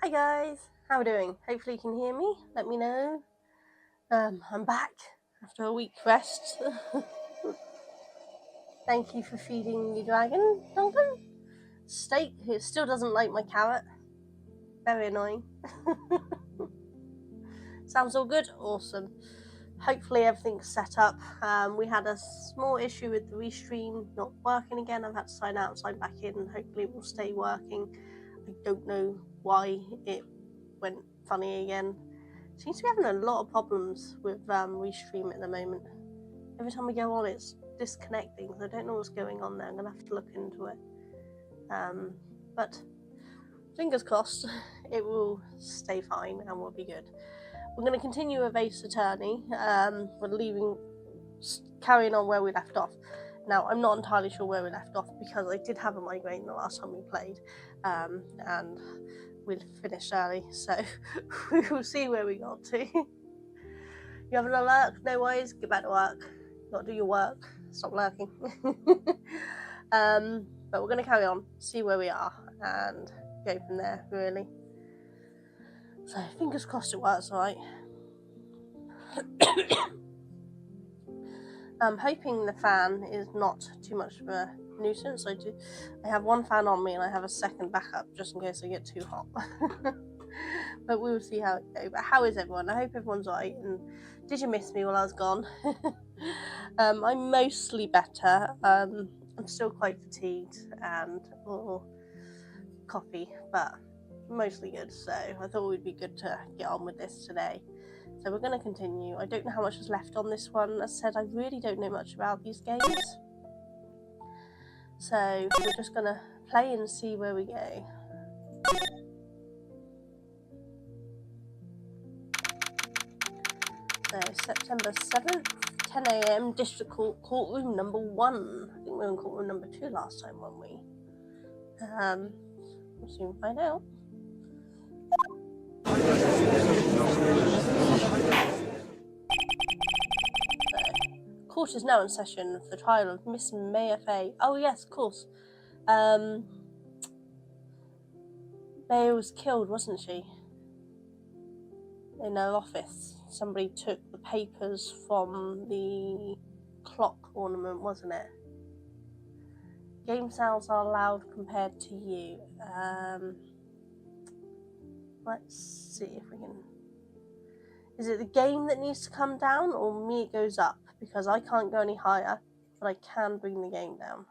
Hi guys, how are we doing? Hopefully you can hear me. Let me know. I'm back after a week rest. Thank you for feeding the dragon, Duncan. Steak, who still doesn't like my carrot. Very annoying. Sounds all good? Awesome. Hopefully everything's set up. We had a small issue with the restream not working again. I've had to sign out, sign back in, and hopefully it will stay working. I don't know why it went funny again. Seems to be having a lot of problems with restream at the moment. Every time we go on, it's disconnecting. I don't know what's going on there. I'm gonna have to look into it. But fingers crossed, it will stay fine and we'll be good. We're going to continue with Ace Attorney. We're carrying on where we left off. Now, I'm not entirely sure where we left off because I did have a migraine the last time we played, and we finished early, so we will see where we got to. You having a lurk? No worries, get back to work. You gotta do your work, stop lurking. But we're going to carry on, see where we are, and go from there, really. So, fingers crossed it works alright. I'm hoping the fan is not too much of a nuisance. I have one fan on me and I have a second backup just in case I get too hot. But we will see how it goes. But how is everyone? I hope everyone's alright. And did you miss me while I was gone? I'm mostly better. I'm still quite fatigued and coffee, but mostly good. So I thought it would be good to get on with this today. So we're going to continue. I don't know how much is left on this one. As I said, I really don't know much about these games. So we're just going to play and see where we go. So September 7th, 10 AM, District Court, Courtroom number 1. I think we were in Courtroom number 2 last time, weren't we? We'll soon find out. Court is now in session for the trial of Miss Maya Fay. Oh yes, of course. Maya was killed, wasn't she? In her office. Somebody took the papers from the clock ornament, wasn't it? Game sounds are loud compared to you. Let's see if we can... Is it the game that needs to come down, or me it goes up? Because I can't go any higher, but I can bring the game down.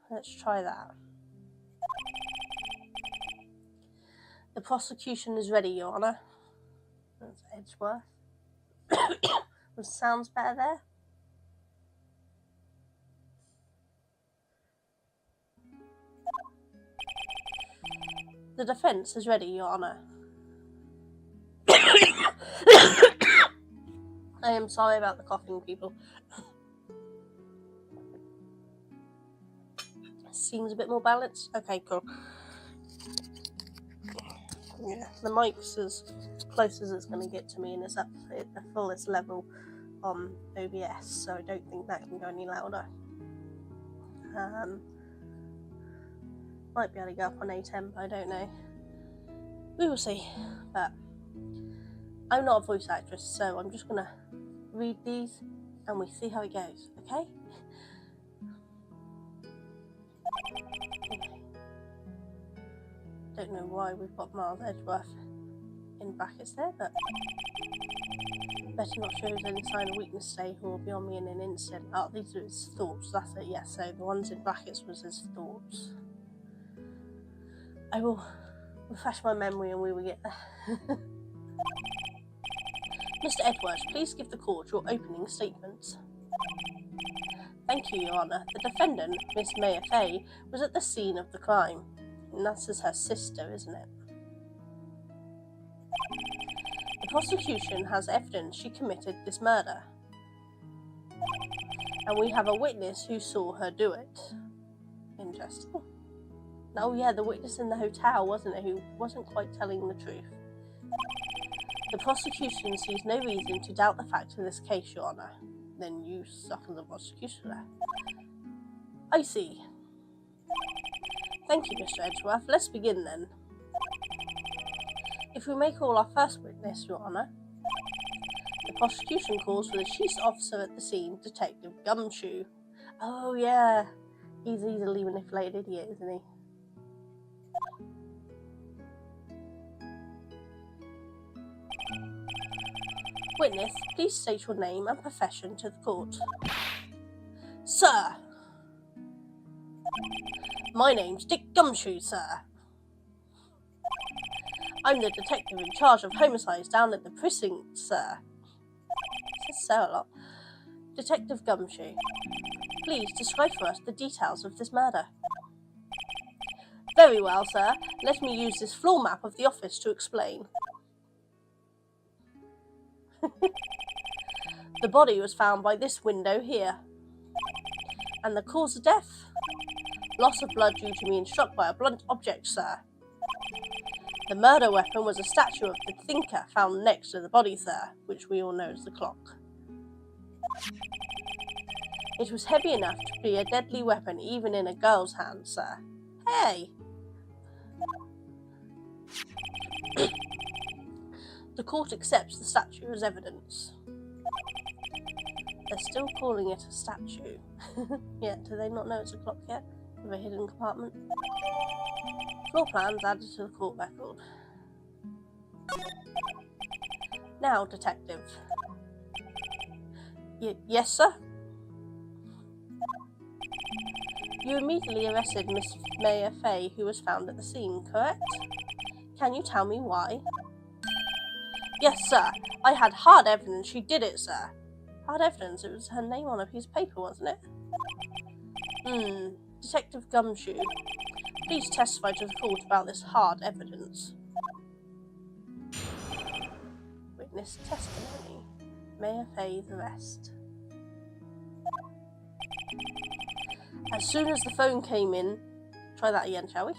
Let's try that. The prosecution is ready, Your Honour. That's Edgeworth. Sounds better there. The defence is ready, Your Honour. I am sorry about the coughing, people. Seems a bit more balanced. Okay, cool. Yeah, the mic's as close as it's going to get to me, and it's up at the fullest level on OBS, so I don't think that can go any louder. Might be able to go up on A10, but I don't know. We will see. But I'm not a voice actress, so I'm just going to read these and we see how it goes, okay? Don't know why we've got Miles Edgeworth in brackets there, but better not show any sign of weakness today, who will be on me in an instant. Oh, these are his thoughts, that's it, yes, so the ones in brackets was his thoughts. I will refresh my memory and we will get there. Mr. Edwards, please give the court your opening statement. Thank you, Your Honour. The defendant, Miss Maya Fay, was at the scene of the crime. And that is her sister, isn't it? The prosecution has evidence she committed this murder. And we have a witness who saw her do it. Interesting. Oh yeah, the witness in the hotel, wasn't it, who wasn't quite telling the truth. The prosecution sees no reason to doubt the facts of this case, Your Honour. Then you suck on the prosecution there. I see. Thank you, Mr. Edgeworth. Let's begin then. If we may call our first witness, Your Honour. The prosecution calls for the chief officer at the scene, Detective Gumshoe. Oh yeah, he's easily manipulated, he is, isn't he? Witness, please state your name and profession to the court. Sir! My name's Dick Gumshoe, sir. I'm the detective in charge of homicides down at the precinct, sir. It says sir a lot. Detective Gumshoe, please describe for us the details of this murder. Very well, sir. Let me use this floor map of the office to explain. The body was found by this window here. And the cause of death? Loss of blood due to being struck by a blunt object, sir. The murder weapon was a statue of the thinker found next to the body, sir, which we all know as the clock. It was heavy enough to be a deadly weapon even in a girl's hand, sir. Hey! The court accepts the statue as evidence. They're still calling it a statue. Yeah, do they not know it's a clock yet? With a hidden compartment? Floor plans added to the court record. Now, detective. Yes, sir? You immediately arrested Miss Maya Fay, who was found at the scene, correct? Can you tell me why? Yes, sir. I had hard evidence she did it, sir. Hard evidence? It was her name on a piece of paper, wasn't it? Detective Gumshoe, please testify to the court about this hard evidence. Witness testimony. Maya Fay's arrest. As soon as the phone came in... Try that again, shall we?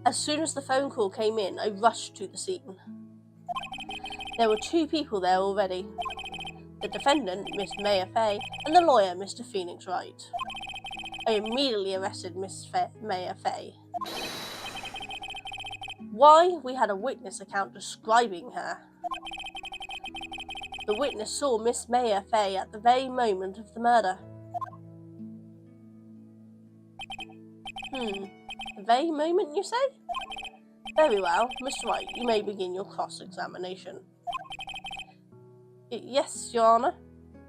As soon as the phone call came in, I rushed to the scene. There were 2 people there already. The defendant, Miss Maya Fay, and the lawyer, Mr. Phoenix Wright. I immediately arrested Miss Maya Fay. Why? We had a witness account describing her. The witness saw Miss Maya Fay at the very moment of the murder. The very moment, you say? Very well. Mr. Wright, you may begin your cross-examination. Yes, Your Honour.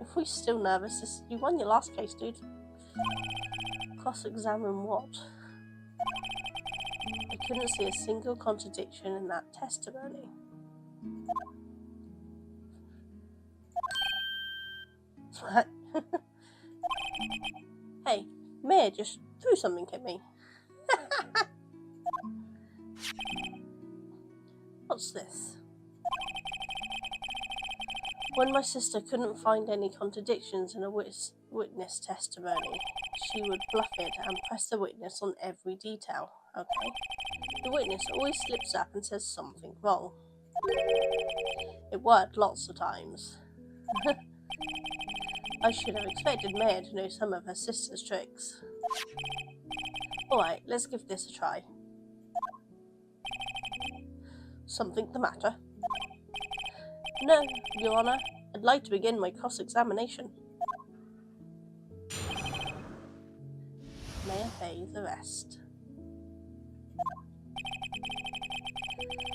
If we're still nervous, you won your last case, dude. Cross-examine what? I couldn't see a single contradiction in that testimony. What? Hey, Mayor just threw something at me. What's this? When my sister couldn't find any contradictions in a witness testimony, she would bluff it and press the witness on every detail. Okay. The witness always slips up and says something wrong. It worked lots of times. I should have expected Maya to know some of her sister's tricks. Alright, let's give this a try. Something the matter? No, Your Honour. I'd like to begin my cross-examination. Maya Fay's arrest.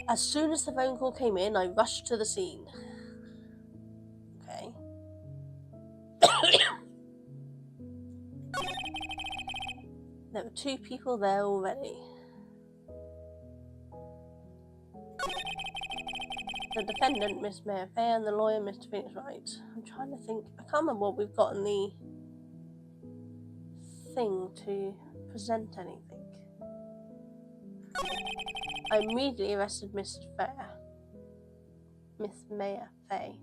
As soon as the phone call came in, I rushed to the scene. Okay. There were 2 people there already. The defendant, Miss Maya Fay, and the lawyer, Mr. Phoenix Wright. I'm trying to think. I can't remember what we've got in the thing to present anything. I immediately arrested Miss Maya Fay.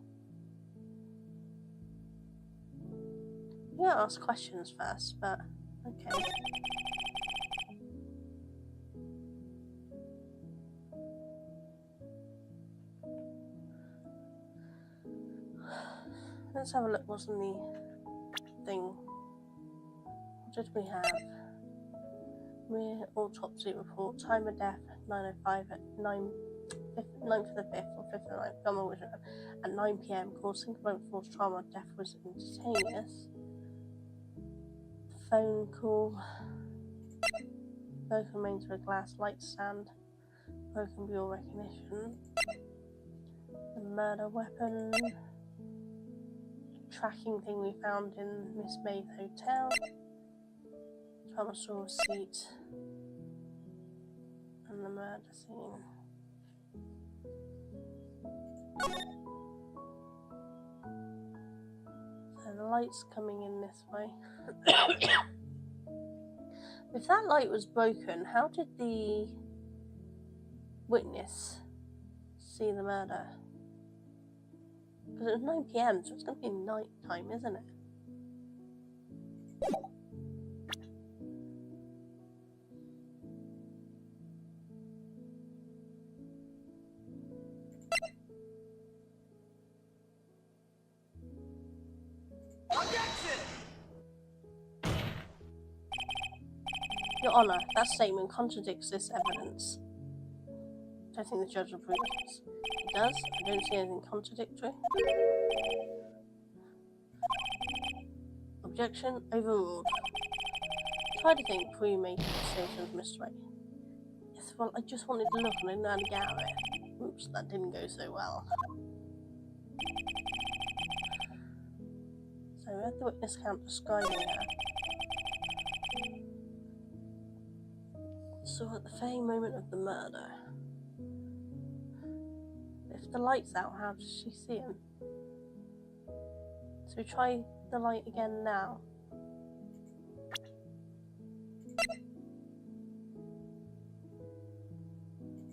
I'm gonna ask questions first, but okay. Let's have a look what's in the thing. What did we have? Rear autopsy report. Time of death 9:05 at 9th of the 5th or 5th of the 9th. Come on, at 9 p.m. Caused single forced trauma. Death was instantaneous. Phone call. Broken mains with a glass light stand. Broken view recognition. The murder weapon. Tracking thing we found in Miss May's hotel. Trauma store receipt. And the murder scene. So the light's coming in this way. If that light was broken, how did the witness see the murder? Because it was 9 p.m, so it's going to be night time, isn't it? Your Honour, that statement contradicts this evidence. I think the judge will prove this. It does? I don't see anything contradictory. Objection overruled. Try to think before you make decisions, Mr. Wright. Yes, well, I just wanted to look and I didn't know how to get out of it. Oops, that didn't go so well. So we had the witness count describing her. So at the very moment of the murder, if the light's out, how does she see him? So try the light again now.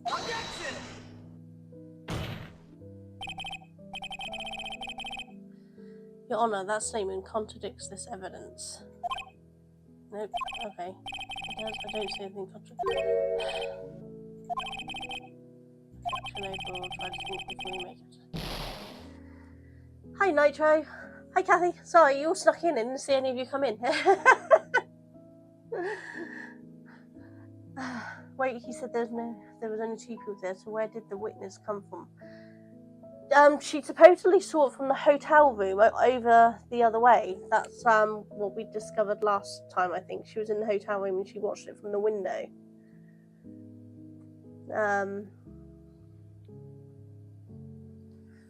Objection! Your Honour, that statement contradicts this evidence. Nope, okay. It does, I don't see anything contradictory. Objection overruled. Try to think before you make it. Hi Nitro. Hi Kathy. Sorry, you all snuck in and didn't see any of you come in. Wait, he said there was only 2 people there, so where did the witness come from? She supposedly saw it from the hotel room over the other way. That's what we discovered last time, I think. She was in the hotel room and she watched it from the window.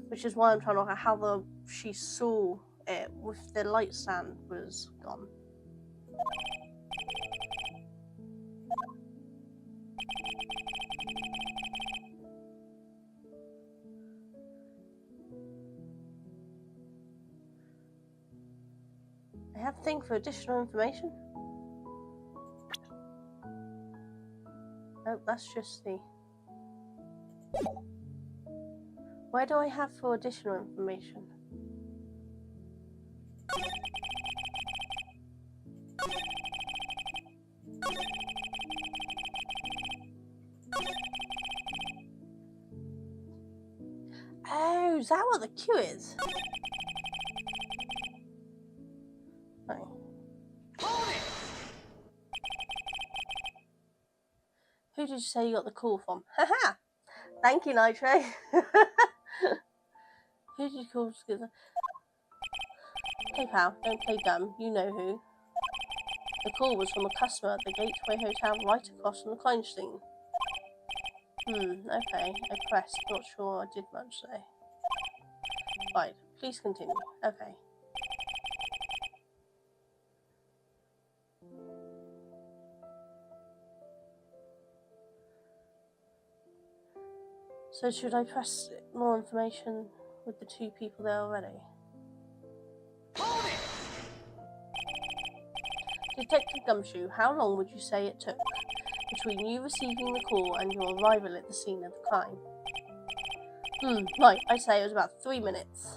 Which is why I'm trying to look at how she saw it with the light stand was gone. I have to think for additional information. Nope, that's just the... Where do I have for additional information? Oh, is that what the queue is? Oh. Who did you say you got the call from? Haha! Thank you, Nitro. Who did you call together? Hey pal, don't play dumb. You know who. The call was from a customer at the Gateway Hotel right across from the crime scene. Okay. I pressed. Not sure I did much though. Right, please continue. Okay. So should I press more information with the 2 people there already? Detective Gumshoe, how long would you say it took between you receiving the call and your arrival at the scene of the crime? Right, I'd say it was about 3 minutes.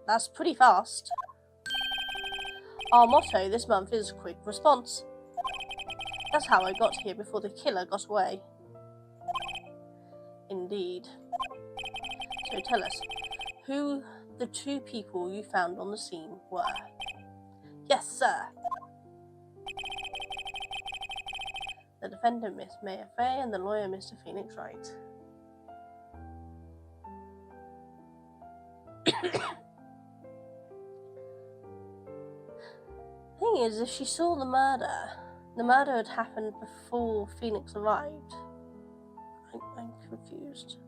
That's pretty fast. Our motto this month is quick response. That's how I got here before the killer got away. Indeed. So tell us, who the 2 people you found on the scene were? Yes, sir. The defendant, Miss Maya Fey, and the lawyer, Mr. Phoenix Wright. Thing is, if she saw the murder had happened before Phoenix arrived. I'm confused.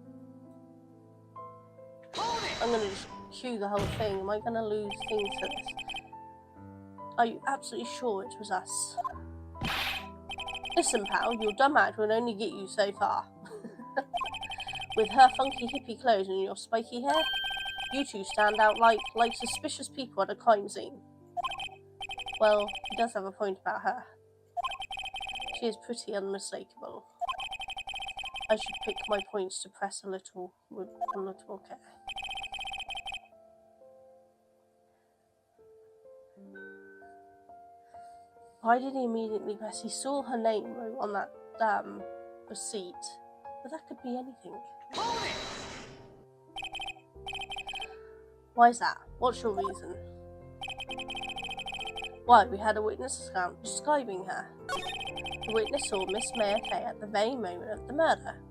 I'm gonna just cue the whole thing. Am I gonna lose things for this? Are you absolutely sure it was us? Listen, pal, your dumb act will only get you so far. With her funky hippie clothes and your spiky hair, you two stand out like suspicious people at a crime scene. Well, he does have a point about her. She is pretty unmistakable. I should pick my points to press a little with a little care. Why did he immediately press? He saw her name wrote on that receipt. But that could be anything. Why is that? What's your reason? Why, we had a witness account describing her. The witness saw Miss Maya Fey at the very moment of the murder.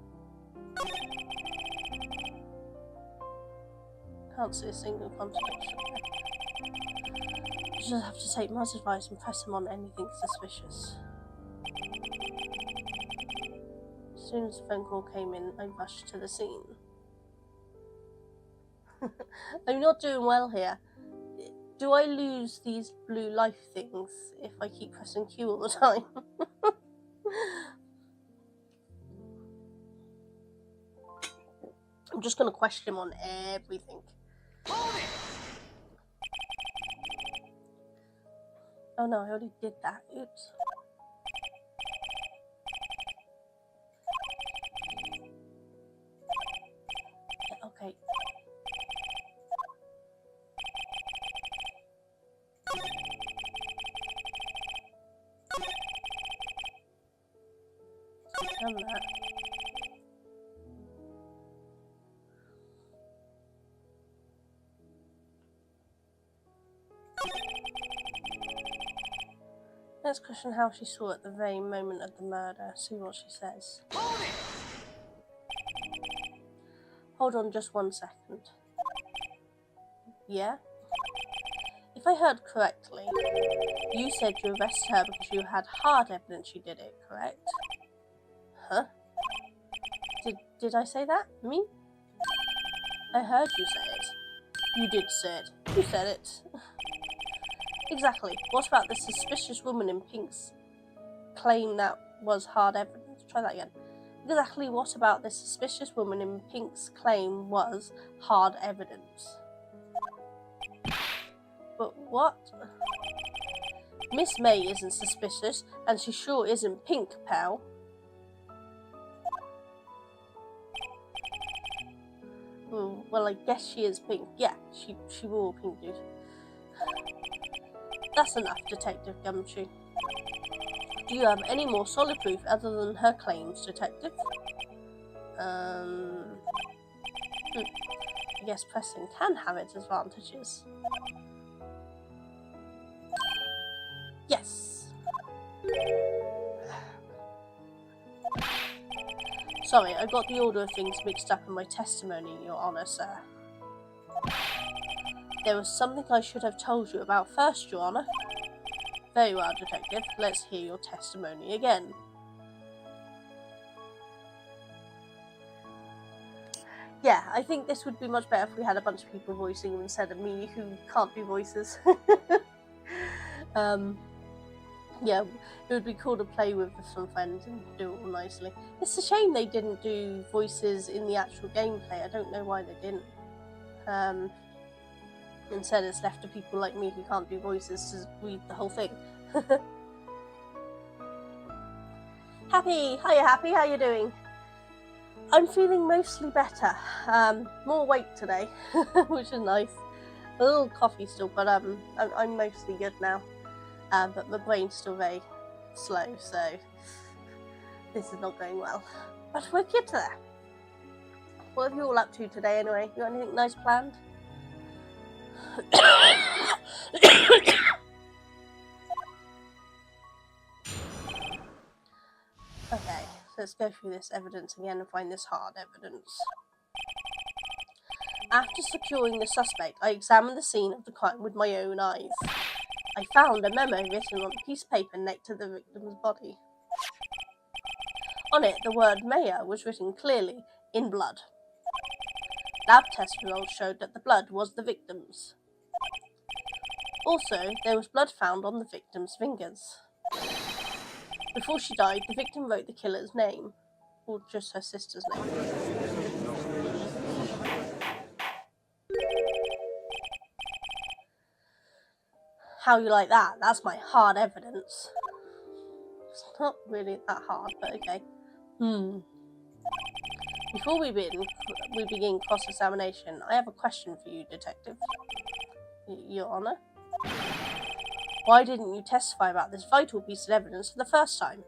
Can't see a single contradiction. You just have to take Muz's advice and press him on anything suspicious. As soon as the phone call came in, I rushed to the scene. I'm not doing well here. Do I lose these blue life things if I keep pressing Q all the time? I'm just going to question him on everything. Oh no, I already did that. Oops. Yeah, okay. Done that. Let's question how she saw it at the very moment of the murder. See what she says. Hold on just 1 second. Yeah? If I heard correctly, you said you arrested her because you had hard evidence she did it, correct? Huh? Did I say that? Me? I heard you say it. You did say it. You said it. Exactly. What about the suspicious woman in pink's claim that was hard evidence? Try that again. Exactly what about this suspicious woman in pink's claim was hard evidence? But what? Miss May isn't suspicious, and she sure isn't pink, pal. Well, I guess she is pink. Yeah, she wore pink, dude. That's enough, Detective Gumshoe. Do you have any more solid proof other than her claims, Detective? I guess pressing can have its advantages. Yes. Sorry, I got the order of things mixed up in my testimony, Your Honour, sir. There was something I should have told you about first, Your Honour. Very well, Detective. Let's hear your testimony again. Yeah, I think this would be much better if we had a bunch of people voicing them instead of me, who can't do voices. Yeah, it would be cool to play with some friends and do it all nicely. It's a shame they didn't do voices in the actual gameplay. I don't know why they didn't. Instead, it's left to people like me who can't do voices to read the whole thing. Happy! Hiya, Happy, how you doing? I'm feeling mostly better. More weight today, which is nice. A little coffee still, but I'm mostly good now. But my brain's still very slow, so this is not going well. But we'll get to that. What are you all up to today anyway? You got anything nice planned? Let's go through this evidence again and find this hard evidence. After securing the suspect, I examined the scene of the crime with my own eyes. I found a memo written on a piece of paper next to the victim's body. On it, the word Mayor was written clearly in blood. Lab test results showed that the blood was the victim's. Also, there was blood found on the victim's fingers. Before she died, the victim wrote the killer's name, or just her sister's name. How you like that? That's my hard evidence. It's not really that hard, but okay. Before we begin cross-examination, I have a question for you, Detective. Your Honor? Why didn't you testify about this vital piece of evidence for the first time?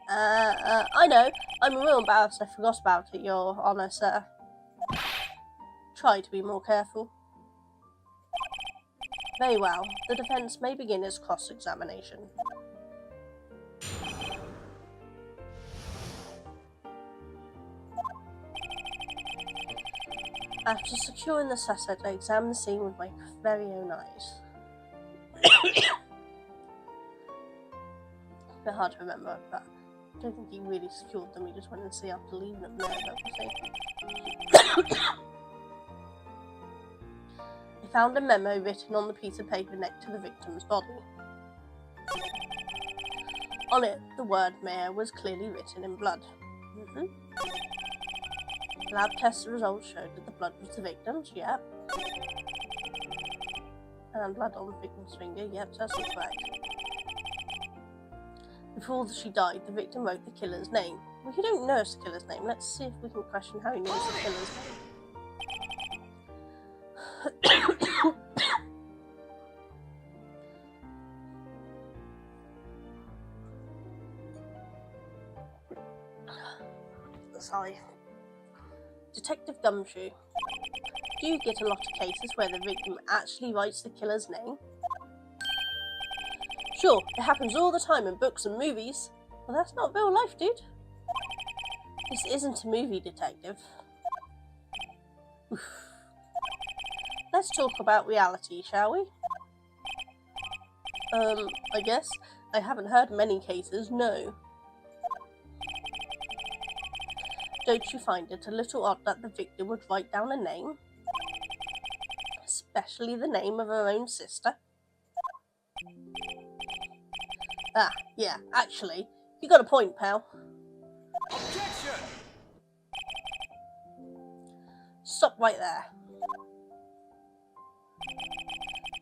I know. I'm real embarrassed I forgot about it, Your Honor, sir. Try to be more careful. Very well. The defense may begin its cross-examination. After securing the suspect, I examined the scene with my very own eyes. A bit hard to remember, but I don't think he really secured them. He just went and see after leaving them there, I found a memo written on the piece of paper next to the victim's body. On it, the word Mayor was clearly written in blood. Lab test results showed that the blood was the victim's, yep. And blood on the victim's finger, yep, that's all correct. Before she died, the victim wrote the killer's name. Well, you don't know the killer's name. Let's see if we can question how he knows the killer's name. Sorry. Detective Gumshoe, do you get a lot of cases where the victim actually writes the killer's name? Sure, it happens all the time in books and movies. Well, that's not real life, dude. This isn't a movie, Detective. Oof. Let's talk about reality, shall we? I guess. I haven't heard many cases, no. Don't you find it a little odd that the victim would write down a name? Especially the name of her own sister? Ah, yeah, actually, you got a point, pal. Objection! Stop right there.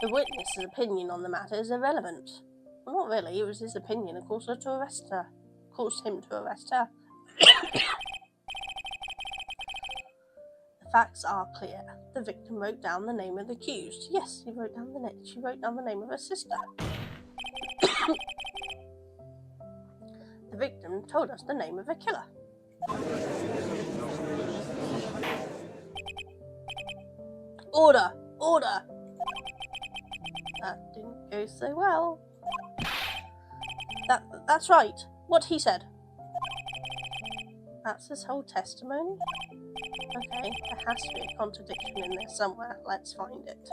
The witness's opinion on the matter is irrelevant. Well, not really, it was his opinion that caused him to arrest her. The facts are clear. The victim wrote down the name of the accused. Yes, she wrote down the name of her sister. The victim told us the name of the killer. Order! Order! That didn't go so well. That's right. What he said. That's his whole testimony? Okay, there has to be a contradiction in there somewhere. Let's find it.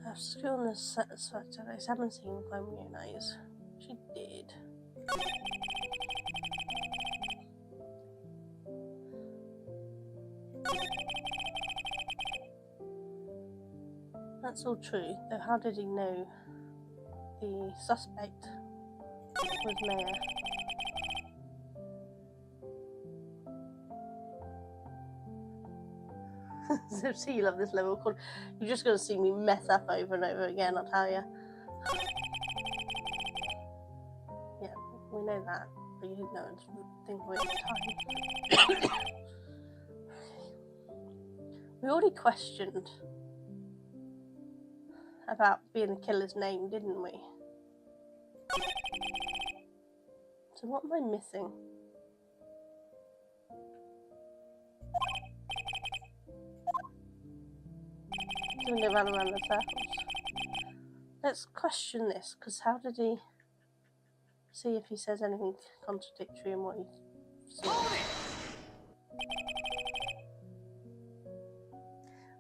I've still on this suspect I haven't seen by my own eyes. She did. That's all true, though how did he know the suspect was Mayor? So you love this level. You're just going to see me mess up over and over again, I'll tell you. Yeah, we know that, but you didn't know it. Think of it at the time. We already questioned about being the killer's name, didn't we? So what am I missing? Doing it round and round in circles. Let's question this, because how did he see if he says anything contradictory in what he's saying?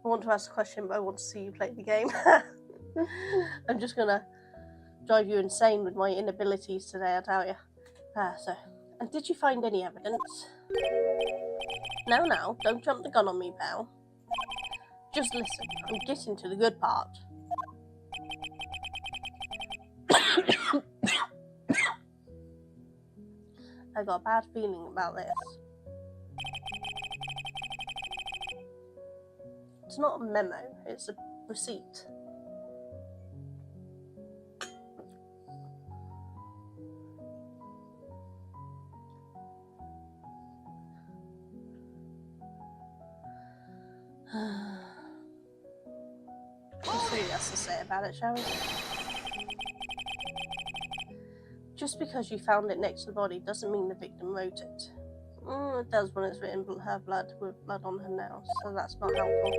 I want to ask a question, but I want to see you play the game. I'm just gonna drive you insane with my inabilities today, I tell you. And did you find any evidence? Now, don't jump the gun on me, pal. Just listen, I'm getting to the good part. I got a bad feeling about this. It's not a memo, it's a receipt. Let's see what he has to say about it, shall we? Just because you found it next to the body doesn't mean the victim wrote it. It does when it's written her blood with blood on her nails, so that's not helpful.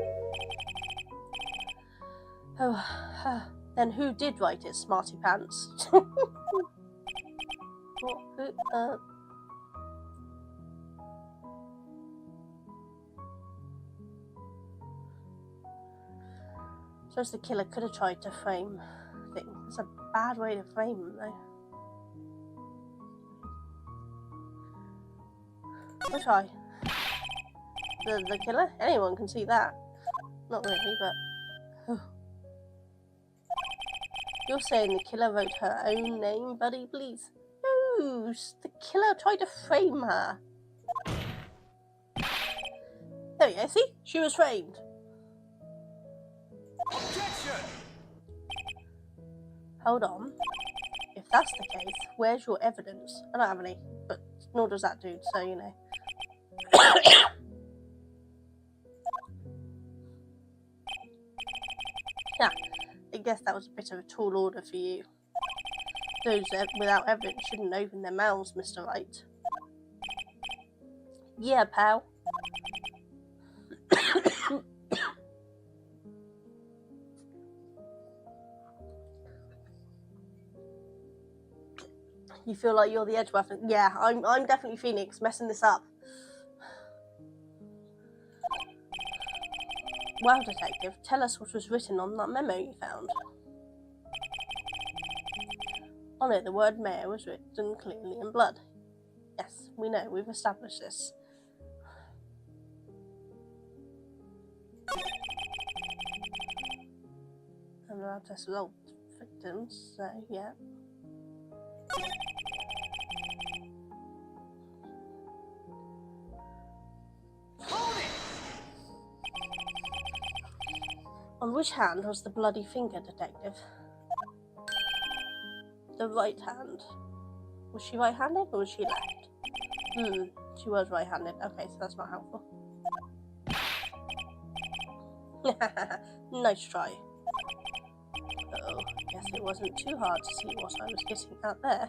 Oh, then who did write it, smarty pants? Suppose the killer could have tried to frame things. It's a bad way to frame them, though. We'll try. The killer? Anyone can see that. Not really, but... You're saying the killer wrote her own name, buddy, please? No, the killer tried to frame her. There we go, see? She was framed. Objection! Hold on. If that's the case, where's your evidence? I don't have any, but nor does that dude, so you know. Yeah, I guess that was a bit of a tall order for you. Those without evidence shouldn't open their mouths, Mr. Wright. Yeah, pal. You feel like you're the edge weapon? Yeah, I'm definitely Phoenix, messing this up. Well, detective, tell us what was written on that memo you found. On it, the word mayor was written clearly in blood. Yes, we know, we've established this. And the lab test was all victims, so yeah. On which hand was the bloody finger, detective? The right hand. Was she right-handed or was she left? She was right-handed. Okay, so that's not helpful. Nice try. Uh-oh, guess it wasn't too hard to see what I was getting at there.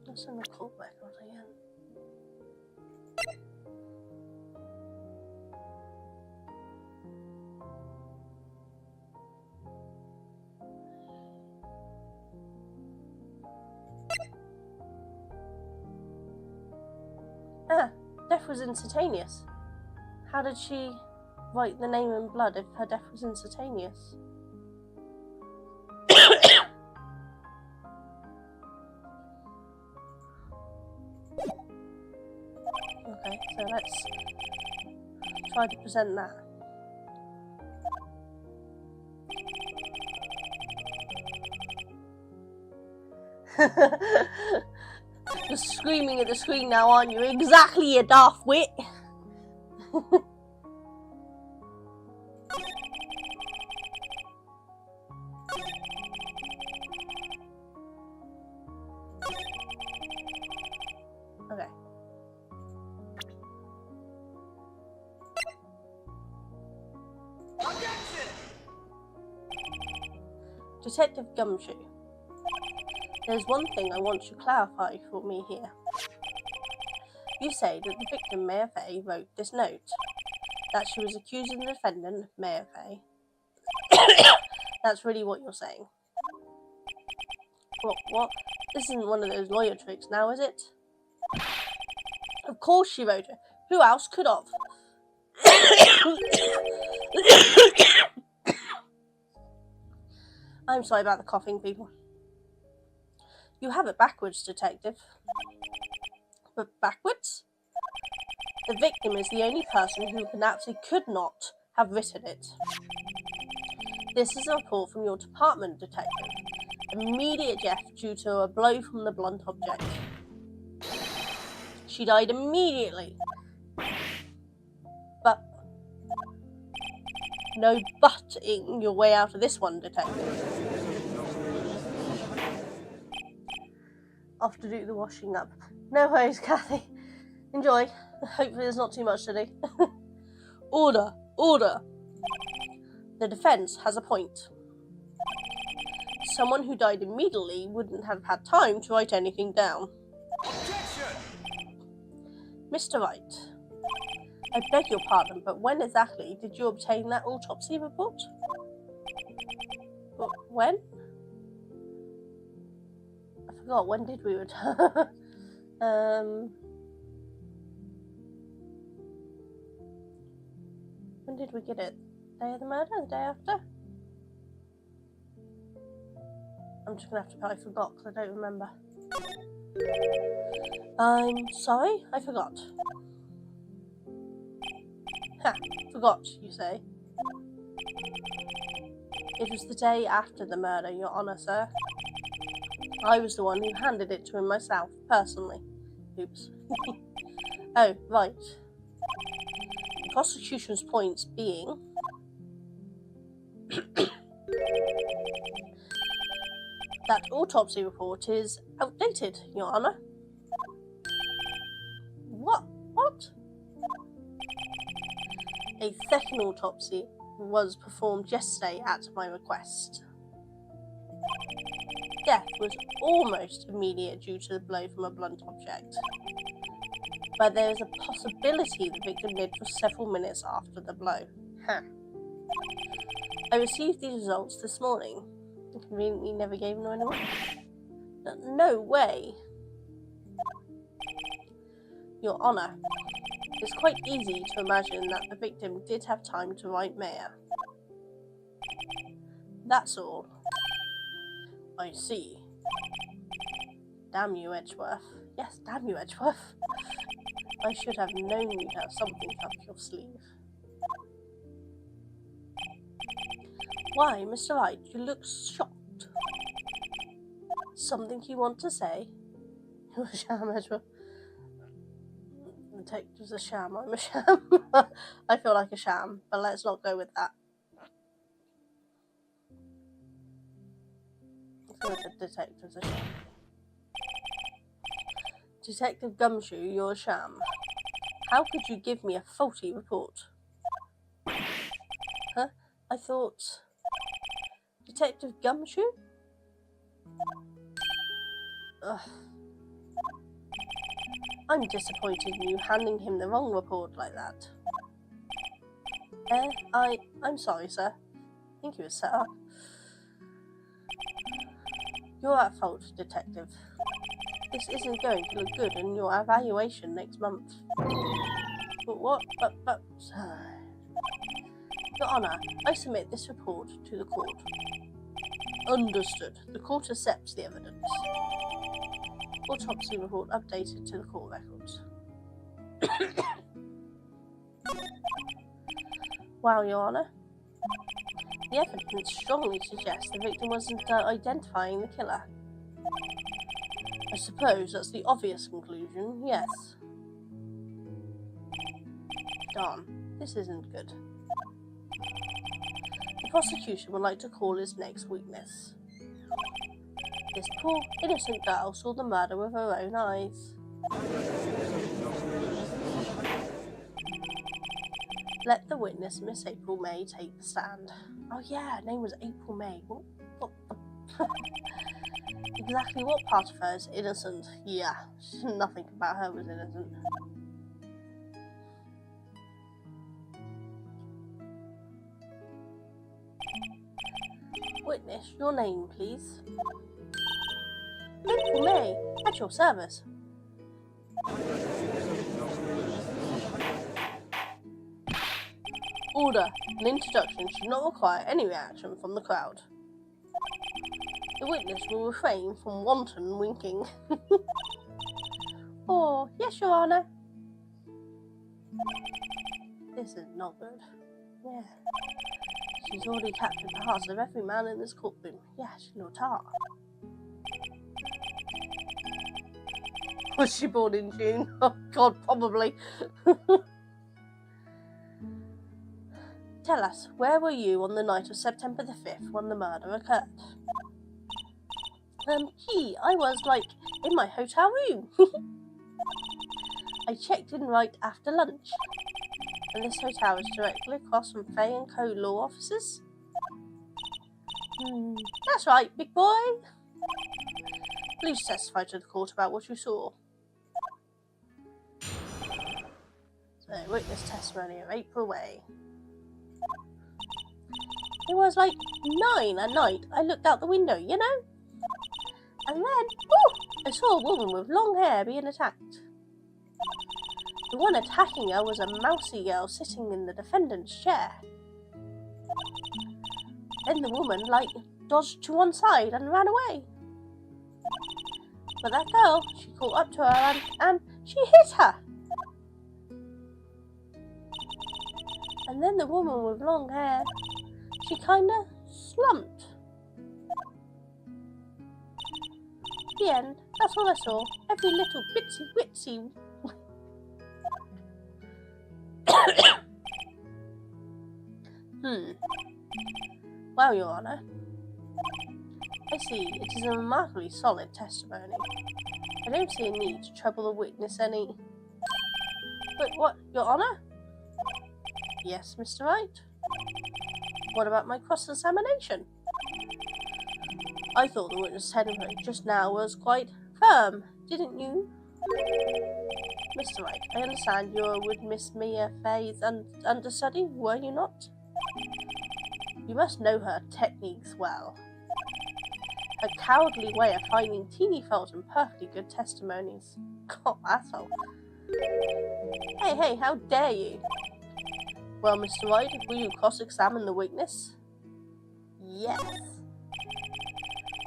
Let's send the call back on again. Death was instantaneous. How did she write the name in blood if her death was instantaneous? Okay, so let's try to present that. You're screaming at the screen now, aren't you? Exactly, you daft wit! Okay, Detective Gumshoe, there's one thing I want you to clarify for me here. You say that the victim, Mayor Fay, wrote this note, that she was accusing the defendant, Mayor Fay. That's really what you're saying. What? This isn't one of those lawyer tricks now, is it? Of course she wrote it. Who else could have? I'm sorry about the coughing, people. You have it backwards, Detective. But backwards? The victim is the only person who could not have written it. This is a report from your department, Detective. Immediate death due to a blow from the blunt object. She died immediately. But no butting your way out of this one, Detective. Off to do the washing up. No worries, Kathy. Enjoy. Hopefully there's not too much to do. Order! Order! The defense has a point. Someone who died immediately wouldn't have had time to write anything down. Objection! Mr. Wright, I beg your pardon, but when exactly did you obtain that autopsy report? When? I forgot, when did we return? When did we get it? Day of the murder? The day after? I'm just gonna have to put I forgot because I don't remember. I'm sorry, I forgot. Ha, forgot, you say? It was the day after the murder, Your Honour, sir. I was the one who handed it to him myself, personally. Oops. Oh, right. The prosecution's points being... that autopsy report is outdated, Your Honour. What? A second autopsy was performed yesterday at my request. Death was almost immediate due to the blow from a blunt object, but there is a possibility the victim lived for several minutes after the blow. Huh. I received these results this morning. Conveniently never gave them to anyone. No way. Your Honour, it's quite easy to imagine that the victim did have time to write Mayor. That's all. I see. Damn you, Edgeworth. Yes, damn you, Edgeworth. I should have known you'd have something up your sleeve. Why, Mr. Wright, you look shocked. Something you want to say? You're a sham, Edgeworth. The detective's a sham, I'm a sham. I feel like a sham, but let's not go with that. Let's go with the detective's a sham. Detective Gumshoe, you're a sham. How could you give me a faulty report? Huh? I thought... Detective Gumshoe? Ugh. I'm disappointed in you handing him the wrong report like that. I'm sorry, sir. I think he was set up. You're at fault, Detective. This isn't going to look good in your evaluation next month. But what? But... Your Honour, I submit this report to the court. Understood. The court accepts the evidence. Autopsy report updated to the court records. Wow, Your Honour. The evidence strongly suggests the victim wasn't identifying the killer. I suppose that's the obvious conclusion, yes. Darn, this isn't good. The prosecution would like to call his next witness. This poor, innocent girl saw the murder with her own eyes. Let the witness, Miss April May, take the stand. Oh yeah, her name was April May. What the Exactly what part of her is innocent? Yeah, nothing about her was innocent. Witness, your name, please. Faithful May, at your service. Order. An introduction should not require any reaction from the crowd. The witness will refrain from wanton winking. Oh, yes, Your Honour. This is not good. Yeah. She's already captured the hearts of every man in this courtroom. Yes, no tar. Was she born in June? Oh, God, probably. Tell us, where were you on the night of September the 5th when the murder occurred? Gee, I was, in my hotel room. I checked in right after lunch. And this hotel is directly across from Fay & Co. law offices? That's right, big boy. Please testify to the court about what you saw. So, witness testimony of April Way. It was 9 at night. I looked out the window, you know? And then, I saw a woman with long hair being attacked. The one attacking her was a mousy girl sitting in the defendant's chair. Then the woman, dodged to one side and ran away. But that girl, she caught up to her and she hit her. And then the woman with long hair, she kinda slumped. The end. That's all I saw. Every little bitsy witsy. Well, Your Honour. I see. It is a remarkably solid testimony. I don't see a need to trouble the witness any. But what, Your Honour? Yes, Mr. Wright? What about my cross-examination? I thought the witness testimony just now was quite firm, didn't you? Mr. Wright, I understand you were with Miss Mia Fay's understudy, were you not? You must know her techniques well. Her cowardly way of finding teeny faults and perfectly good testimonies. God, asshole. Hey, how dare you? Well, Mr. Wright, will you cross-examine the witness? Yes.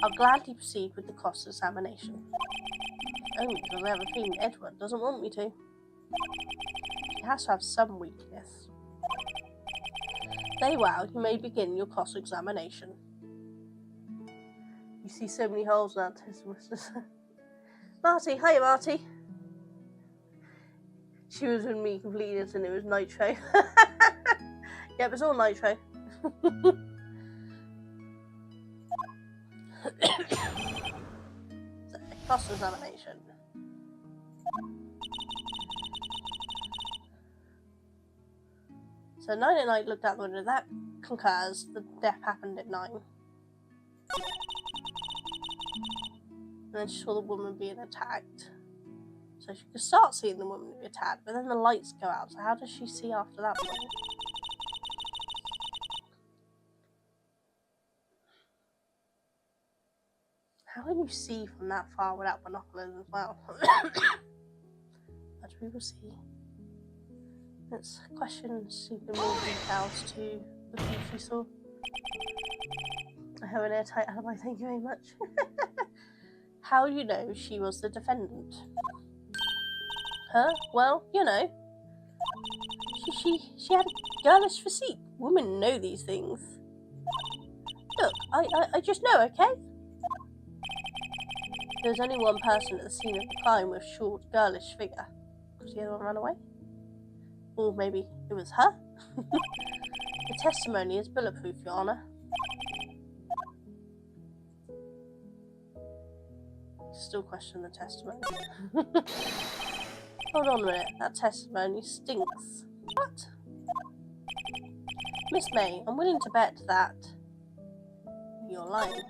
I'll gladly proceed with the cross-examination. Only because I have a feeling Edward doesn't want me to. He has to have some weakness. Very well, you may begin your cross-examination. You see so many holes in that test. Marty, hiya Marty. She was with me completely innocent, it was Nitro. Yep, it's all Nitro. So, cross-examination. So 9 at night, looked out the window. That concurs. The death happened at 9. And then she saw the woman being attacked. So she could start seeing the woman be attacked, but then the lights go out. So how does she see after that point? How can you see from that far without binoculars as well? But we will see. Let's question super more details to the thief we saw. I have an airtight alibi, thank you very much. How do you know she was the defendant? Huh? Well, you know. She had a girlish physique. Women know these things. Look, I just know, okay? There was only one person at the scene of the crime with short, girlish figure. Because the other one ran away? Or maybe it was her? The testimony is bulletproof, Your Honour. Still question the testimony. Hold on a minute, that testimony stinks. What? Miss May, I'm willing to bet that you're lying.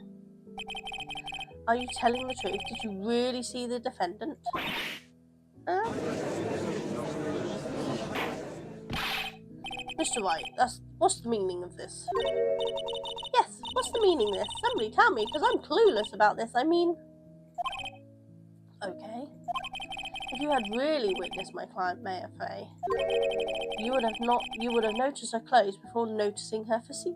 Are you telling the truth? Did you really see the defendant? Mr. Wright, what's the meaning of this? Yes, what's the meaning of this? Somebody tell me, because I'm clueless about this. I mean... Okay. If you had really witnessed my client, Mayor Fay, you would have noticed her clothes before noticing her physique.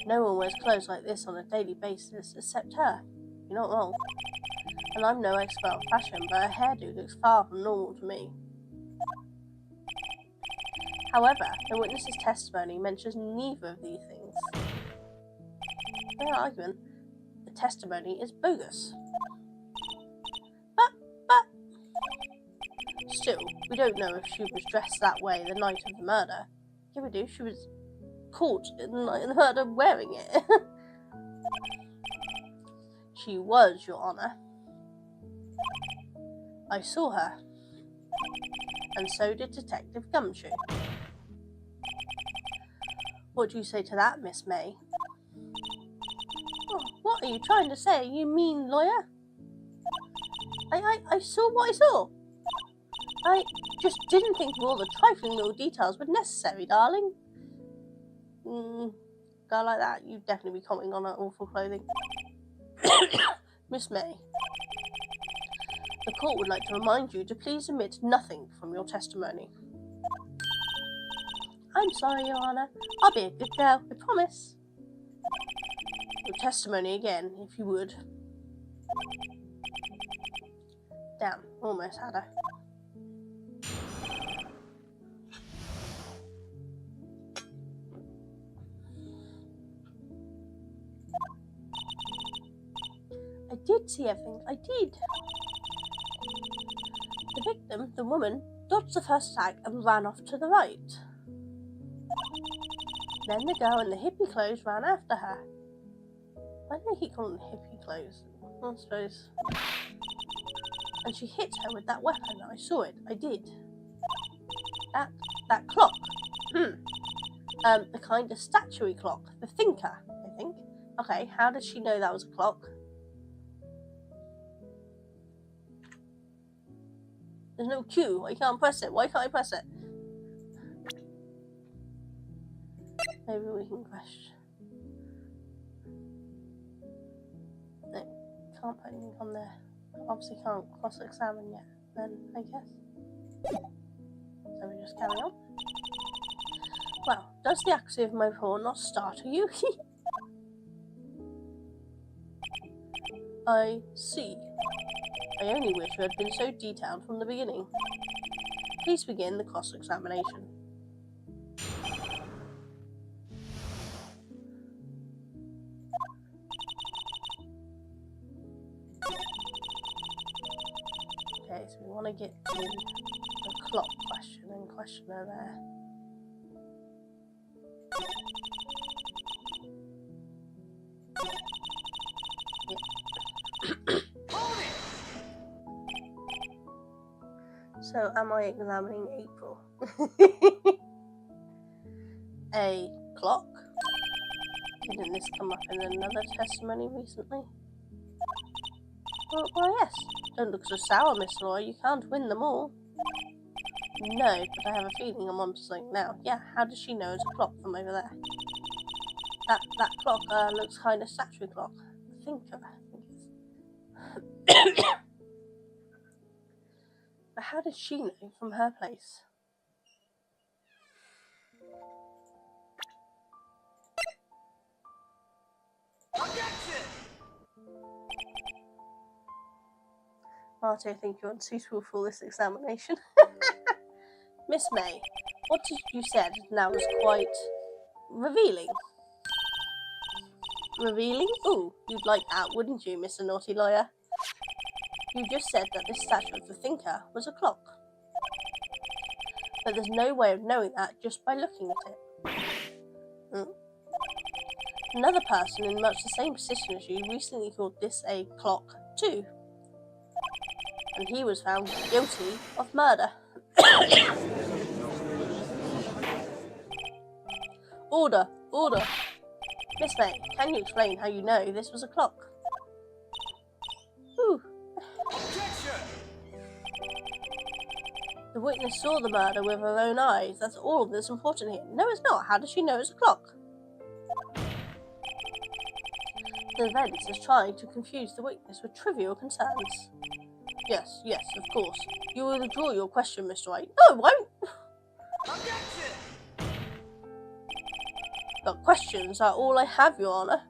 No one wears clothes like this on a daily basis except her. You're not wrong. And I'm no expert on fashion, but her hairdo looks far from normal to me. However, the witness's testimony mentions neither of these things. No argument, the testimony is bogus. But, still, we don't know if she was dressed that way the night of the murder. Yeah, we do. She was caught in the night of the murder wearing it. She was, Your Honor. I saw her. And so did Detective Gumshoe. What do you say to that, Miss May? Oh, what are you trying to say, you mean lawyer? I saw what I saw. I just didn't think of all the trifling little details were necessary, darling. Girl like that, you'd definitely be commenting on her awful clothing. Miss May, the court would like to remind you to please omit nothing from your testimony. I'm sorry, Your Honor. I'll be a good girl, I promise. Your testimony again, if you would. Damn, almost had her. I did see everything, I did. The victim, the woman, dodged the first attack and ran off to the right. Then the girl in the hippie clothes ran after her. Why do they keep calling them hippie clothes? I suppose. And she hit her with that weapon. I saw it. I did. That clock. The kind of statuary clock. The thinker, I think. Okay, how did she know that was a clock? There's no cue. I can't press it. Why can't I press it? Maybe we can question. No, can't put anything on there. Obviously can't cross-examine yet, then, I guess. So we just carry on. Well, does the accuracy of my report not startle you? I see. I only wish you had been so detailed from the beginning. Please begin the cross-examination. Okay, so we want to get to the clock question and questioner there. So, am I examining April? A clock? Didn't this come up in another testimony recently? Well, yes. Don't look so sour, Miss Law. You can't win them all. No, but I have a feeling I'm onto something now. Yeah, how does she know it's a clock from over there? That clock looks kind of statuary clock. I think it's... But how did she know from her place? Objection! Marty, I think you're unsuitable for this examination. Miss May, what you said now was quite revealing. Revealing? Ooh, you'd like that, wouldn't you, Mr. Naughty Lawyer? You just said that this statue of the thinker was a clock. But there's no way of knowing that just by looking at it. Another person in much the same position as you recently called this a clock too. And he was found guilty of murder. Order! Order! Miss May, can you explain how you know this was a clock? Ooh. Objection! The witness saw the murder with her own eyes. That's all that's important here. No, it's not. How does she know it's a clock? The defense is trying to confuse the witness with trivial concerns. Yes, of course. You will withdraw your question, Mr. Wright. No, I won't. Objection! But questions are all I have, Your Honour.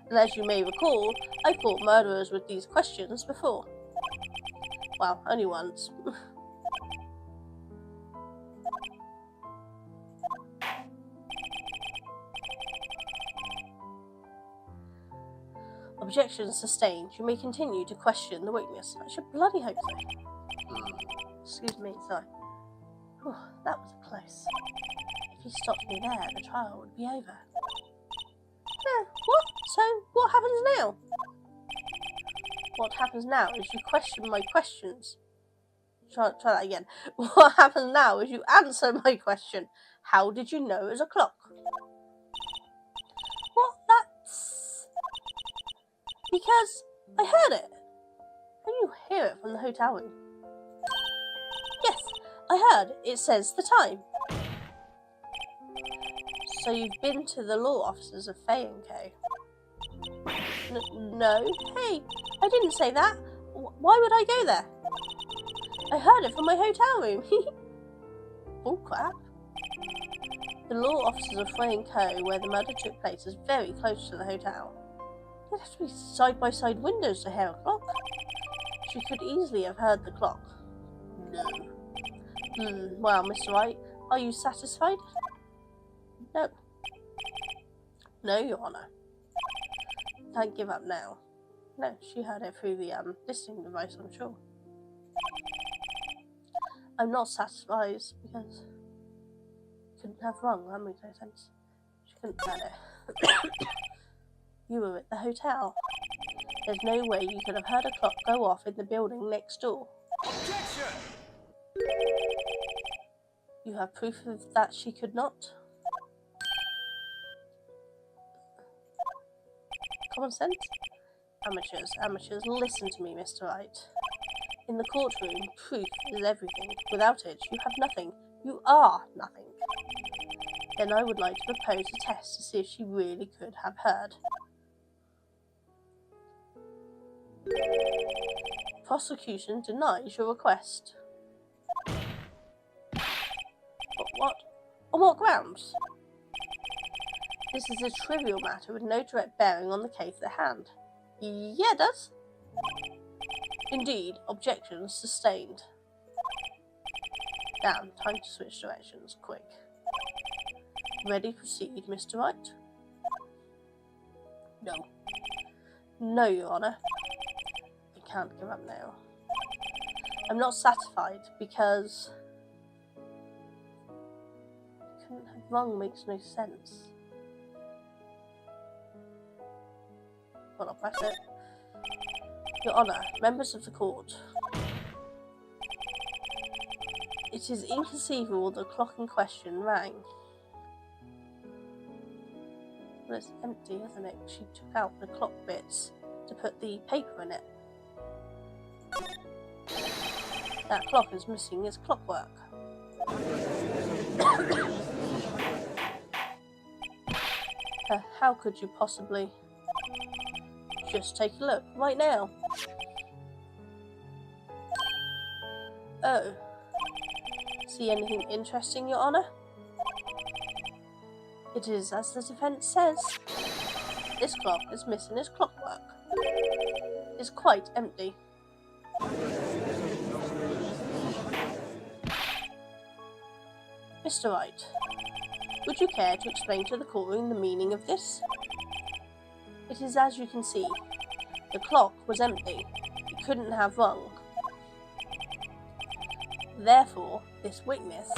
And as you may recall, I caught murderers with these questions before. Well, only once. Objection sustained. You may continue to question the witness. I should bloody hope so. Excuse me, sorry. Whew, that was close. If he stopped me there, the trial would be over. What? So, what happens now? What happens now is you question my questions. Try that again. What happens now is you answer my question. How did you know it was a clock? What? That's... because I heard it. Can you hear it from the hotel room? Yes, I heard. It says the time. So you've been to the law offices of Fay & Co? No. Hey, I didn't say that. Why would I go there? I heard it from my hotel room. Oh, crap. The law offices of Fay & Co, where the murder took place, is very close to the hotel. There'd have to be side-by-side windows to hear a clock. She could easily have heard the clock. No. Well, Mr. Wright, are you satisfied? No. No, Your Honour. Can't give up now. No, she heard it through the listening device, I'm sure. I'm not satisfied because couldn't have wrong. That makes no sense. She couldn't have heard it. You were at the hotel. There's no way you could have heard a clock go off in the building next door. Objection! You have proof of that she could not? Common sense? Amateurs, listen to me, Mr. Wright. In the courtroom, proof is everything. Without it, you have nothing. You are nothing. Then I would like to propose a test to see if she really could have heard. Prosecution denies your request. What? On what grounds? This is a trivial matter with no direct bearing on the case at hand. Yeah, it does. Indeed, objections sustained. Damn, time to switch directions, quick. Ready to proceed, Mr. Wright? No. No, Your Honour. I can't give up now. I'm not satisfied because... couldn't have wrong makes no sense. Well, I'll press it. Your Honour, members of the court. It is inconceivable the clock in question rang. Well, it's empty, isn't it? She took out the clock bits to put the paper in it. That clock is missing its clockwork. How could you possibly... Just take a look, right now. Oh. See anything interesting, Your Honour? It is as the defence says. This clock is missing its clockwork. It's quite empty. Mr. Wright, would you care to explain to the courtroom the meaning of this? It is as you can see. The clock was empty. It couldn't have rung. Therefore, this witness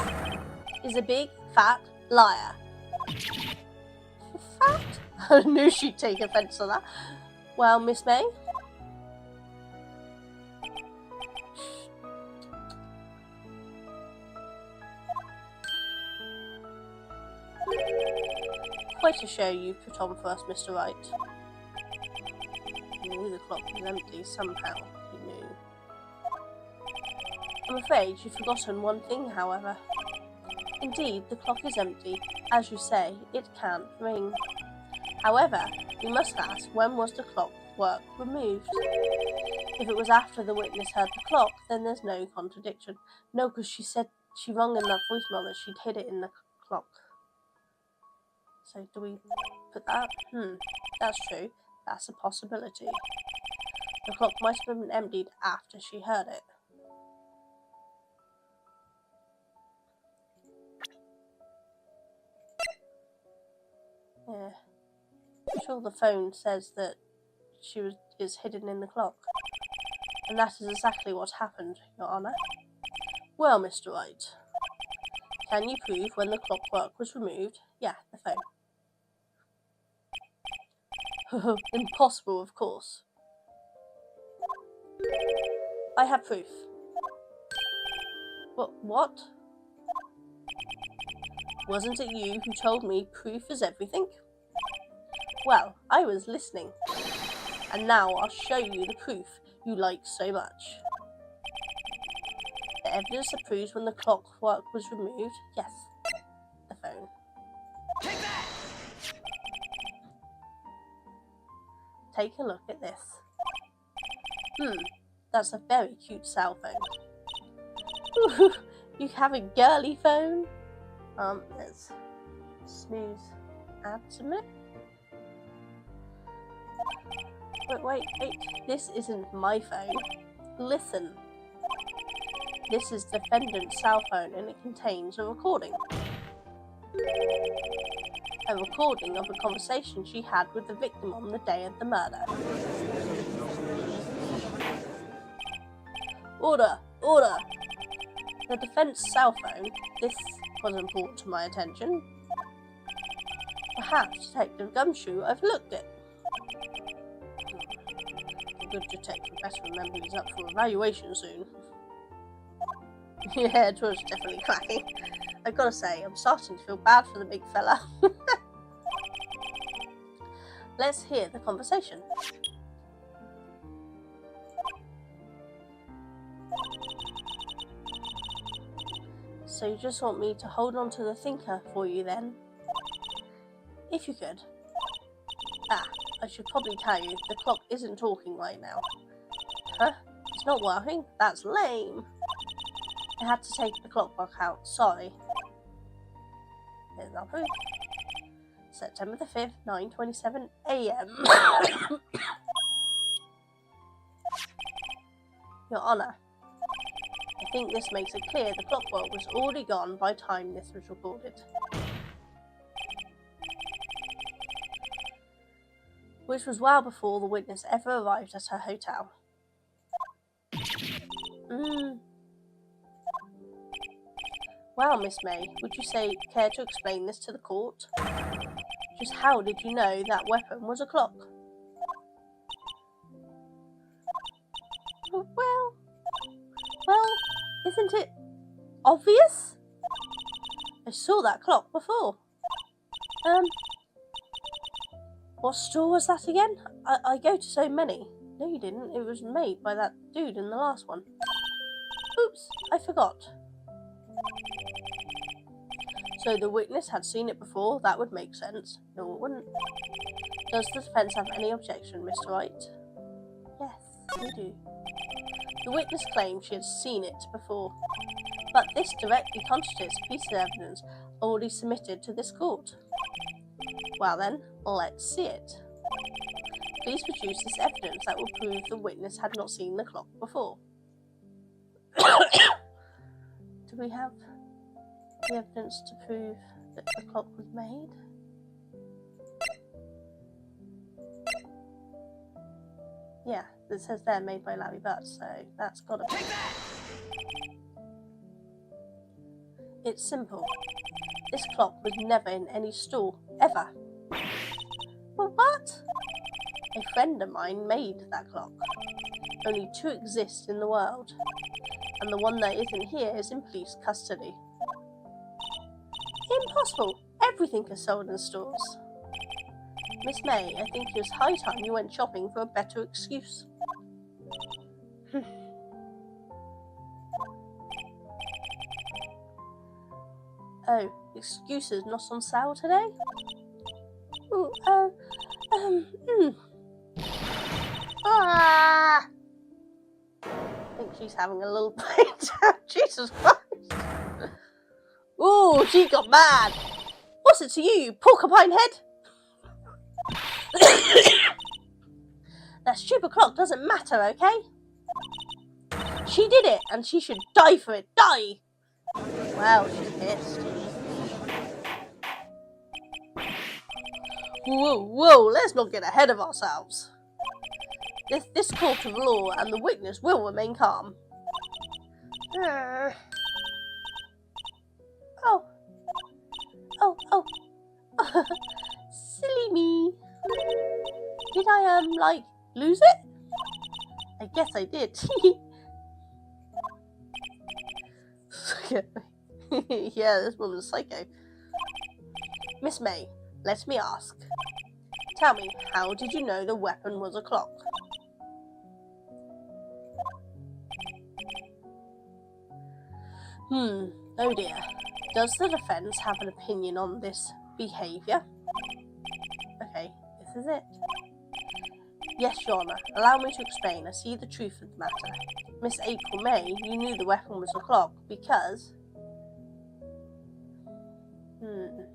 is a big, fat liar. Fat? I knew she'd take offence to that. Well, Miss May? Quite a show you've put on for us, Mr. Wright. He knew the clock was empty somehow, he knew. I'm afraid you've forgotten one thing, however. Indeed, the clock is empty. As you say, it can't ring. However, we must ask, when was the clockwork removed? If it was after the witness heard the clock, then there's no contradiction. No, because she said she rung in that voicemail that she'd hid it in the clock. So do we put that up? That's true. That's a possibility. The clock might have been emptied after she heard it. Yeah. I'm sure the phone says that is hidden in the clock. And that is exactly what happened, Your Honour. Well, Mr. Wright, can you prove when the clockwork was removed? Yeah, the phone. Impossible, of course. I have proof. What? Wasn't it you who told me proof is everything? Well, I was listening. And now I'll show you the proof you like so much. The evidence that proves when the clockwork was removed? Yes, the phone. Take that! Take a look at this. That's a very cute cell phone. Ooh, you have a girly phone? Let's smooth add to it. But wait, this isn't my phone. Listen. This is the defendant's cell phone and it contains a recording. A recording of a conversation she had with the victim on the day of the murder. Order! Order! The defense cell phone. This wasn't brought to my attention. Perhaps Detective Gumshoe overlooked it. The good detective best remember he's up for evaluation soon. Yeah, it was definitely cracking. I've got to say, I'm starting to feel bad for the big fella. Let's hear the conversation. So you just want me to hold on to the thinker for you then? If you could. I should probably tell you, the clock isn't talking right now. Huh? It's not working? That's lame. I had to take the clockwork out, sorry. Here's our proof. September the 5th, 9:27 AM. Your Honour, I think this makes it clear the clockwork was already gone by the time this was recorded. Which was well before the witness ever arrived at her hotel. Well, Miss May, would you care to explain this to the court? Just how did you know that weapon was a clock? Well, isn't it obvious? I saw that clock before. What store was that again? I go to so many. No, you didn't. It was made by that dude in the last one. Oops, I forgot. So the witness had seen it before? That would make sense. No, it wouldn't. Does the defence have any objection, Mr. Wright? Yes, we do. The witness claimed she had seen it before, but this directly contradicts a piece of evidence already submitted to this court. Well then, let's see it. Please produce this evidence that will prove the witness had not seen the clock before. Do we have the evidence to prove that the clock was made? Yeah, it says there made by Larry Butts, so that's gotta be. It's simple. This clock was never in any store, ever. Well, what? A friend of mine made that clock. Only 2 exist in the world, and the one that isn't here is in police custody. Impossible! Everything is sold in stores. Miss May, I think it was high time you went shopping for a better excuse. Oh, excuses not on sale today? Ooh, Ah! I think she's having a little breakdown. Jesus Christ. Ooh, she got mad. What's it to you, you porcupine head? That stupid clock doesn't matter, okay? She did it, and she should die for it. Die! Wow, she's pissed. Whoa, let's not get ahead of ourselves. This court of law and the witness will remain calm. Oh. Silly me. Did I, lose it? I guess I did. Yeah, this woman's psycho. Miss May, let me ask. Tell me, how did you know the weapon was a clock? Oh dear. Does the defense have an opinion on this behaviour? Okay, this is it. Yes, Your Honour. Allow me to explain. I see the truth of the matter. Miss April May, you knew the weapon was a clock because... You'd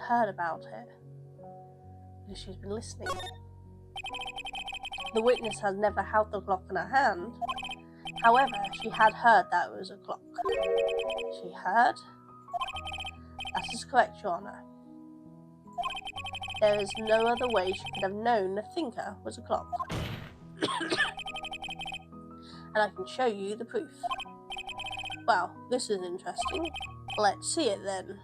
heard about it. Because she's been listening. The witness has never held the clock in her hand. However, she had heard that it was a clock. She heard? That is correct, Your Honour. There is no other way she could have known the thinker was a clock. And I can show you the proof. Well, this is interesting. Let's see it then.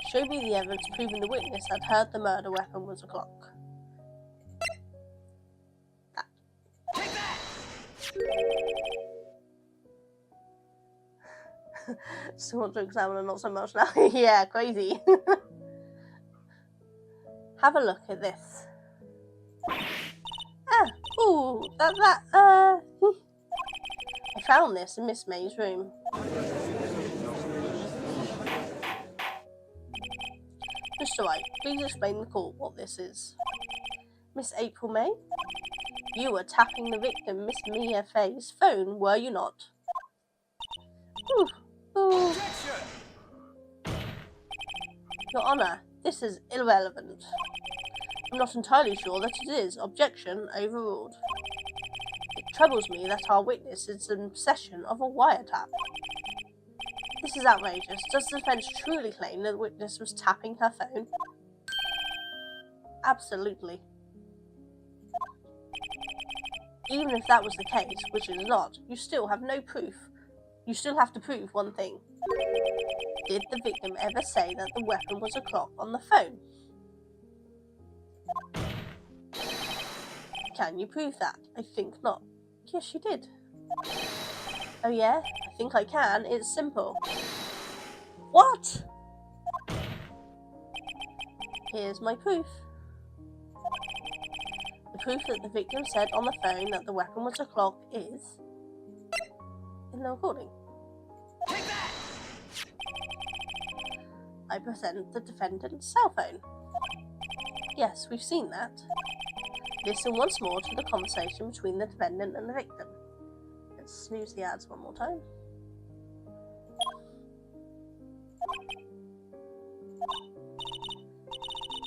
Show me the evidence proving the witness had heard the murder weapon was a clock. Take that! Still want to examine her, not so much now. Yeah, crazy. Have a look at this. I found this in Miss May's room. Mr. Wright, please explain the court what this is. Miss April May, you were tapping the victim, Miss Mia Fay's phone, were you not? Objection! Your Honour, this is irrelevant. I'm not entirely sure that it is. Objection overruled. It troubles me that our witness is in possession of a wiretap. This is outrageous. Does the defence truly claim that the witness was tapping her phone? Absolutely. Even if that was the case, which it is not, you still have no proof. You still have to prove one thing. Did the victim ever say that the weapon was a clock on the phone? Can you prove that? I think not. Yes, she did. Oh yeah? I think I can. It's simple. What? Here's my proof. The proof that the victim said on the phone that the weapon was a clock is in the recording. Take that! I present the defendant's cell phone. Yes, we've seen that. Listen once more to the conversation between the defendant and the victim. Let's snooze the ads one more time.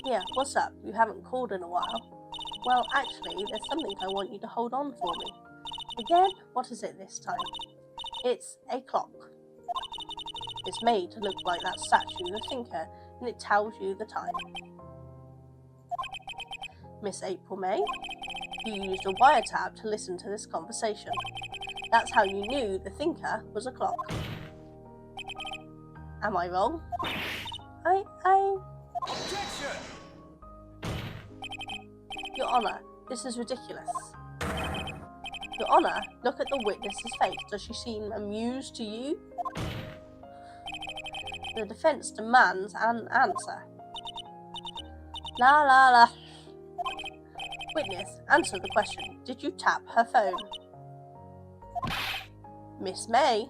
Yeah, what's up? You haven't called in a while. Well, actually, there's something I want you to hold on for me. Again? What is it this time? It's a clock. It's made to look like that statue, the thinker, and it tells you the time. Miss April May, you used a wiretap to listen to this conversation. That's how you knew the thinker was a clock. Am I wrong? Objection! Your Honour, this is ridiculous. Your Honour, look at the witness's face. Does she seem amused to you? The defence demands an answer. La la la. Witness, answer the question. Did you tap her phone? Miss May?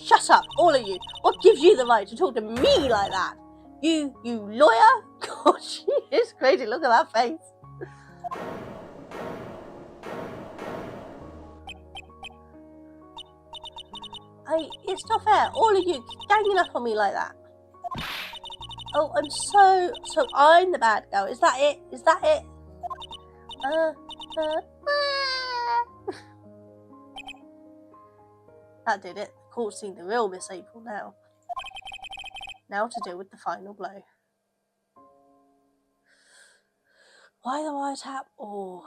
Shut up, all of you. What gives you the right to talk to me like that? You lawyer? God, she is crazy. Look at that face. It's not fair. All of you ganging up on me like that. Oh, I'm so I'm the bad girl. Is that it? Is that it? That did it. The court's seen the real Miss April now. Now to deal with the final blow. Why the wiretap? Oh,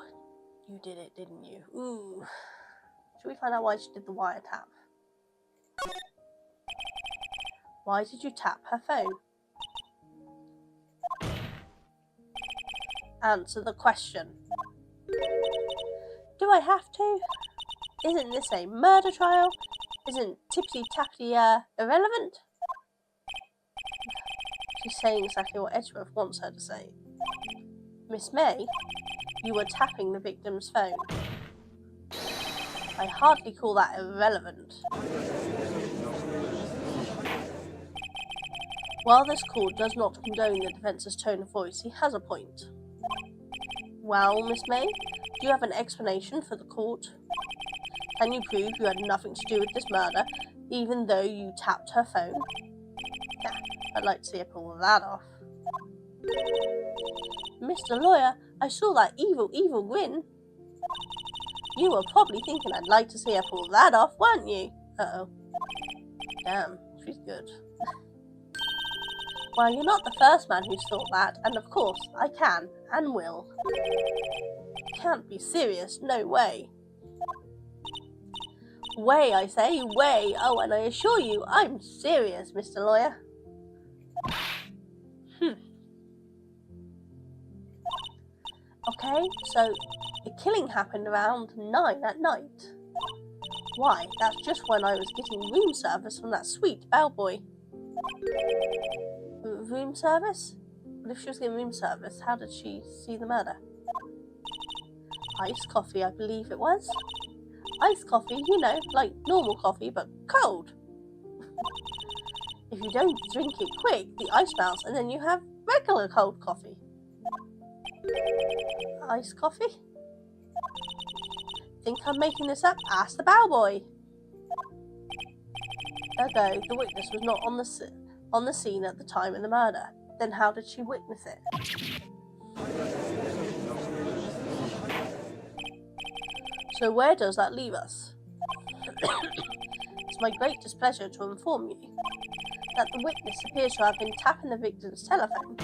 you did it, didn't you? Ooh. Should we find out why she did the wiretap? Why did you tap her phone? Answer the question. Do I have to? Isn't this a murder trial? Isn't tippity-tappity irrelevant? She's saying exactly what Edgeworth wants her to say. Miss May, you were tapping the victim's phone. I hardly call that irrelevant. While this court does not condone the defence's tone of voice, he has a point. Well, Miss May, do you have an explanation for the court? Can you prove you had nothing to do with this murder, even though you tapped her phone? Yeah, I'd like to see her pull that off. Mr. Lawyer, I saw that evil grin. You were probably thinking I'd like to see her pull that off, weren't you? Uh-oh. Damn, she's good. Well, you're not the first man who's thought that, and of course, I can, and will. Can't be serious, no way. Way, I say, way. Oh, and I assure you, I'm serious, Mr. Lawyer. Okay, so the killing happened around 9 at night. Why, that's just when I was getting room service from that sweet bellboy. Room service? But if she was getting room service, how did she see the murder? Iced coffee, I believe it was. Iced coffee, you know, like normal coffee, but cold. If you don't drink it quick, the ice melts, and then you have regular cold coffee. Iced coffee? Think I'm making this up? Ask the bellboy. Ergo, the witness was not on the scene at the time of the murder. Then how did she witness it? So where does that leave us? It's my great displeasure to inform you that the witness appears to have been tapping the victim's telephone.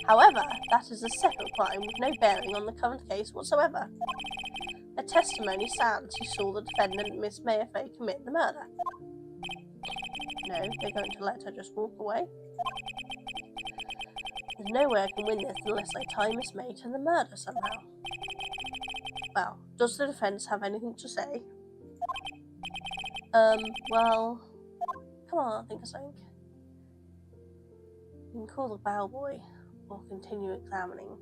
However, that is a separate crime with no bearing on the current case whatsoever. Her testimony stands she saw the defendant, Miss Mayfair, commit the murder. No, they're going to let her just walk away. There's no way I can win this unless I tie Miss May to the murder somehow. Well, does the defence have anything to say? Well, come on, think of something. You can call the bellboy or continue examining.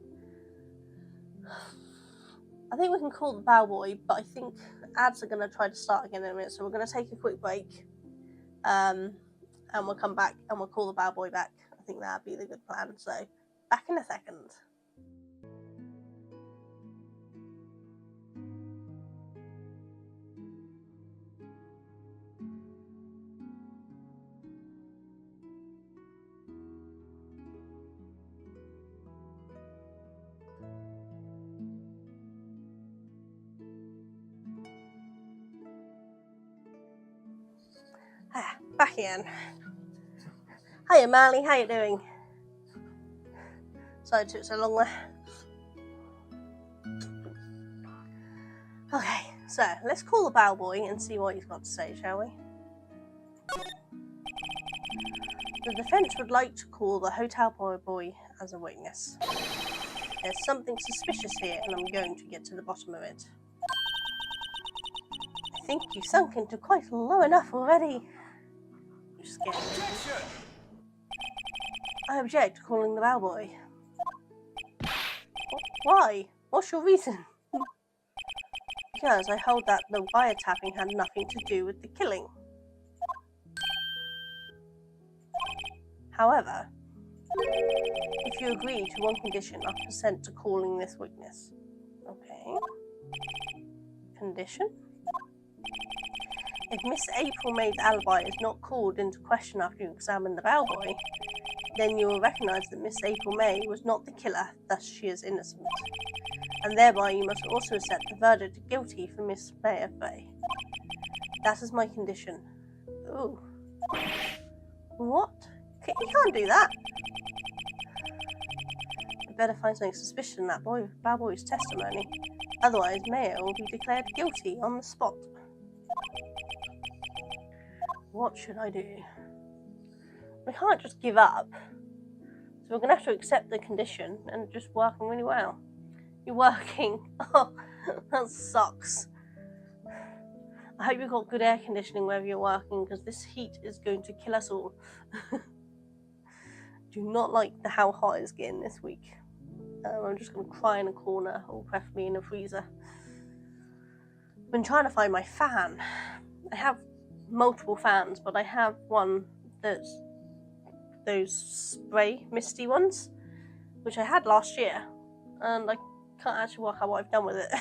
I think we can call the bellboy, but I think ads are going to try to start again in a minute, so we're going to take a quick break. And we'll come back and we'll call the bellboy back. I think that'd be the good plan. So, back in a second. Back again. Hiya Marley, how you doing? Sorry it took so long there. Okay, so let's call the bellboy and see what he's got to say, shall we? The defence would like to call the hotel boy as a witness. There's something suspicious here and I'm going to get to the bottom of it. I think you've sunk into quite low enough already. You're scared. I object to calling the bellboy. Why? What's your reason? Because I hold that the wiretapping had nothing to do with the killing. However, if you agree to one condition, I'll consent to calling this witness. Okay. Condition? If Miss April May's alibi is not called into question after you examine the bellboy, then you will recognise that Miss April May was not the killer, thus she is innocent. And thereby you must also accept the verdict of guilty for Miss May. That is my condition. Ooh. What? You can't do that. You better find something suspicious in that bellboy's testimony. Otherwise, Mayo will be declared guilty on the spot. What should I do? We can't just give up. So we're going to have to accept the condition and just working really well. You're working. Oh, that sucks. I hope you've got good air conditioning wherever you're working, because this heat is going to kill us all. Do not like how hot it's getting this week. I'm just going to cry in a corner, or preferably in a freezer. I've been trying to find my fan. I have multiple fans, but I have one that's those spray misty ones, which I had last year, and I can't actually work out what I've done with it.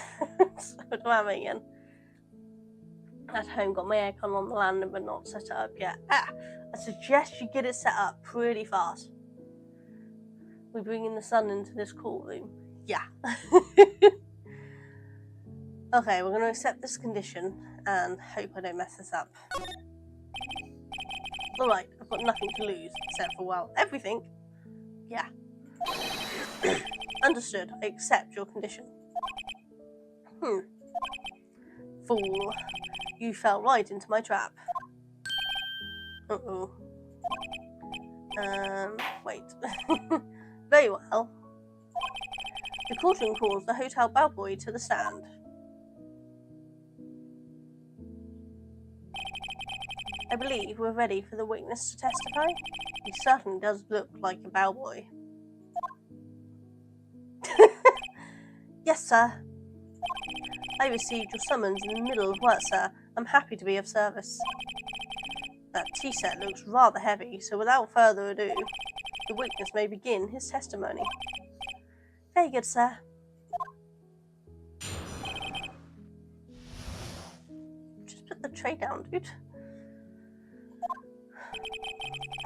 So I don't have it again. At home, got my aircon on the landing, but not set it up yet. I suggest you get it set up pretty fast. We're bringing the sun into this courtroom. Yeah. Okay, we're going to accept this condition and hope I don't mess this up. Alright, I've got nothing to lose except for, well, everything. Yeah. Understood. I accept your condition. Fool. You fell right into my trap. Uh-oh. Wait. Very well. The caution calls the hotel bellboy to the stand. I believe we're ready for the witness to testify. He certainly does look like a bellboy. Yes, sir. I received your summons in the middle of work, sir. I'm happy to be of service. That tea set looks rather heavy, so without further ado, the witness may begin his testimony. Very good, sir. Just put the tray down, dude.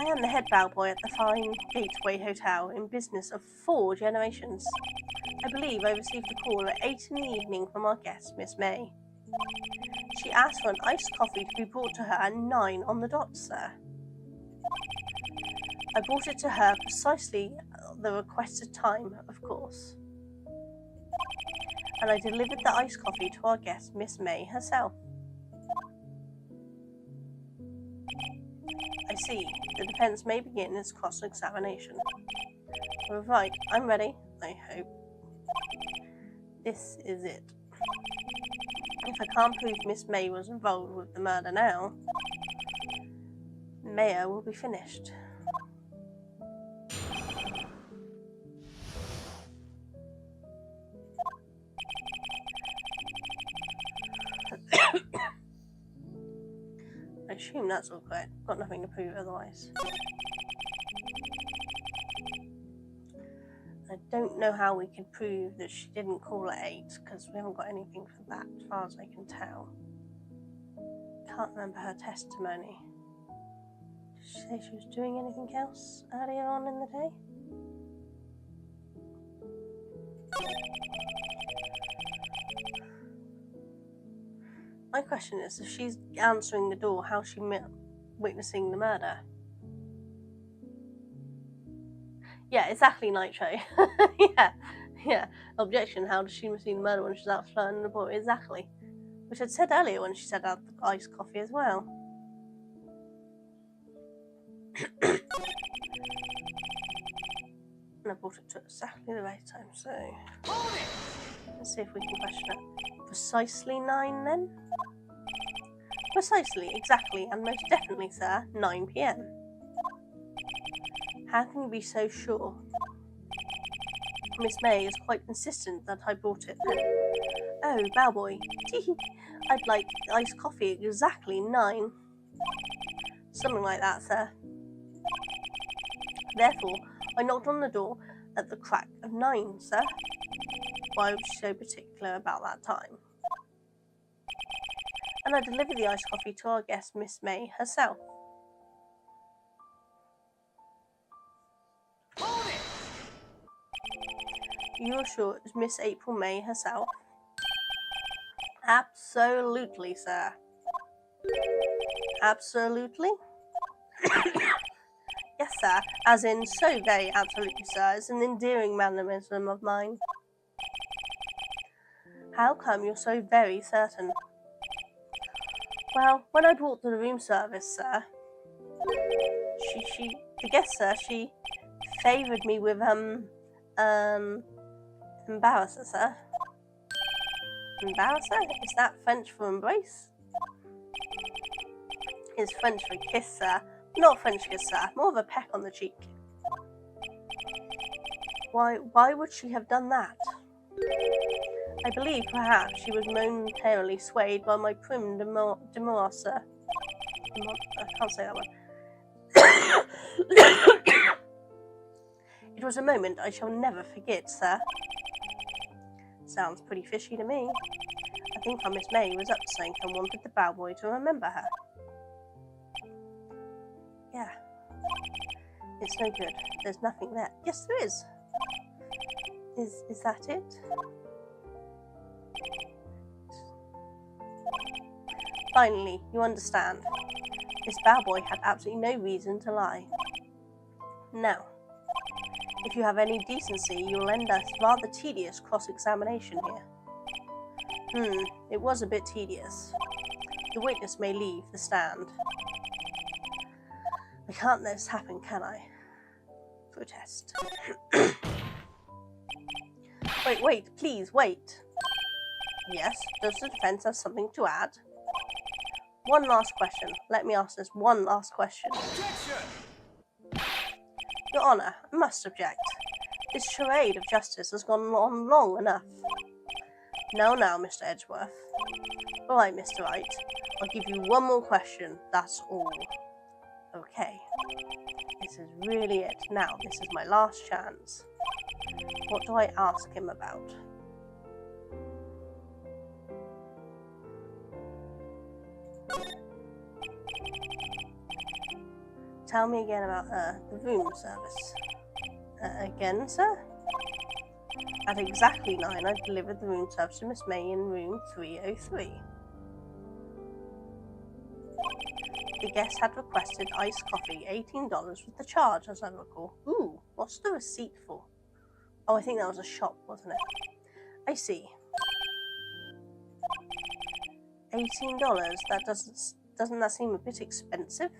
I am the head bellboy at the fine Gateway Hotel, in business of 4 generations. I believe I received a call at 8 in the evening from our guest, Miss May. She asked for an iced coffee to be brought to her at 9 on the dot, sir. I brought it to her precisely the requested time, of course. And I delivered the iced coffee to our guest, Miss May herself. I see. The defence may begin its cross-examination. Right, I'm ready, I hope. This is it. If I can't prove Miss May was involved with the murder now, Mayo will be finished. I assume that's all correct. Got nothing to prove otherwise. I don't know how we could prove that she didn't call at 8, because we haven't got anything for that, as far as I can tell. Can't remember her testimony. Did she say she was doing anything else earlier on in the day? My question is, if she's answering the door, how's she witnessing the murder? Yeah, exactly, Nitro. yeah. Objection, how does she see the murder when she's out flirting the boy? Exactly. Which I'd said earlier when she said out the iced coffee as well. And I brought it to exactly the right time, so... Let's see if we can question it. Precisely 9 then? Precisely, exactly, and most definitely, sir, 9 PM. How can you be so sure? Miss May is quite insistent that I brought it. Oh, bellboy. I'd like iced coffee exactly 9. Something like that, sir. Therefore, I knocked on the door at the crack of 9, sir. Why was she so particular about that time? And I delivered the iced coffee to our guest, Miss May herself. Hold it! You're sure it was Miss April May herself? Absolutely, sir. Absolutely? Yes, sir. As in, so very absolutely, sir. It's an endearing mannerism of mine. How come you're so very certain? Well, when I brought to the room service, sir, the guest, sir, she favoured me with, embarrasser, sir. Embarrasser? Is that French for embrace? It's French for kiss, sir. Not French kiss, sir. More of a peck on the cheek. Why would she have done that? I believe perhaps she was momentarily swayed by my prim demur, sir. I can't say that one. It was a moment I shall never forget, sir. Sounds pretty fishy to me. I think our Miss May was up to something and wanted the bellboy to remember her. Yeah. It's no good. There's nothing there. Yes, there is. Is that it? Finally, you understand. This bellboy had absolutely no reason to lie. Now, if you have any decency, you'll end us rather tedious cross-examination here. It was a bit tedious. The witness may leave the stand. I can't let this happen, can I? Protest. Wait, please, wait. Yes, does the defense have something to add? One last question. Let me ask this one last question. Objection! Your Honour, I must object. This charade of justice has gone on long enough. Now, Mr. Edgeworth. All right, Mr. Wright. I'll give you one more question, that's all. Okay. This is really it. Now, this is my last chance. What do I ask him about? Tell me again about the room service. Again, sir? At exactly 9, I delivered the room service to Miss May in room 303. The guest had requested iced coffee, $18 with the charge, as I recall. Ooh, what's the receipt for? Oh, I think that was a shop, wasn't it? I see. $18? That doesn't that seem a bit expensive?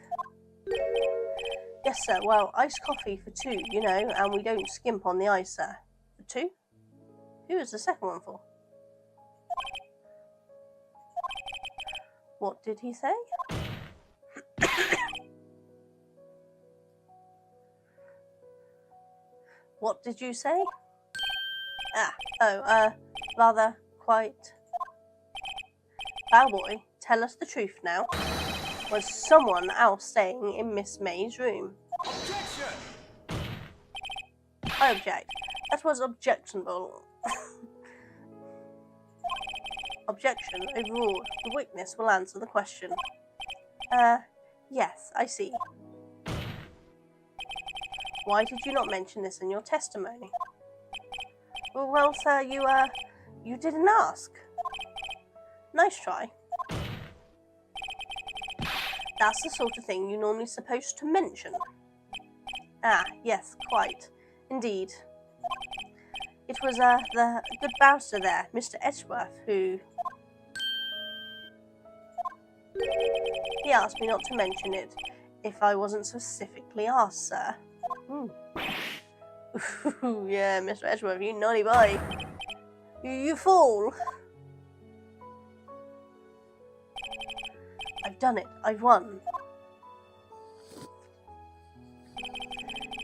Yes, sir. Well, iced coffee for 2, you know, and we don't skimp on the ice, sir. For 2? Who was the second one for? What did he say? What did you say? Rather quite. Bellboy, tell us the truth now. Was someone else staying in Miss May's room? Objection! I object. That was objectionable. Objection overruled. The witness will answer the question. Yes, I see. Why did you not mention this in your testimony? Well, sir, you didn't ask. Nice try. That's the sort of thing you're normally supposed to mention. Yes, quite. Indeed. It was, the good barrister there, Mr. Edgeworth, who... He asked me not to mention it if I wasn't specifically asked, sir. Yeah, Mr. Edgeworth, you naughty boy. You fool. I've done it. I've won.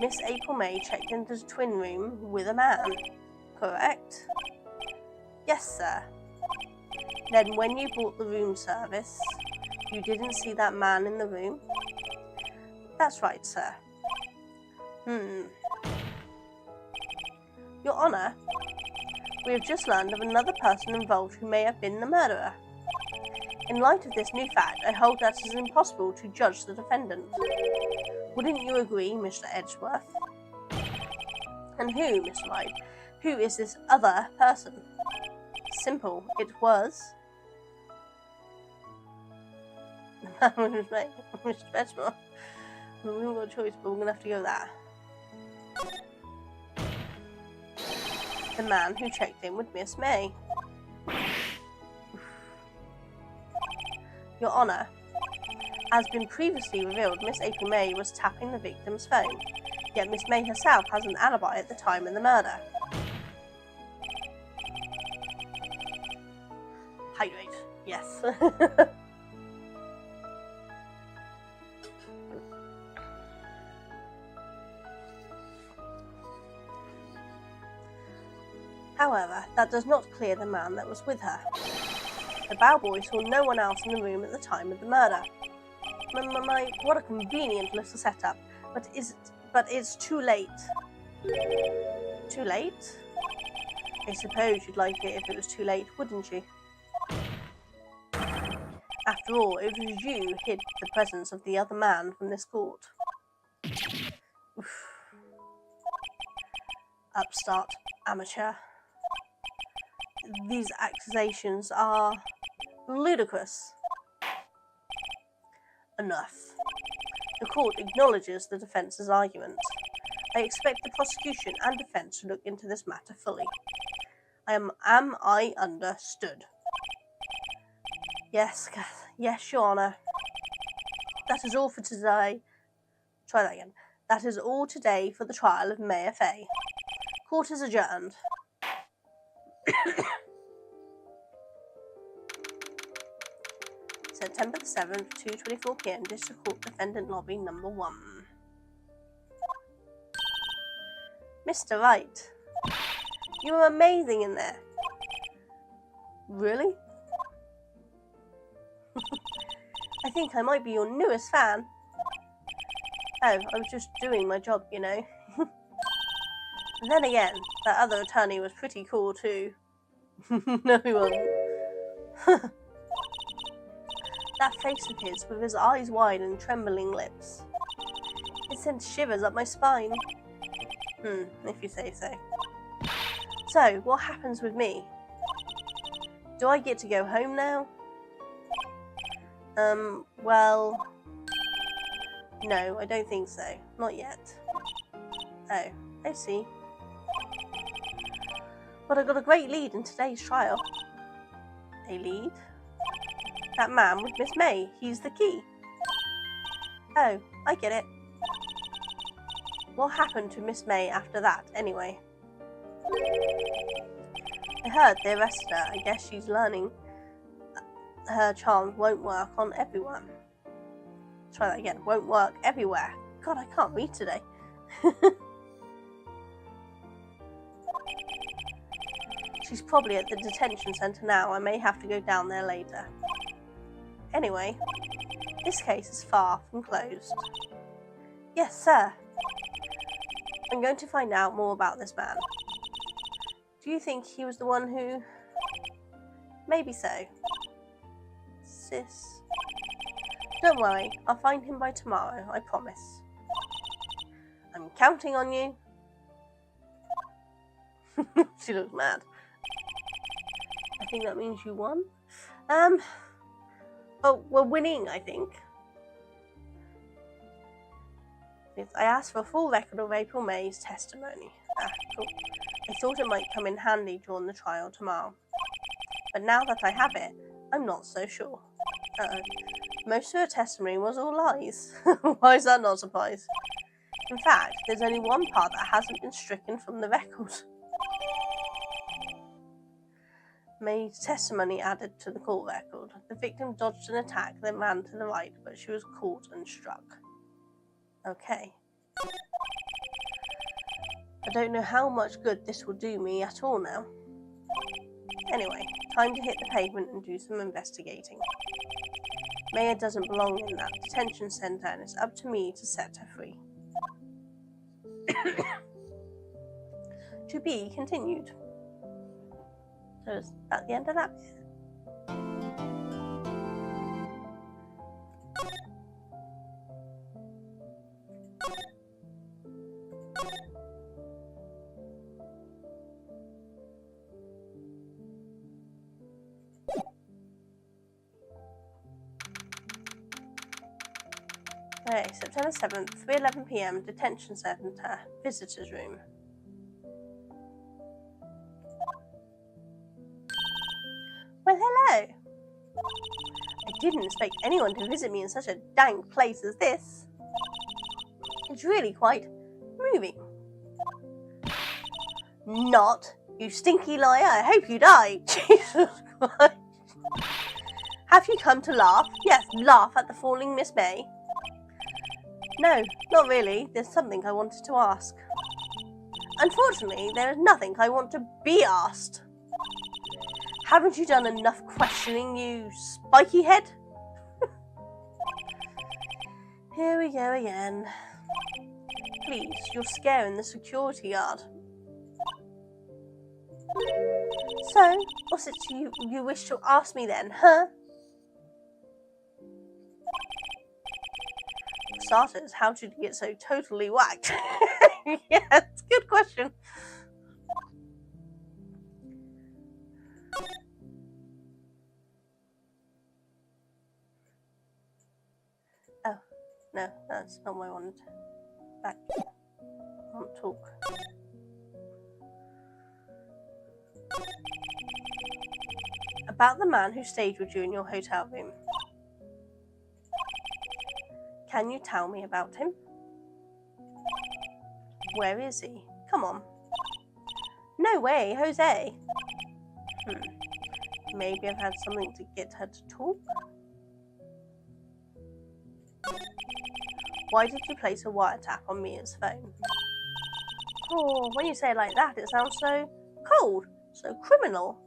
Miss April May checked into the twin room with a man, correct? Yes, sir. Then when you bought the room service, you didn't see that man in the room? That's right, sir. Your Honor, we have just learned of another person involved who may have been the murderer. In light of this new fact, I hold that it is impossible to judge the defendant. Wouldn't you agree, Mr. Edgeworth? And who, Miss Wright? Who is this other person? Simple. It was... the man with Mr. Edgeworth. We haven't got a choice, but we're going to have to go with that. The man who checked in with Miss May. Your Honour, as been previously revealed, Miss April May was tapping the victim's phone, yet Miss May herself has an alibi at the time of the murder. Hydrate, yes. However, that does not clear the man that was with her. The bellboy saw no one else in the room at the time of the murder. What a convenient little setup. But it's too late. Too late? I suppose you'd like it if it was too late, wouldn't you? After all, it was you who hid the presence of the other man from this court. Oof. Upstart amateur. These accusations are ludicrous. Enough. The court acknowledges the defence's argument. I expect the prosecution and defense to look into this matter fully. Am I understood? Yes, Your Honour. That is all for today. Try that again. That is all today for the trial of Mayor Fay. Court is adjourned. September the 7th, 2:24 p.m. District Court Defendant Lobby Number 1. Mr. Wright, you were amazing in there. Really? I think I might be your newest fan. Oh, I was just doing my job, you know. Then again, that other attorney was pretty cool too. No, he wasn't. That face of his, with his eyes wide and trembling lips. It sent shivers up my spine. If you say so. So, what happens with me? Do I get to go home now? Well... No, I don't think so. Not yet. Oh, I see. But I got a great lead in today's trial. A lead? That man with Miss May, he's the key. Oh, I get it. What happened to Miss May after that, anyway? I heard they arrested her. I guess she's learning her charms won't work on everyone. Try that again. Won't work everywhere. God, I can't read today. She's probably at the detention centre now. I may have to go down there later. Anyway, this case is far from closed. Yes, sir. I'm going to find out more about this man. Do you think he was the one who... Maybe so. Sis. Don't worry, I'll find him by tomorrow, I promise. I'm counting on you. She looks mad. I think that means you won. Oh, we're winning, I think. Yes, I asked for a full record of April May's testimony. Cool. I thought it might come in handy during the trial tomorrow. But now that I have it, I'm not so sure. Most of her testimony was all lies. Why is that not a surprise? In fact, there's only one part that hasn't been stricken from the record. May's testimony added to the court record. The victim dodged an attack, then ran to the right, but she was caught and struck. Okay. I don't know how much good this will do me at all now. Anyway, time to hit the pavement and do some investigating. Maya doesn't belong in that detention centre, and it's up to me to set her free. To be continued. So is that the end of that bit? Okay, September 7th, 3:11 p.m, detention centre, visitors room. Well, hello. I didn't expect anyone to visit me in such a dank place as this. It's really quite moving. Not, you stinky liar. I hope you die. Jesus Christ. Have you come to laugh? Yes, laugh at the falling Miss May. No, not really. There's something I wanted to ask. Unfortunately, there is nothing I want to be asked. Haven't you done enough questioning, you spiky head? Here we go again. Please, you're scaring the security guard. So, what's it you wish to ask me then, huh? For starters, how did you get so totally whacked? Yeah, it's a good question. Oh, no, that's not what I wanted. Back. I want to talk. About the man who stayed with you in your hotel room. Can you tell me about him? Where is he? Come on. No way, Jose. Maybe I've had something to get her to talk? Why did you place a wiretap on Mia's phone? Oh, when you say it like that, it sounds so cold, so criminal.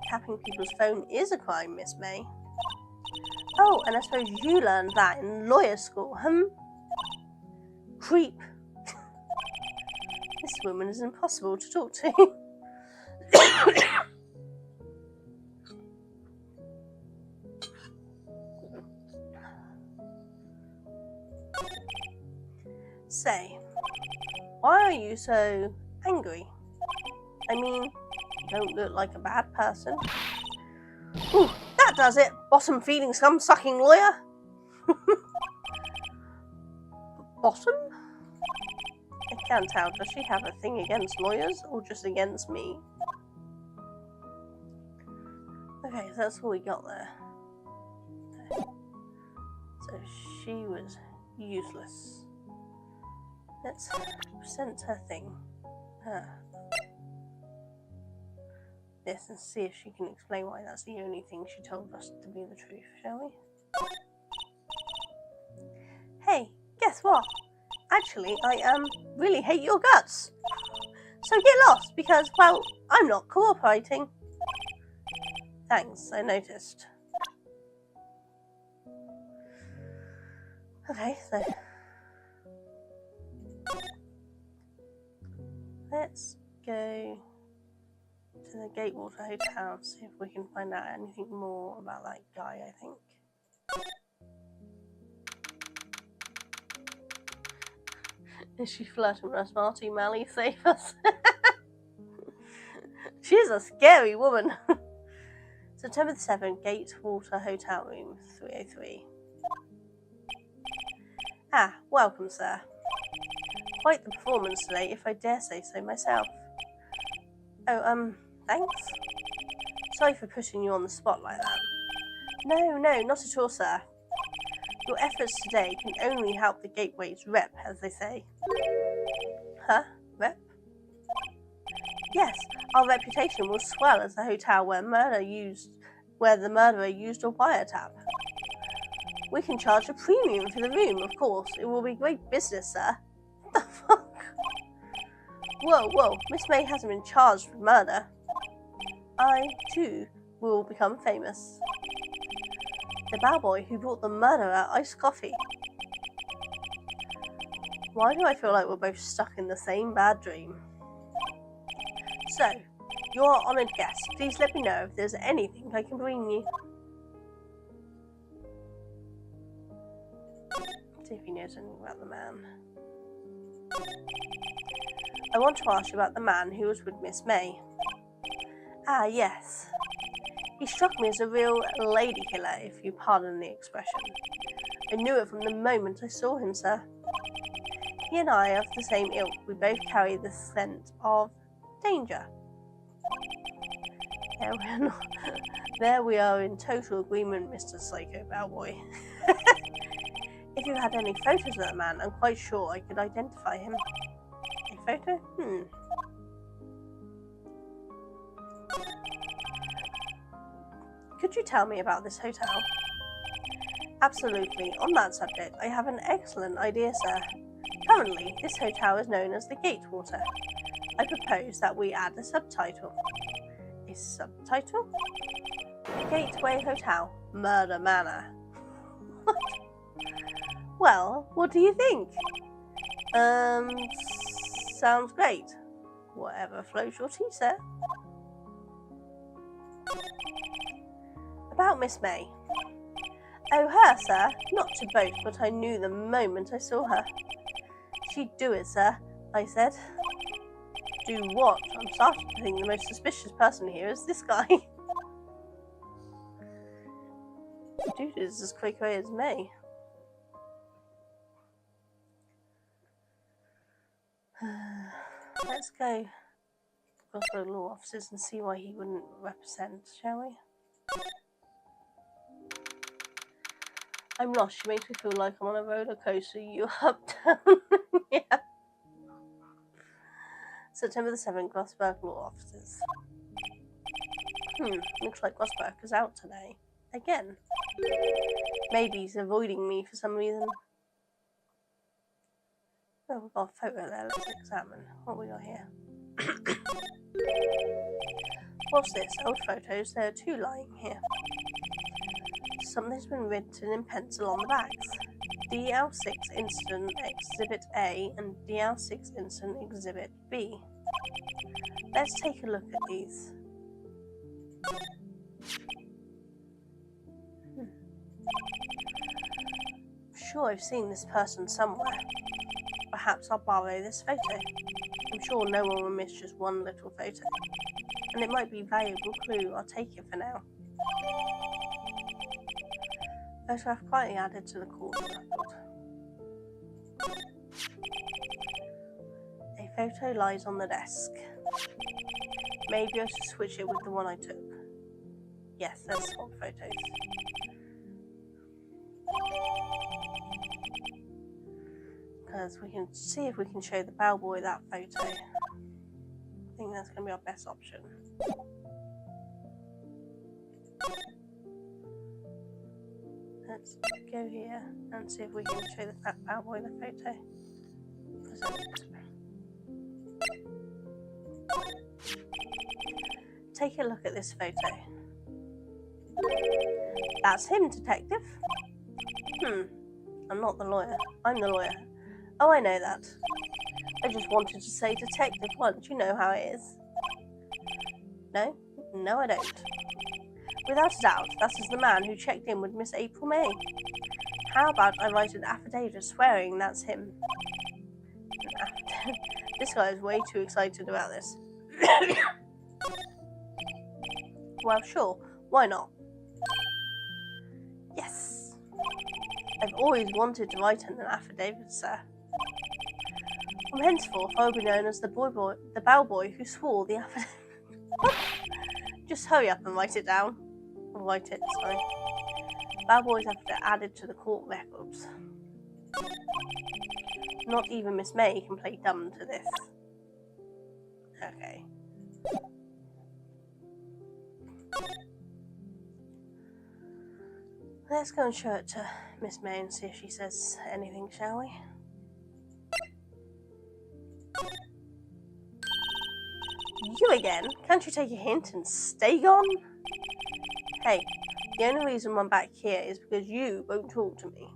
Tapping people's phone is a crime, Miss May. Oh, and I suppose you learned that in lawyer school, Creep. This woman is impossible to talk to. Say, why are you so angry? I mean, you don't look like a bad person. Ooh, that does it. Bottom feeding scum sucking lawyer. Bottom? I can't tell. Does she have a thing against lawyers or just against me? Okay, so that's all we got there. So she was useless. Let's present her thing. This and see if she can explain why that's the only thing she told us to be the truth, shall we? Hey, guess what? Actually, I really hate your guts. So get lost because, well, I'm not cooperating. Thanks, I noticed. Okay, so let's go to the Gatewater Hotel and see if we can find out anything more about that guy, I think. Is she flirting with us, Marty? Mally, save us. She's a scary woman. September the 7th, Gatewater Hotel Room 303. Ah, welcome, sir. Quite the performance today, if I dare say so myself. Oh, thanks. Sorry for putting you on the spot like that. No, not at all, sir. Your efforts today can only help the Gateway's rep, as they say. Huh? Rep? Yes, our reputation will swell as the hotel where the murderer used a wiretap. We can charge a premium for the room, of course. It will be great business, sir. What the fuck? Whoa, whoa, Miss May hasn't been charged with murder. I, too, will become famous. The bellboy who brought the murderer iced coffee. Why do I feel like we're both stuck in the same bad dream? So, your honoured guest, please let me know if there's anything I can bring you. See if he knows anything about the man. I want to ask you about the man who was with Miss May. Ah, yes. He struck me as a real lady killer, if you pardon the expression. I knew it from the moment I saw him, sir. He and I are of the same ilk. We both carry the scent of danger. There we are in total agreement, Mr. Psycho Bellboy. If you had any photos of that man, I'm quite sure I could identify him. A photo? Could you tell me about this hotel? Absolutely. On that subject, I have an excellent idea, sir. Currently, this hotel is known as the Gatewater. I propose that we add a subtitle. A subtitle? Gateway Hotel, Murder Manor. What? Well, what do you think? Sounds great. Whatever floats your tea, sir. About Miss May. Oh, her, sir. Not to boast, but I knew the moment I saw her. She'd do it, sir, I said. Do what? I'm starting to think the most suspicious person here is this guy. Dude is as quick away as May. Let's go to the law offices and see why he wouldn't represent, shall we? I'm lost. She makes me feel like I'm on a roller coaster. You up, down. Yeah. September the 7th, Glossberg Law Offices. Looks like Glossberg is out today. Again. Maybe he's avoiding me for some reason. Oh, we've got a photo there. Let's examine what we got here. What's this? Old photos. There are two lying here. Something's been written in pencil on the backs. DL6 Incident Exhibit A and DL6 Incident Exhibit B. Let's take a look at these. Sure, I've seen this person somewhere. Perhaps I'll borrow this photo. I'm sure no one will miss just one little photo. And it might be a valuable clue. I'll take it for now. Photograph quietly added to the court record. A photo lies on the desk. Maybe I should switch it with the one I took. Yes, let's swap photos. Because we can see if we can show the bellboy that photo. I think that's going to be our best option. Let's go here and see if we can show the fat bellboy the photo. Take a look at this photo. That's him, detective. I'm not the lawyer. I'm the lawyer. Oh, I know that. I just wanted to say detective once. You know how it is. No? No, I don't. Without a doubt, that is the man who checked in with Miss April May. How about I write an affidavit swearing that's him? This guy is way too excited about this. Well, sure. Why not? Yes. I've always wanted to write an affidavit, sir. From henceforth, I will be known as the bellboy who swore the affidavit. Just hurry up and write it down. Write it, sorry. Bellboys have to add it to the court records. Not even Miss May can play dumb to this. Okay. Let's go and show it to Miss May and see if she says anything, shall we? You again? Can't you take a hint and stay gone? Hey, the only reason I'm back here is because you won't talk to me.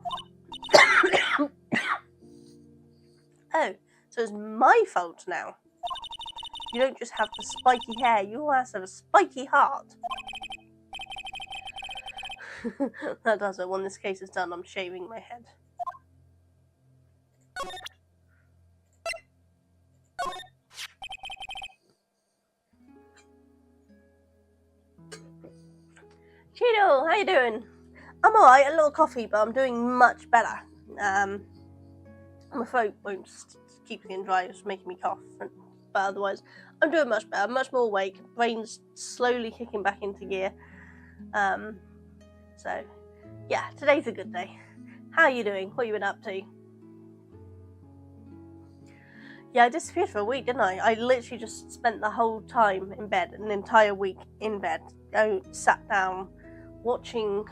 Oh, so it's my fault now. You don't just have the spiky hair, you also have a spiky heart. That does it. When this case is done, I'm shaving my head. Cheeto, how you doing? I'm alright, a little coffee, but I'm doing much better. My throat won't keep getting dry, it's making me cough. But otherwise, I'm doing much better, much more awake. Brain's slowly kicking back into gear. So, yeah, today's a good day. How are you doing? What have you been up to? Yeah, I disappeared for a week, didn't I? I literally just spent the whole time in bed, an entire week in bed. I sat down watching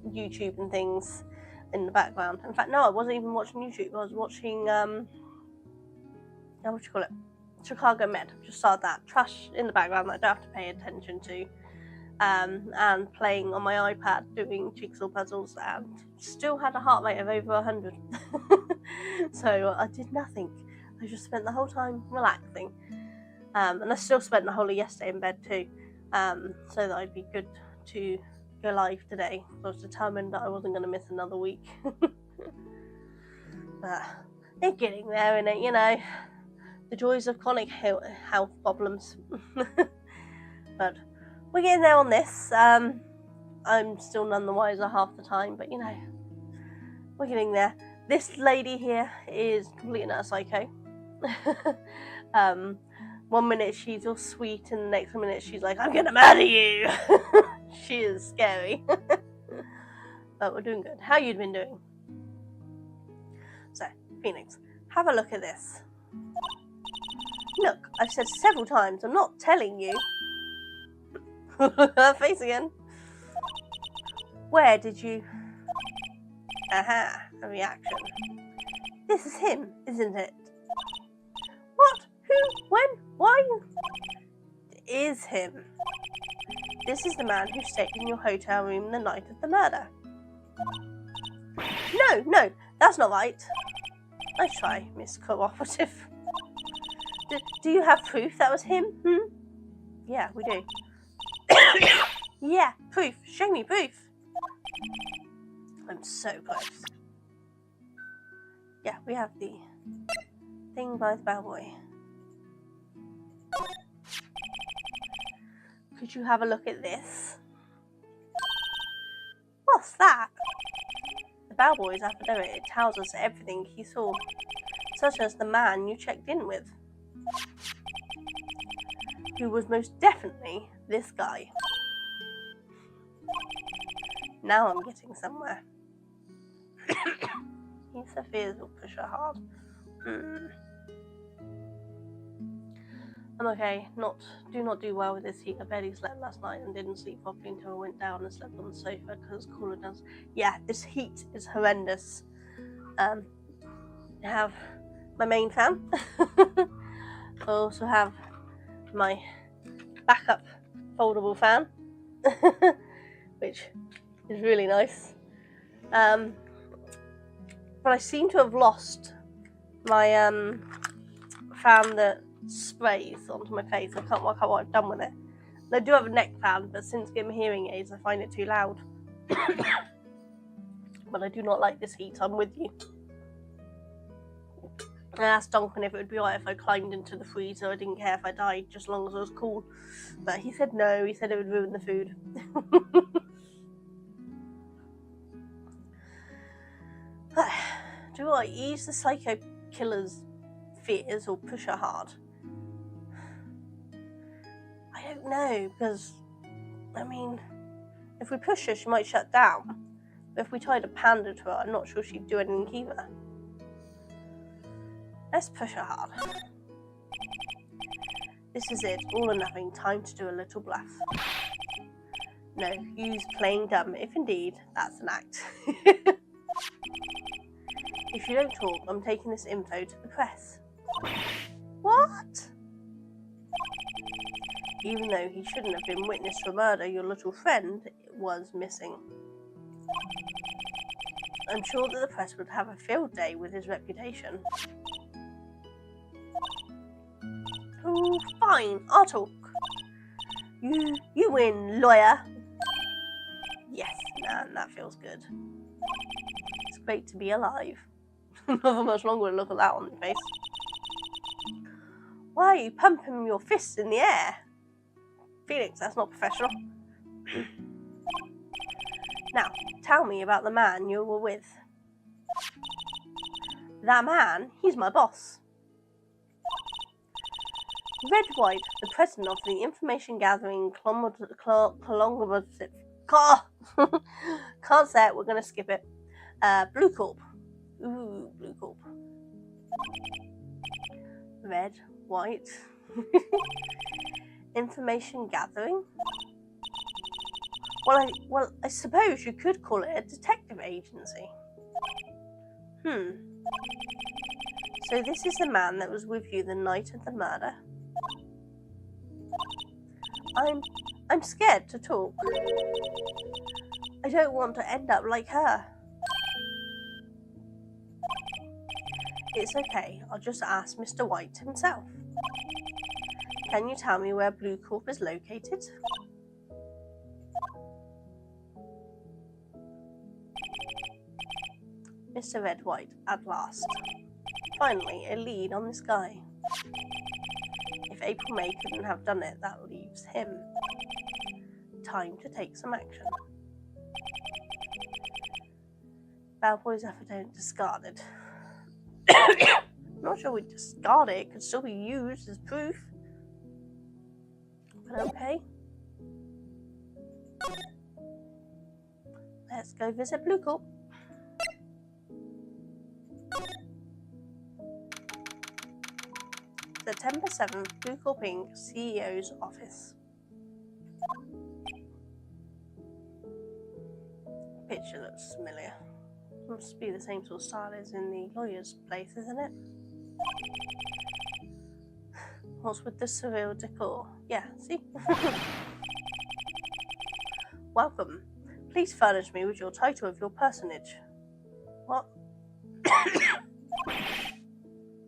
YouTube and things in the background. In fact, no, I wasn't even watching YouTube. I was watching, what do you call it? Chicago Med. Just started that. Trash in the background that I don't have to pay attention to. And playing on my iPad, doing jigsaw puzzles, and still had a heart rate of over 100. So I did nothing. I just spent the whole time relaxing. And I still spent the whole of yesterday in bed too. So that I'd be good to go live today. I was determined that I wasn't going to miss another week. But it's getting there, innit? You know, the joys of chronic health problems. But we're getting there on this. I'm still none the wiser half the time, but you know, we're getting there. This lady here is completely not a psycho. 1 minute she's all sweet, and the next minute she's like, I'm gonna murder you. She is scary. But we're doing good. How you been doing? So, Phoenix, have a look at this. Look, I've said several times, I'm not telling you. Her face again. Where did you... Aha, a reaction. This is him, isn't it? What? Who? When? Why? It is him. This is the man who stayed in your hotel room the night of the murder. No, that's not right. Nice try, Miss Cooperative. Do you have proof that was him? Yeah, we do. Yeah, proof. Show me proof. I'm so close. Yeah, we have the thing by the bellboy. Could you have a look at this? What's that? The bellboy's affidavit. It tells us everything he saw, such as the man you checked in with, who was most definitely this guy. Now I'm getting somewhere. He fears will push her hard. I'm okay. Do not do well with this heat. I barely slept last night and didn't sleep properly until I went down and slept on the sofa because it's cooler down. Yeah, this heat is horrendous. I have my main fan. I also have my backup foldable fan, which is really nice. But I seem to have lost my fan that sprays onto my face. I can't work out what I've done with it. And I do have a neck fan, but since getting hearing aids, I find it too loud. But I do not like this heat. I'm with you. I asked Duncan if it would be alright if I climbed into the freezer. I didn't care if I died, just as long as I was cool. But he said no. He said it would ruin the food. But do I ease the psycho killer's fears or push her hard? I don't know, because, I mean, if we push her, she might shut down. But if we tied a panda to her, I'm not sure she'd do anything either. Let's push her hard. This is it, all or nothing, time to do a little bluff. No, use playing dumb, if indeed that's an act. If you don't talk, I'm taking this info to the press. What? Even though he shouldn't have been witness to a murder, your little friend was missing. I'm sure that the press would have a field day with his reputation. Oh, fine, I'll talk. You win, lawyer. Yes, man, that feels good. It's great to be alive. Not much longer to look at that on your face. Why are you pumping your fists in the air? Felix, that's not professional. Now, tell me about the man you were with. That man? He's my boss. Red White, the president of the information gathering conglomerate. Can't say it, we're going to skip it. Blue Corp. Ooh, Blue Corp. Red, White. Information gathering? Well, I suppose you could call it a detective agency. So this is the man that was with you the night of the murder? I'm scared to talk. I don't want to end up like her. It's okay, I'll just ask Mr. White himself. Can you tell me where Blue Corp is located? Mr. Red White, at last. Finally, a lead on this guy. If April May couldn't have done it, that leaves him. Time to take some action. Bad boy's evidence discarded. I'm not sure we discard it. It could still be used as proof. But okay. Let's go visit Blue Corp. September 7th, Blue Corp Inc. CEO's office. Picture looks familiar. Must be the same sort of style as in the lawyer's place, isn't it? What's with the surreal decor? Yeah, see? Welcome. Please furnish me with your title of your personage. What?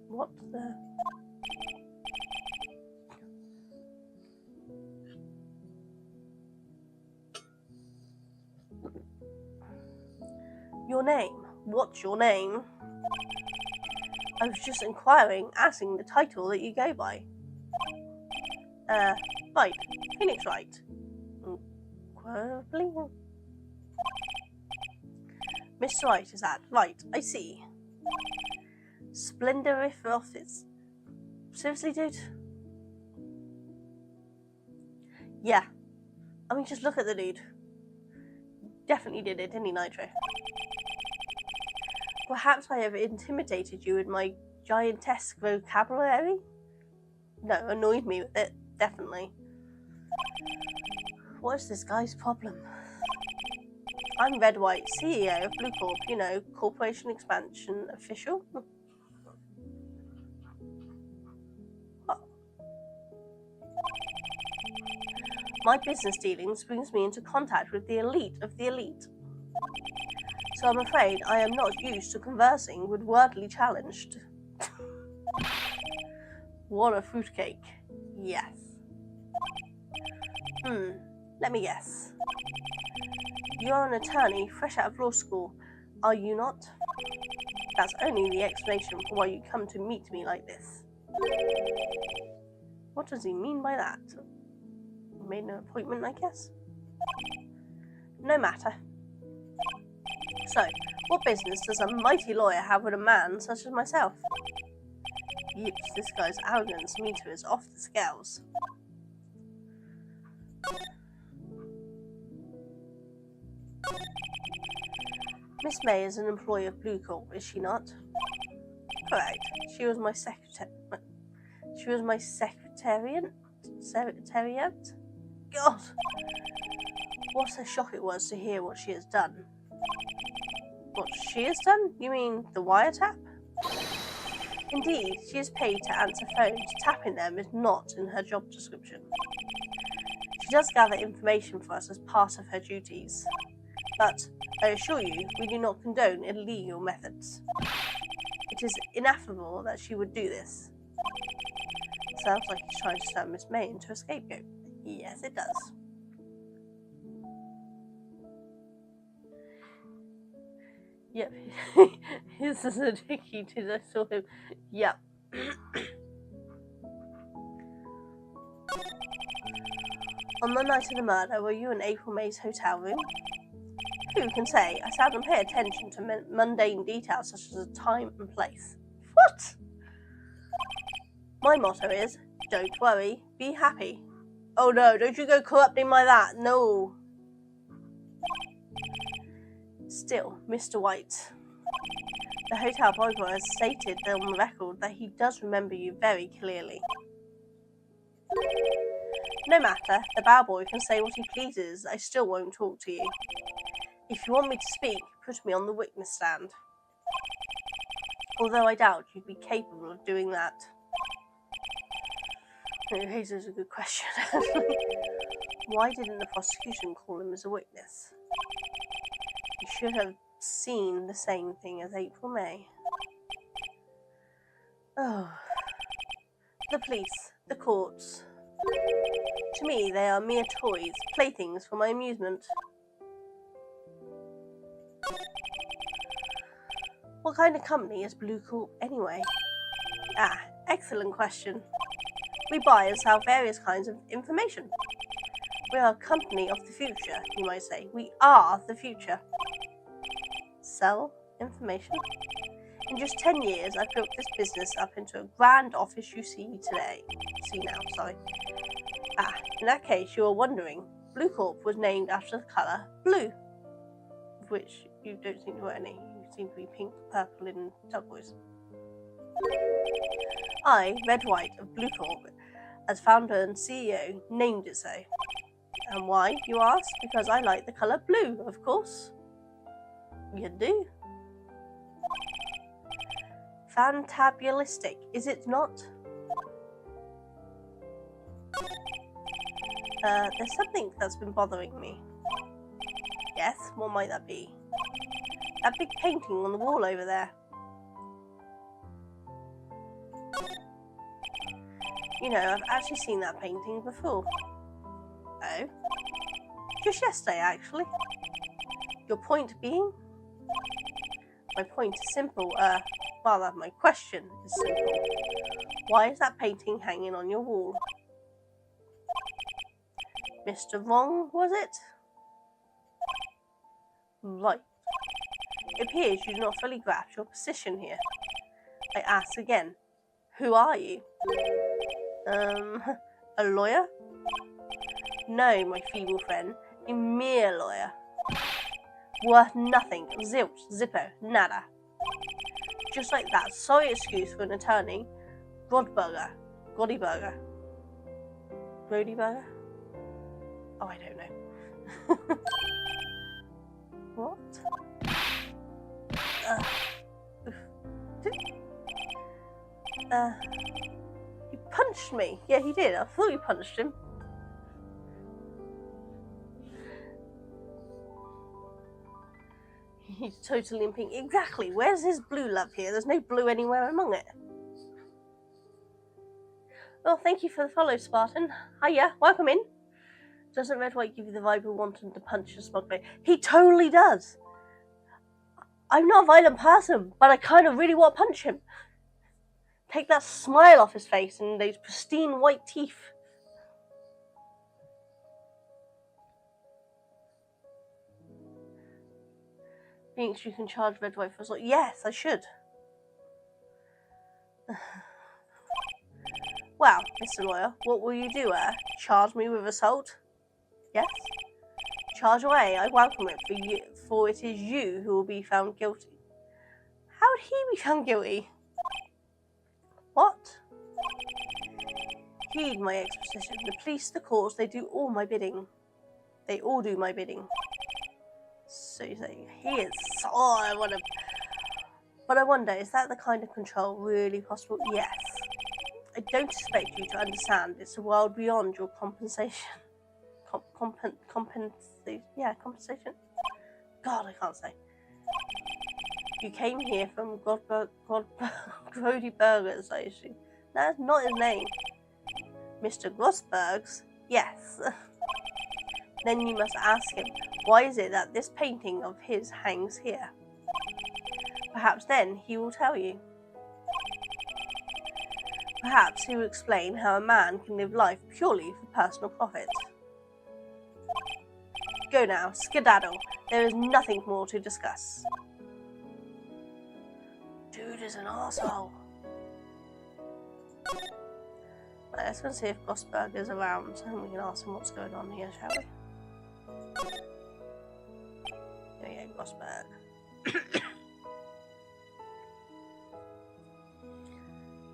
What the... Your name? What's your name? I was just inquiring, asking the title that you go by. Right. Phoenix Wright. Mr. Wright is that? Right, I see. Splendorific office. Seriously, dude? Yeah. I mean, just look at the dude. Definitely did it, didn't he, Nitro? Perhaps I have intimidated you with my giantesque vocabulary? No, annoyed me with it, definitely. What is this guy's problem? I'm Red White, CEO of Blue Corp, you know, corporation expansion official. Oh. My business dealings brings me into contact with the elite of the elite. So I'm afraid I am not used to conversing with wordly challenged. What a fruitcake. Yes. Let me guess. You're an attorney fresh out of law school, are you not? That's only the explanation for why you come to meet me like this. What does he mean by that? You made an appointment, I guess? No matter. So, what business does a mighty lawyer have with a man such as myself? Yips, this guy's arrogance meter is off the scales. Miss May is an employee of Blue Corp, is she not? Correct. She was my secretary. She was my secretariat? God! What a shock it was to hear what she has done. What she has done? You mean the wiretap? Indeed, she is paid to answer phones. Tapping them is not in her job description. She does gather information for us as part of her duties. But I assure you, we do not condone illegal methods. It is ineffable that she would do this. Sounds like he's trying to turn Miss May into a scapegoat. Yes, it does. Yep. This is a dicky did I saw him. Yep. On the night of the murder, were you in April May's hotel room? Who can say? I seldom pay attention to mundane details such as the time and place. What? My motto is, don't worry, be happy. Oh no, don't you go corrupting my that, no. Still, Mr. White, the hotel broker has stated on the record that he does remember you very clearly. No matter, the bellboy can say what he pleases, I still won't talk to you. If you want me to speak, put me on the witness stand. Although I doubt you'd be capable of doing that. It raises a good question. Why didn't the prosecution call him as a witness? You should have seen the same thing as April May. Oh. The police, the courts. To me, they are mere toys, playthings for my amusement. What kind of company is Blue Corp anyway? Ah, excellent question. We buy and sell various kinds of information. We are a company of the future, you might say. We are the future. Sell information? In just 10 years, I've built this business up into a grand office you see today. See now, sorry. Ah, in that case, you are wondering. Blue Corp was named after the colour blue, of which you don't seem to wear any. You seem to be pink, purple, and turquoise. I, Red White of Blue Corp, as founder and CEO, named it so. And why, you ask? Because I like the colour blue, of course. You do. Fantabulistic, is it not? There's something that's been bothering me. Yes, what might that be? That big painting on the wall over there. You know, I've actually seen that painting before. Oh? Just yesterday, actually. Your point being? My point is simple, rather, my question is simple. Why is that painting hanging on your wall? Mr. Wrong, was it? Right. It appears you do not fully grasp your position here. I ask again, who are you? A lawyer? No, my feeble friend, a mere lawyer. Worth nothing, zilch, zippo, nada. Just like that, sorry excuse for an attorney. Godburger. Goddyburger. Brodyburger? Oh, I don't know. What? He punched me. Yeah, he did. I thought he punched him. He's totally in pink. Exactly. Where's his blue love here? There's no blue anywhere among it. Well, thank you for the follow, Spartan. Hiya, welcome in. Doesn't Red White give you the vibe of wanting to punch a smuggler? He totally does. I'm not a violent person, but I kind of really want to punch him. Take that smile off his face and those pristine white teeth. Thinks you can charge Red White for assault? Yes, I should. Well, Mr. Lawyer, what will you do, Charge me with assault? Yes? Charge away, I welcome it, for it is you who will be found guilty. How would he be found guilty? What? Heed my exposition. The police, the courts, they do all my bidding. They all do my bidding. So you say, he is, oh, I want to... But I wonder, is that the kind of control really possible? Yes. I don't expect you to understand. It's a world beyond your compensation. compensation. God, I can't say. You came here from Grody Burgers, I assume. That's not his name. Mr. Grossberg's? Yes. Then you must ask him, why is it that this painting of his hangs here? Perhaps then he will tell you. Perhaps he will explain how a man can live life purely for personal profit. Go now, skedaddle. There is nothing more to discuss. Dude is an arsehole. Right, let's go see if Grossberg is around and we can ask him what's going on here, shall we? There we go, Grossberg.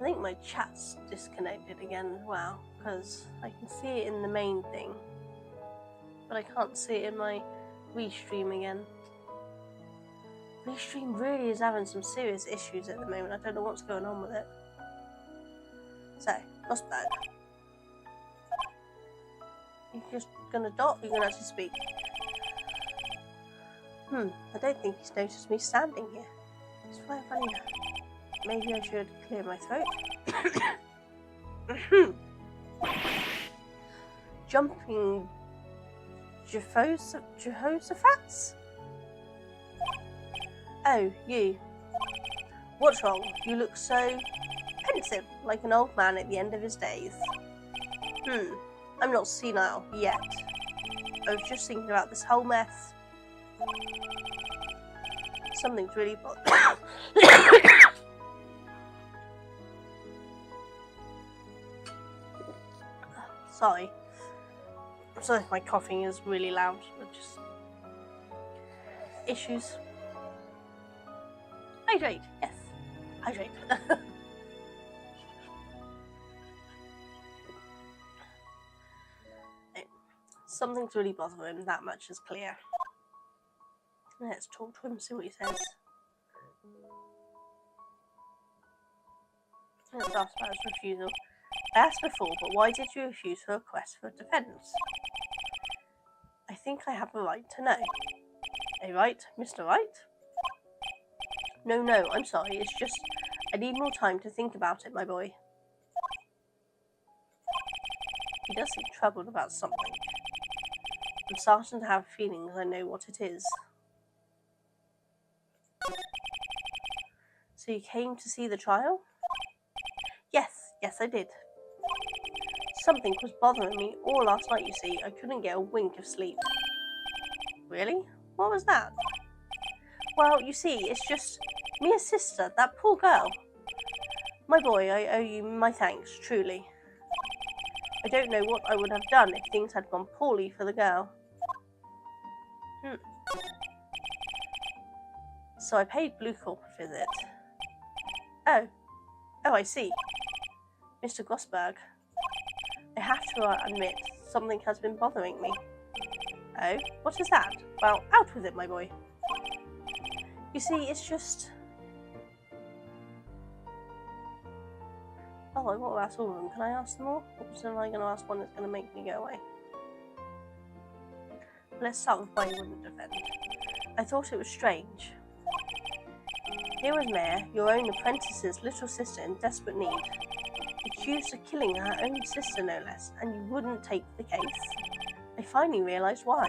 I think my chat's disconnected again as well, because I can see it in the main thing, but I can't see it in my restream again. Restream really is having some serious issues at the moment. I don't know what's going on with it. So, Grossberg. You're just gonna dot, or you're gonna actually speak? I don't think he's noticed me standing here. It's quite funny now. Maybe I should clear my throat. Jumping Jehoshaphat's? Oh, you. What's wrong? You look so pensive, like an old man at the end of his days. I'm not senile yet. I was just thinking about this whole mess. Something's really Sorry. I'm sorry if my coughing is really loud. Just issues. Hydrate, yes. Hydrate. Something's really bothering him, that much is clear. Let's talk to him, see what he says. Let's ask about his refusal. I asked before, but why did you refuse her request for defence? I think I have a right to know. A right, Mr. Wright? No, I'm sorry, it's just I need more time to think about it, my boy. He does seem troubled about something. I'm starting to have feelings I know what it is. So you came to see the trial? Yes, I did. Something was bothering me all last night, you see. I couldn't get a wink of sleep. Really? What was that? Well, you see, it's just Mia's sister, that poor girl. My boy, I owe you my thanks, truly. I don't know what I would have done if things had gone poorly for the girl. So I paid Blue Corp a visit. Oh, I see. Mr. Grossberg, I have to admit, something has been bothering me. Oh, what is that? Well, out with it, my boy. You see, it's just... Oh, I want to ask all of them. Can I ask them all? Or am I going to ask one that's going to make me go away? Let's start with why you wouldn't defend. I thought it was strange. Here was Mare, your own apprentice's little sister in desperate need, accused of killing her own sister no less, and you wouldn't take the case. I finally realised why.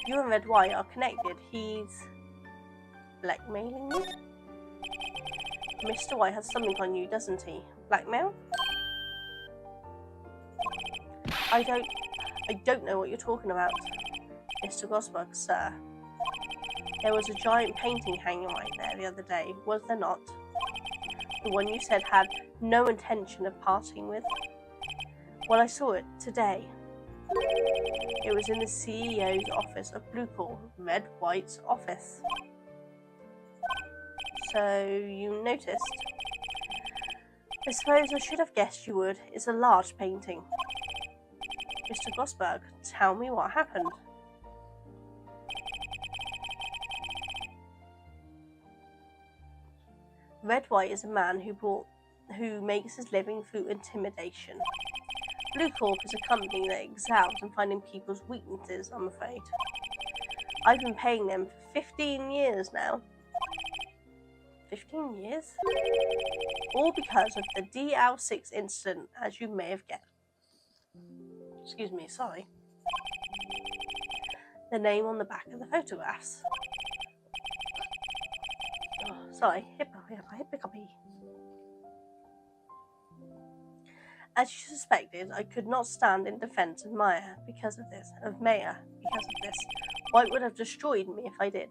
You and Red White are connected. He's blackmailing you? Mr. White has something on you, doesn't he? Blackmail? I don't know what you're talking about. Mr. Grossberg, sir. There was a giant painting hanging right there the other day, was there not? The one you said had no intention of parting with? Well, I saw it today. It was in the CEO's office of Blue Corp, Red White's office. So, you noticed? I suppose I should have guessed you would. It's a large painting. Mr. Grossberg, tell me what happened. Red White is a man who makes his living through intimidation. Blue Corp is a company that excels in finding people's weaknesses, I'm afraid. I've been paying them for 15 years now. 15 years? All because of the DL6 incident, as you may have guessed. Excuse me, sorry. The name on the back of the photographs. Oh, sorry, hippie. As you suspected, I could not stand in defense of Maya because of this. White would have destroyed me if I did.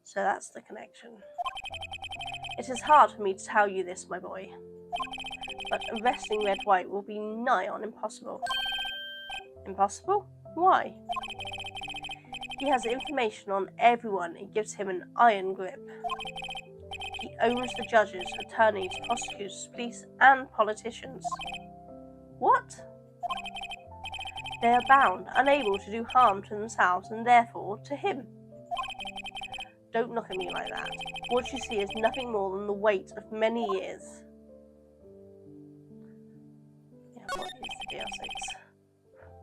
So that's the connection. It is hard for me to tell you this, my boy, but arresting Red White will be nigh on impossible. Impossible? Why? He has information on everyone. It gives him an iron grip. He owns the judges, attorneys, prosecutors, police, and politicians. What? They are bound, unable to do harm to themselves and therefore to him. Don't look at me like that. What you see is nothing more than the weight of many years. Yeah, what is the DL6?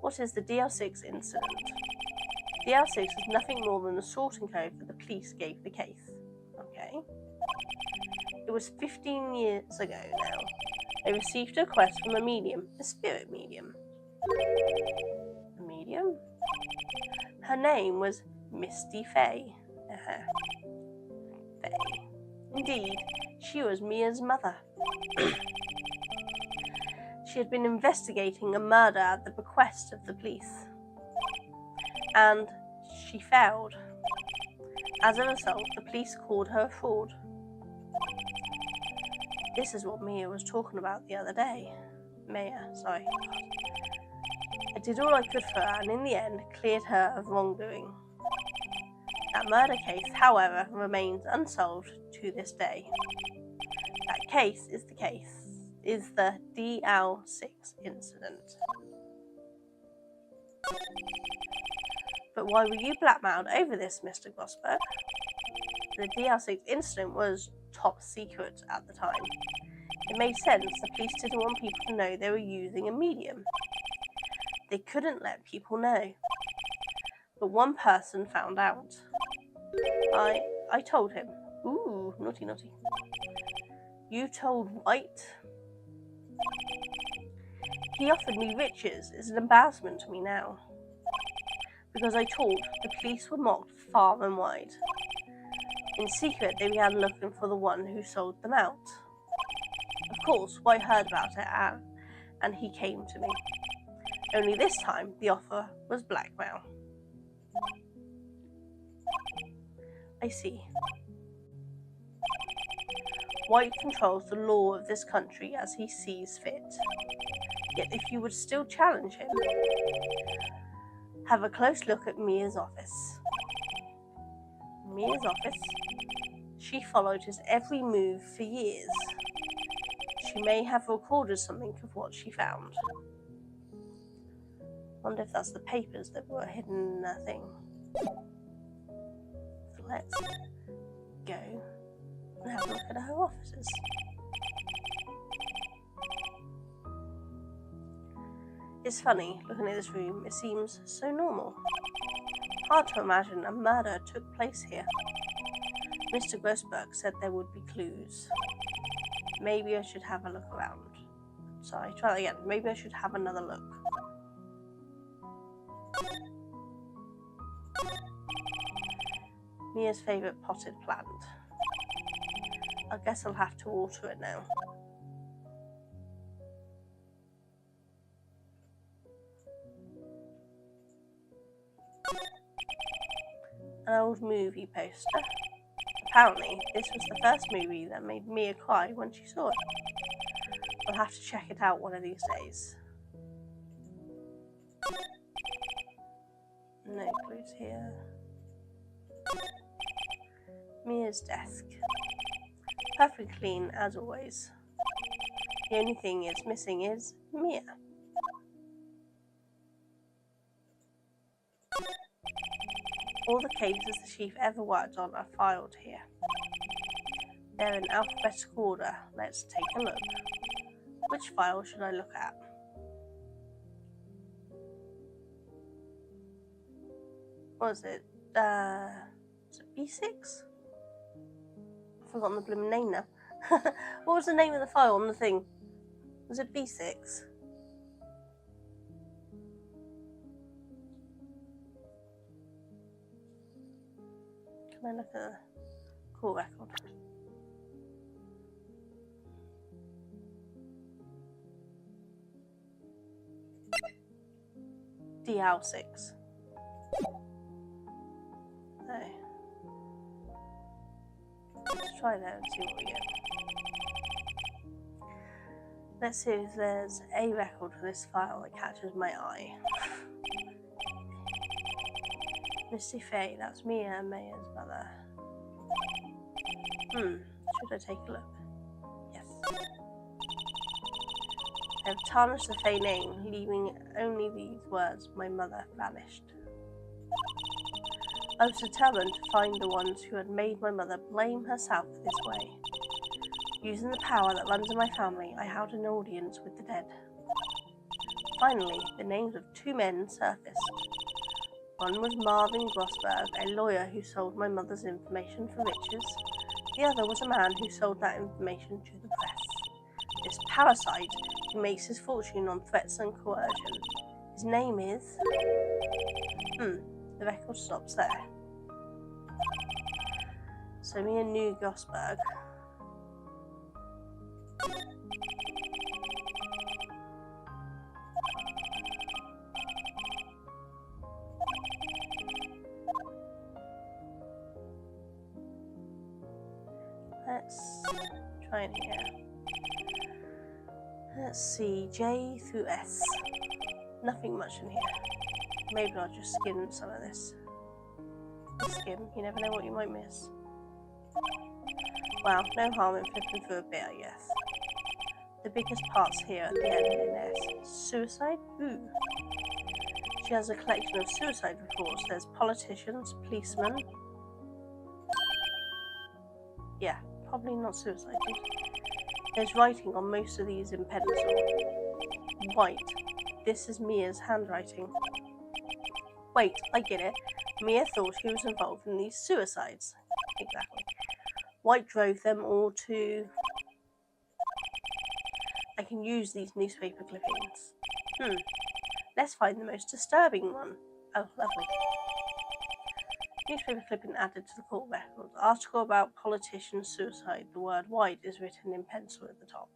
What is the DL6 incident? DL6 is nothing more than the sorting code that the police gave the case. Okay. It was 15 years ago now. They received a request from a medium, a spirit medium. A medium? Her name was Misty Fay. Fay. Indeed, she was Mia's mother. She had been investigating a murder at the bequest of the police. And she failed. As a result, the police called her a fraud. This is what Mia was talking about the other day. Sorry. I did all I could for her and in the end cleared her of wrongdoing. That murder case, however, remains unsolved to this day. That case is the DL6 incident. But why were you blackmailed over this, Mr. Grossberg? The DL6 incident was top secret at the time. It made sense. The police didn't want people to know they were using a medium. They couldn't let people know. But one person found out. I told him. Ooh, naughty. You told White? He offered me riches. It's an embarrassment to me now. Because I told, the police were mocked far and wide. In secret, they began looking for the one who sold them out. Of course, White heard about it and he came to me. Only this time, the offer was blackmail. I see. White controls the law of this country as he sees fit. Yet if you would still challenge him, have a close look at Mia's office. Mia's office? She followed his every move for years. She may have recorded something of what she found. Wonder if that's the papers that were hidden in that thing. So let's go and have a look at her offices. It's funny, looking at this room, it seems so normal. Hard to imagine a murder took place here. Mr. Grossberg said there would be clues. Maybe I should have a look around. Sorry, try that again. Maybe I should have another look. Mia's favourite potted plant. I guess I'll have to water it now. An old movie poster. Apparently, this was the first movie that made Mia cry when she saw it. I'll have to check it out one of these days. No clues here. Mia's desk. Perfectly clean as always. The only thing it's missing is Mia. All the cases the chief ever worked on are filed here. They're in alphabetical order. Let's take a look. Which file should I look at? What is it? Is it B6? I've forgotten the blooming name now. What was the name of the file on the thing? Was it B6? Can I look at the call record? DL6. No. Let's try that and see what we get. Let's see if there's a record for this file that catches my eye. Misty Faye, that's Mia and Maya's mother. Should I take a look? Yes. They have tarnished the Faye name, leaving only these words, my mother vanished. I was determined to find the ones who had made my mother blame herself this way. Using the power that runs in my family, I held an audience with the dead. Finally, the names of two men surfaced. One was Marvin Grossberg, a lawyer who sold my mother's information for riches. The other was a man who sold that information to the press. This parasite who makes his fortune on threats and coercion. His name is... the record stops there. So me and New Grossberg. Let's try in here. Let's see, J through S. Nothing much in here. Maybe I'll just skim some of this. Skim, you never know what you might miss. Well, no harm in flipping through a bit, I guess. The biggest parts here at the end in S. Suicide? Ooh. She has a collection of suicide reports. There's politicians, policemen. Yeah, probably not suicide. There's writing on most of these in pencil. White. This is Mia's handwriting. Wait, I get it. Mia thought she was involved in these suicides. Exactly. White drove them all to... I can use these newspaper clippings. Let's find the most disturbing one. Oh, lovely. Newspaper clipping added to the court record. Article about politician suicide. The word white is written in pencil at the top.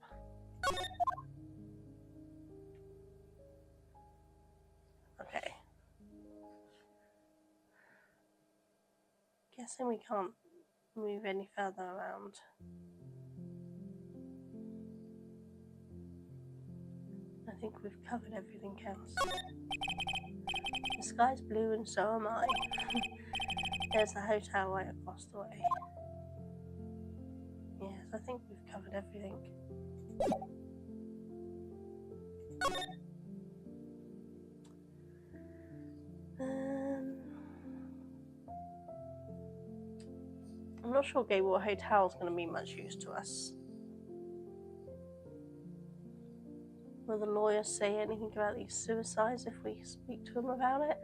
Okay. Guessing we can't move any further around. I think we've covered everything else. The sky's blue and so am I. There's the hotel right across the way. Yes, I think we've covered everything. I'm not sure Gaywall Hotel is going to be much use to us. Will the lawyer say anything about these suicides if we speak to him about it?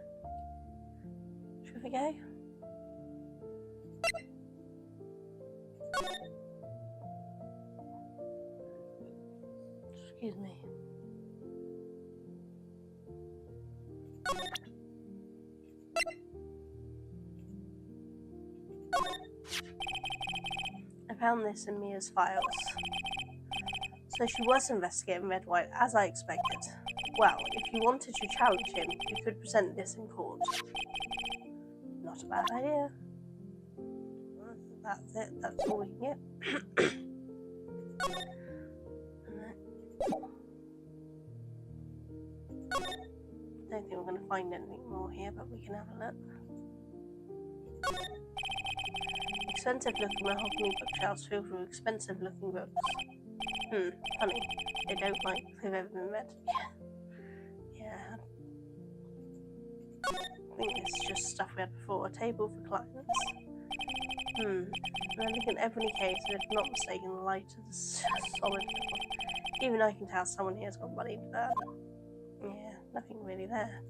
Should we go? Excuse me. I found this in Mia's files. So she was investigating Red White, as I expected. Well, if you wanted to challenge him, you could present this in court. Not a bad idea. That's it, that's all we can get. Don't think we're going to find anything more here, but we can have a look. Expensive looking mahogany bookshelves filled with expensive looking books. Funny. They don't like they've ever been read. Yeah. I think it's just stuff we had before. A table for clients. An elegant ebony case, and if not mistaken, the light is solid. Even I can tell someone here has got money to burn. Yeah, nothing really there.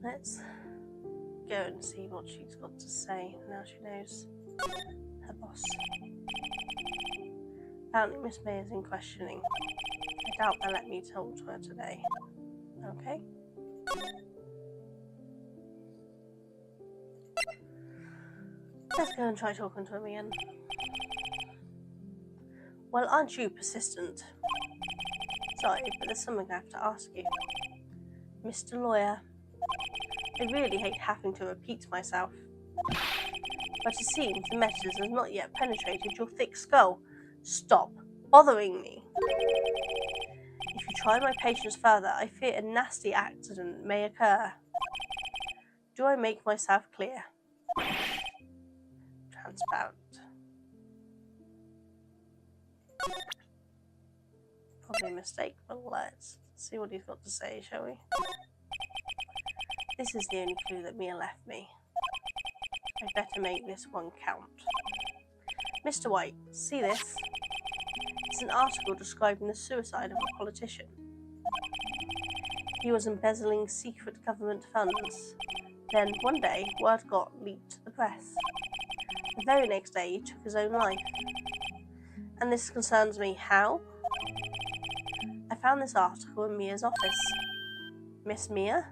Let's go and see what she's got to say. Now she knows her boss. Apparently Miss May is in questioning. I doubt they'll let me talk to her today. Okay. Let's go and try talking to him again. Well, aren't you persistent? Sorry, but there's something I have to ask you. Mr. Lawyer, I really hate having to repeat myself. But it seems the message has not yet penetrated your thick skull. Stop bothering me. If you try my patience further, I fear a nasty accident may occur. Do I make myself clear? Transparent. Probably a mistake, but let's see what he's got to say, shall we? This is the only clue that Mia left me. I'd better make this one count. Mr. White, see this? It's an article describing the suicide of a politician. He was embezzling secret government funds. Then, one day, word got leaked to the press. The very next day, he took his own life. And this concerns me. How? I found this article in Mia's office. Miss Mia?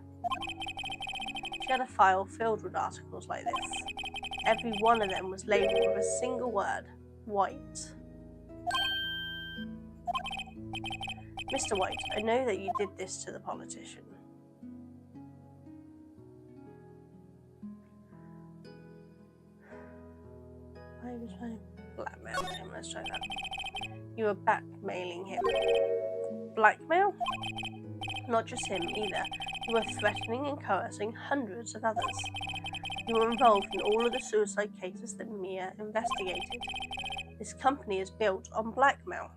She had a file filled with articles like this. Every one of them was labelled with a single word, White. Mr. White, I know that you did this to the politician. I was trying to blackmail him. Let's try that. You were blackmailing him. Blackmail? Not just him either. You were threatening and coercing hundreds of others. You were involved in all of the suicide cases that Mia investigated. This company is built on blackmail.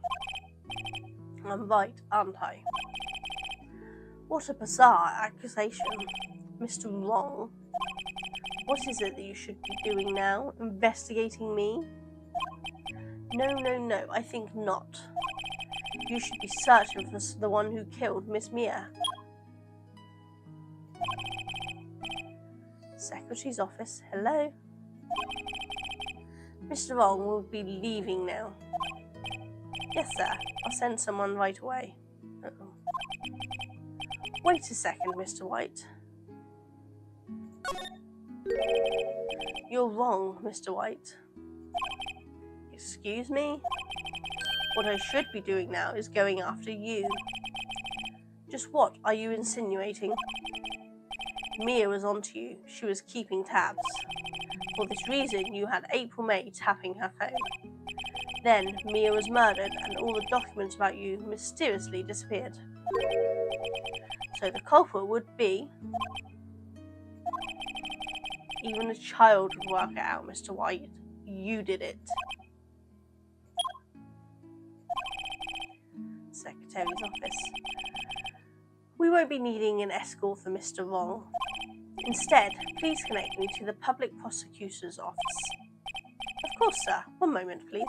I'm right, aren't I? What a bizarre accusation. Mr. Wrong. What is it that you should be doing now? Investigating me? No, I think not. You should be searching for the one who killed Miss Mia. Secretary's office, hello? Mr. Wrong will be leaving now. Yes, sir. I'll send someone right away. Uh-oh. Wait a second, Mr. White. You're wrong, Mr. White. Excuse me? What I should be doing now is going after you. Just what are you insinuating? Mia was onto you. She was keeping tabs. For this reason, you had April May tapping her phone. Then, Mia was murdered and all the documents about you mysteriously disappeared. So the culprit would be... Even a child would work it out, Mr. White. You did it. Secretary's office. We won't be needing an escort for Mr. Wrong. Instead, please connect me to the public prosecutor's office. Of course, sir. One moment, please.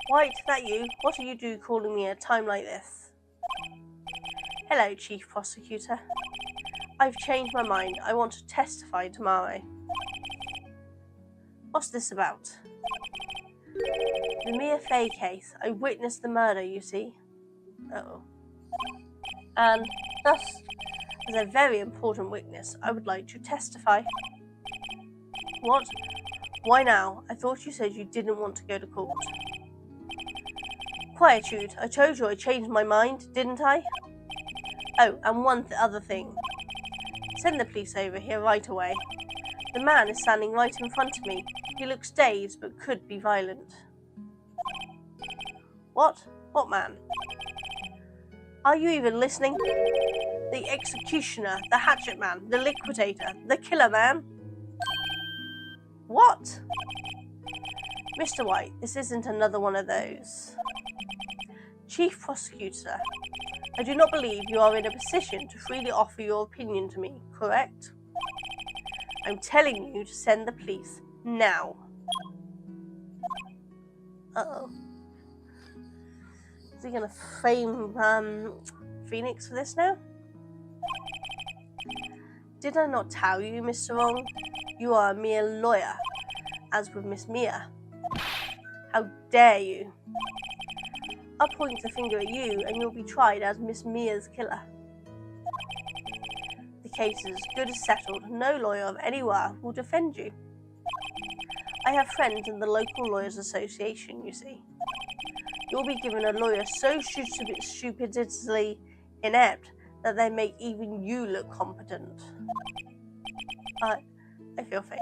White, that you? What do you do calling me at a time like this? Hello, Chief Prosecutor. I've changed my mind. I want to testify tomorrow. What's this about? The Mia Fey case. I witnessed the murder, you see. Uh-oh. And thus, as a very important witness, I would like to testify. What? Why now? I thought you said you didn't want to go to court. Quietude. I told you I changed my mind, didn't I? Oh, and one other thing. Send the police over here right away. The man is standing right in front of me. He looks dazed, but could be violent. What? What man? Are you even listening? The executioner, the hatchet man, the liquidator, the killer man. What? Mr. White, this isn't another one of those. Chief Prosecutor, I do not believe you are in a position to freely offer your opinion to me, correct? I'm telling you to send the police now. Uh-oh. Is he going to frame Phoenix for this now? Did I not tell you, Mr. Wrong? You are a mere lawyer, as with Miss Mia. How dare you? I'll point the finger at you, and you'll be tried as Miss Mia's killer. The case is as good as settled. No lawyer of any worth will defend you. I have friends in the local lawyers' association, you see. You'll be given a lawyer so stupidly inept that they make even you look competent. I feel faint.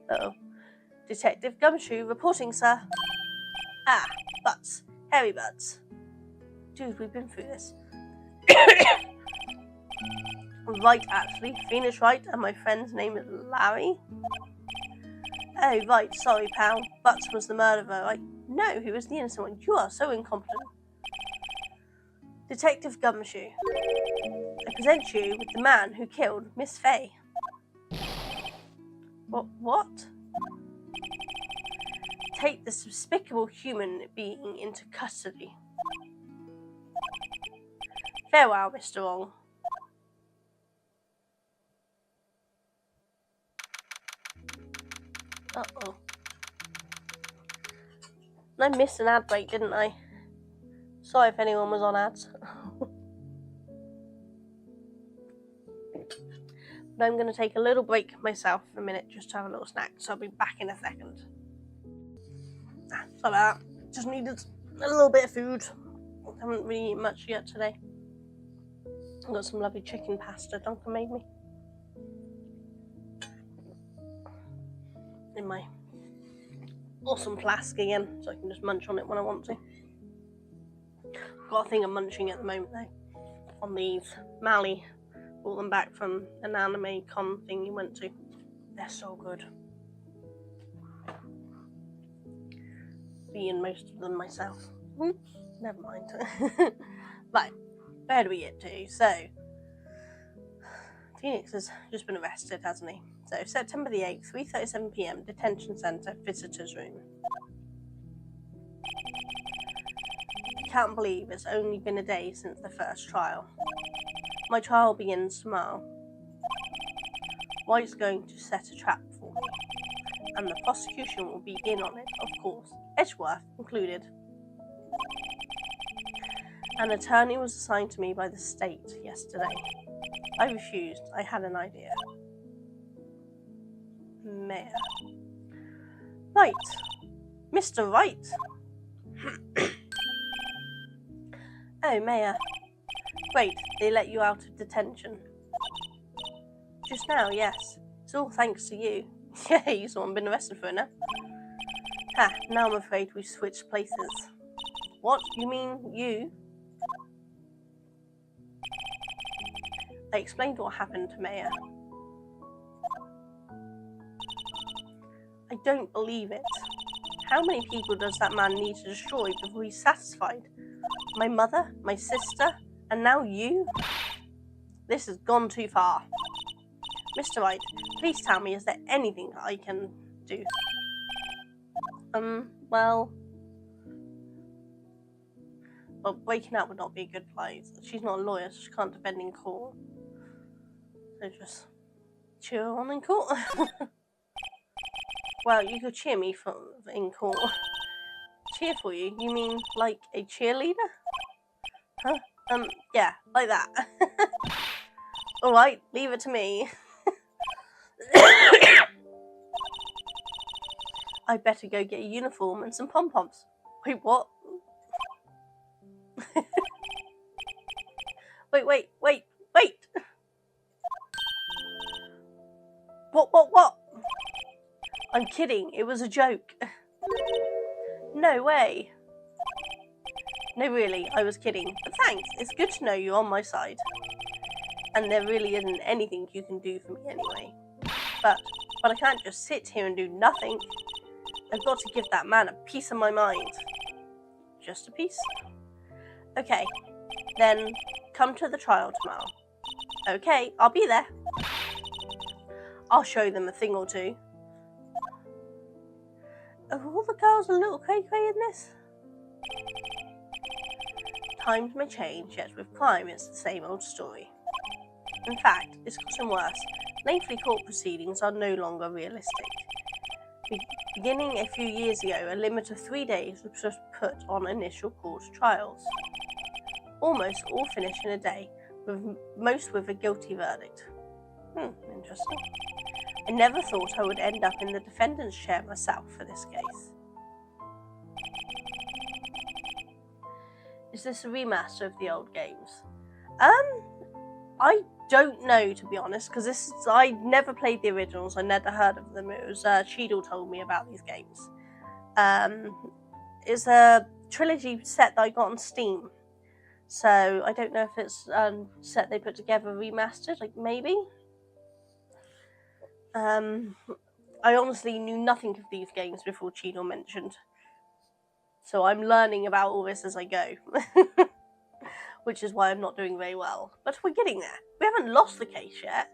Uh-oh. Detective Gumshoe reporting, sir. Ah, Butts. Harry Butts. Dude, we've been through this. Right, actually. Phoenix Wright, and my friend's name is Larry. Oh, right. Sorry, pal. Butts was the murderer, right? No, he was the innocent one. You are so incompetent. Detective Gumshoe. I present you with the man who killed Miss Fay. What? Take this despicable human being into custody. Farewell, Mr. Wrong. Uh-oh. I missed an ad break, didn't I? Sorry if anyone was on ads. But I'm going to take a little break myself for a minute just to have a little snack, so I'll be back in a second. Sorry about that. Just needed a little bit of food. I haven't really eaten much yet today. I've got some lovely chicken pasta Duncan made me. In my awesome flask again, so I can just munch on it when I want to. Got a thing of munching at the moment though. On these. Mally brought them back from an anime con thing he went to. They're so good. Eating most of them myself. Never mind. Right, where do we get to? So, Phoenix has just been arrested, hasn't he? So, September the 8th, 3:37 PM, detention centre, visitors room. I can't believe it's only been a day since the first trial. My trial begins tomorrow. White's going to set a trap for me, and the prosecution will be in on it, of course, Edgeworth included. An attorney was assigned to me by the state yesterday. I refused. I had an idea. Mayor. Right. Mr. Wright. Oh, Mayor. Great, they let you out of detention. Just now, yes. It's all thanks to you. Yeah, you're the one been arrested for it now. Ha, now I'm afraid we've switched places. What? You mean you? I explained what happened to Mayor. I don't believe it. How many people does that man need to destroy before he's satisfied? My mother, my sister, and now you? This has gone too far. Mr. Wright, please tell me, is there anything I can do? Well, waking up would not be a good place. She's not a lawyer, so she can't defend in court. So just cheer on in court. Well, you could cheer me in court. Cheer for you? You mean like a cheerleader? Huh? Yeah, like that. Alright, leave it to me. I'd better go get a uniform and some pom-poms. Wait, what? Wait. What? I'm kidding, it was a joke. No way. No, really, I was kidding. But thanks, it's good to know you're on my side. And there really isn't anything you can do for me anyway. But I can't just sit here and do nothing. I've got to give that man a piece of my mind. Just a piece? Okay, then come to the trial tomorrow. Okay, I'll be there. I'll show them a thing or two. Are all the girls a little cray-cray in this? Times may change, yet with crime it's the same old story. In fact, it's gotten worse. Lengthy court proceedings are no longer realistic. Beginning a few years ago, a limit of 3 days was put on initial court trials. Almost all finish in a day, most with a guilty verdict. Interesting. I never thought I would end up in the defendant's chair myself for this case. Is this a remaster of the old games? I don't know, to be honest, because I never played the originals. I never heard of them. It was Cheadle told me about these games. It's a trilogy set that I got on Steam, so I don't know if it's a set they put together remastered, like maybe. I honestly knew nothing of these games before Cheadle mentioned, so I'm learning about all this as I go. Which is why I'm not doing very well. But we're getting there. We haven't lost the case yet.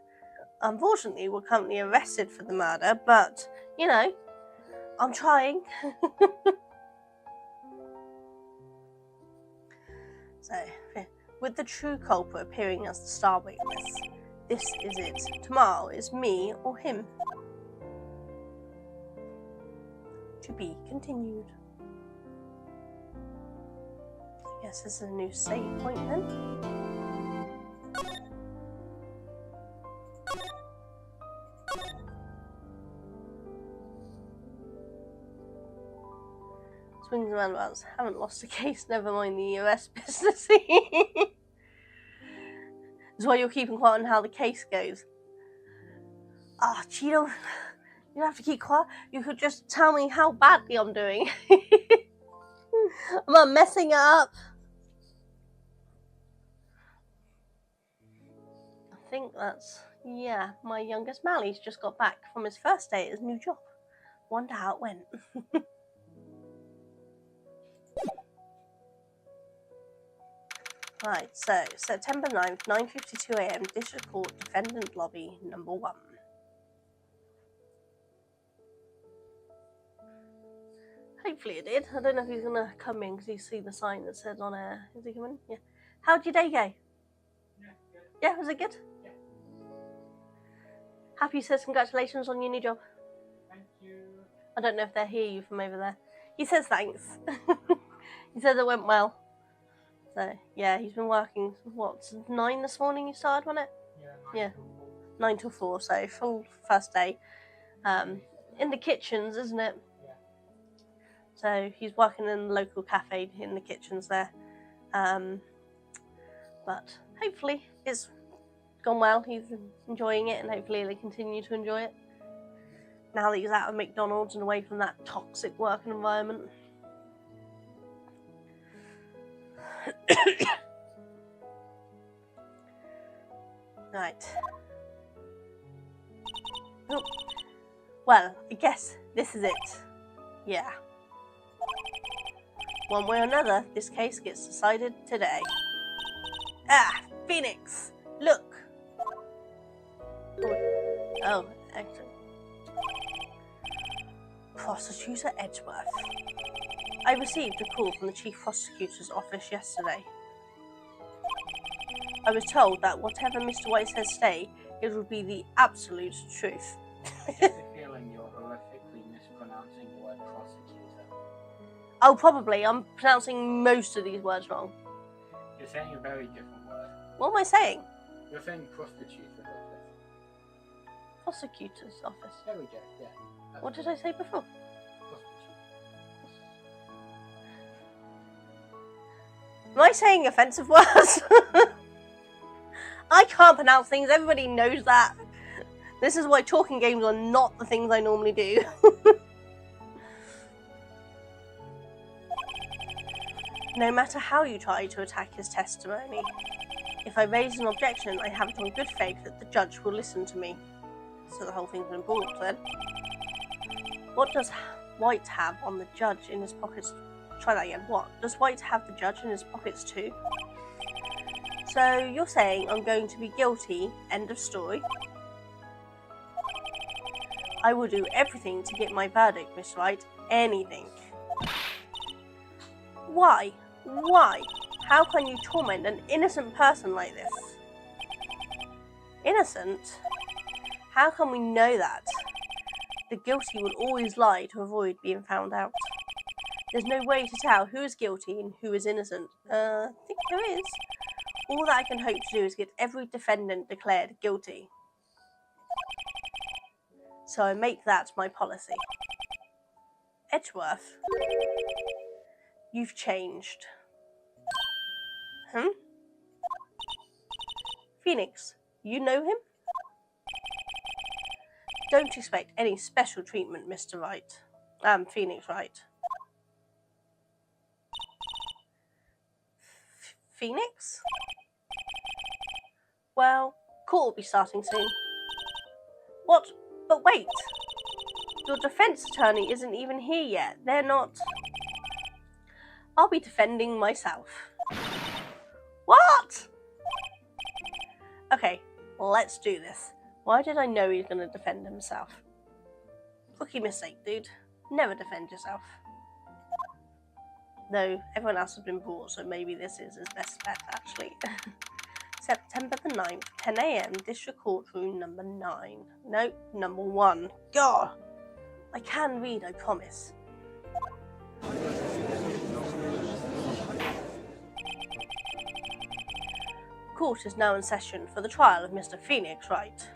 Unfortunately, we're currently arrested for the murder, but, you know, I'm trying. So, with the true culprit appearing as the star witness, this is it. Tomorrow is me or him. To be continued. I guess this is a new save point then. Swings and roundabouts. Haven't lost a case, never mind the US business. That's why you're keeping quiet on how the case goes. Cheeto, you don't have to keep quiet. You could just tell me how badly I'm doing. I'm not messing it up. I think that's, yeah, my youngest Mally's just got back from his first day at his new job. Wonder how it went. Right, so September 9th, 9:52 AM, District Court, Defendant Lobby, number 1. Hopefully it did. I don't know if he's going to come in because you see the sign that says on air. Is he coming? Yeah. How'd your day go? Yeah, was it good? Yeah. Happy says congratulations on your new job. Thank you. I don't know if they hear you from over there. He says thanks. He says it went well. So, yeah, he's been working, what, 9 this morning you started, wasn't it? Yeah, 9 till 4, so full first day. In the kitchens, isn't it? Yeah. So he's working in the local cafe in the kitchens there. But hopefully it's gone well. He's enjoying it and hopefully he'll continue to enjoy it. Now that he's out of McDonald's and away from that toxic working environment. Right. Oh. Well, I guess this is it. Yeah. One way or another, this case gets decided today. Phoenix! Look! Oh, excellent. Prosecutor Edgeworth. I received a call from the Chief Prosecutor's office yesterday. I was told that whatever Mr. White says today, it will be the absolute truth. I get the feeling you're horrifically mispronouncing the word prosecutor. Oh, probably. I'm pronouncing most of these words wrong. You're saying a very different word. What am I saying? You're saying prostitute's office. Prosecutor's office. There we go, yeah. What did I say before? Am I saying offensive words? I can't pronounce things, everybody knows that. This is why talking games are not the things I normally do. No matter how you try to attack his testimony, if I raise an objection, I have it on good faith that the judge will listen to me. So the whole thing's been brought then. What does White have on the judge in his pockets? Try that again. What? Does White have the judge in his pockets too? So you're saying I'm going to be guilty, end of story? I will do everything to get my verdict, Miss Wright. Anything. Why? Why? How can you torment an innocent person like this? Innocent? How can we know that? The guilty will always lie to avoid being found out. There's no way to tell who is guilty and who is innocent. I think there is. All that I can hope to do is get every defendant declared guilty. So I make that my policy. Edgeworth, you've changed. Phoenix, you know him? Don't expect any special treatment, Mr. Wright. Phoenix Wright. Phoenix? Well, court will be starting soon. What? But wait! Your defense attorney isn't even here yet. They're not... I'll be defending myself. What? Okay, let's do this. Why did I know he was going to defend himself? Rookie mistake, dude. Never defend yourself. Though, everyone else has been brought, so maybe this is his best bet, actually. September the 9th, 10 AM, District Courtroom number 9. Nope, number 1. God! I can read, I promise. Court is now in session for the trial of Mr. Phoenix Wright.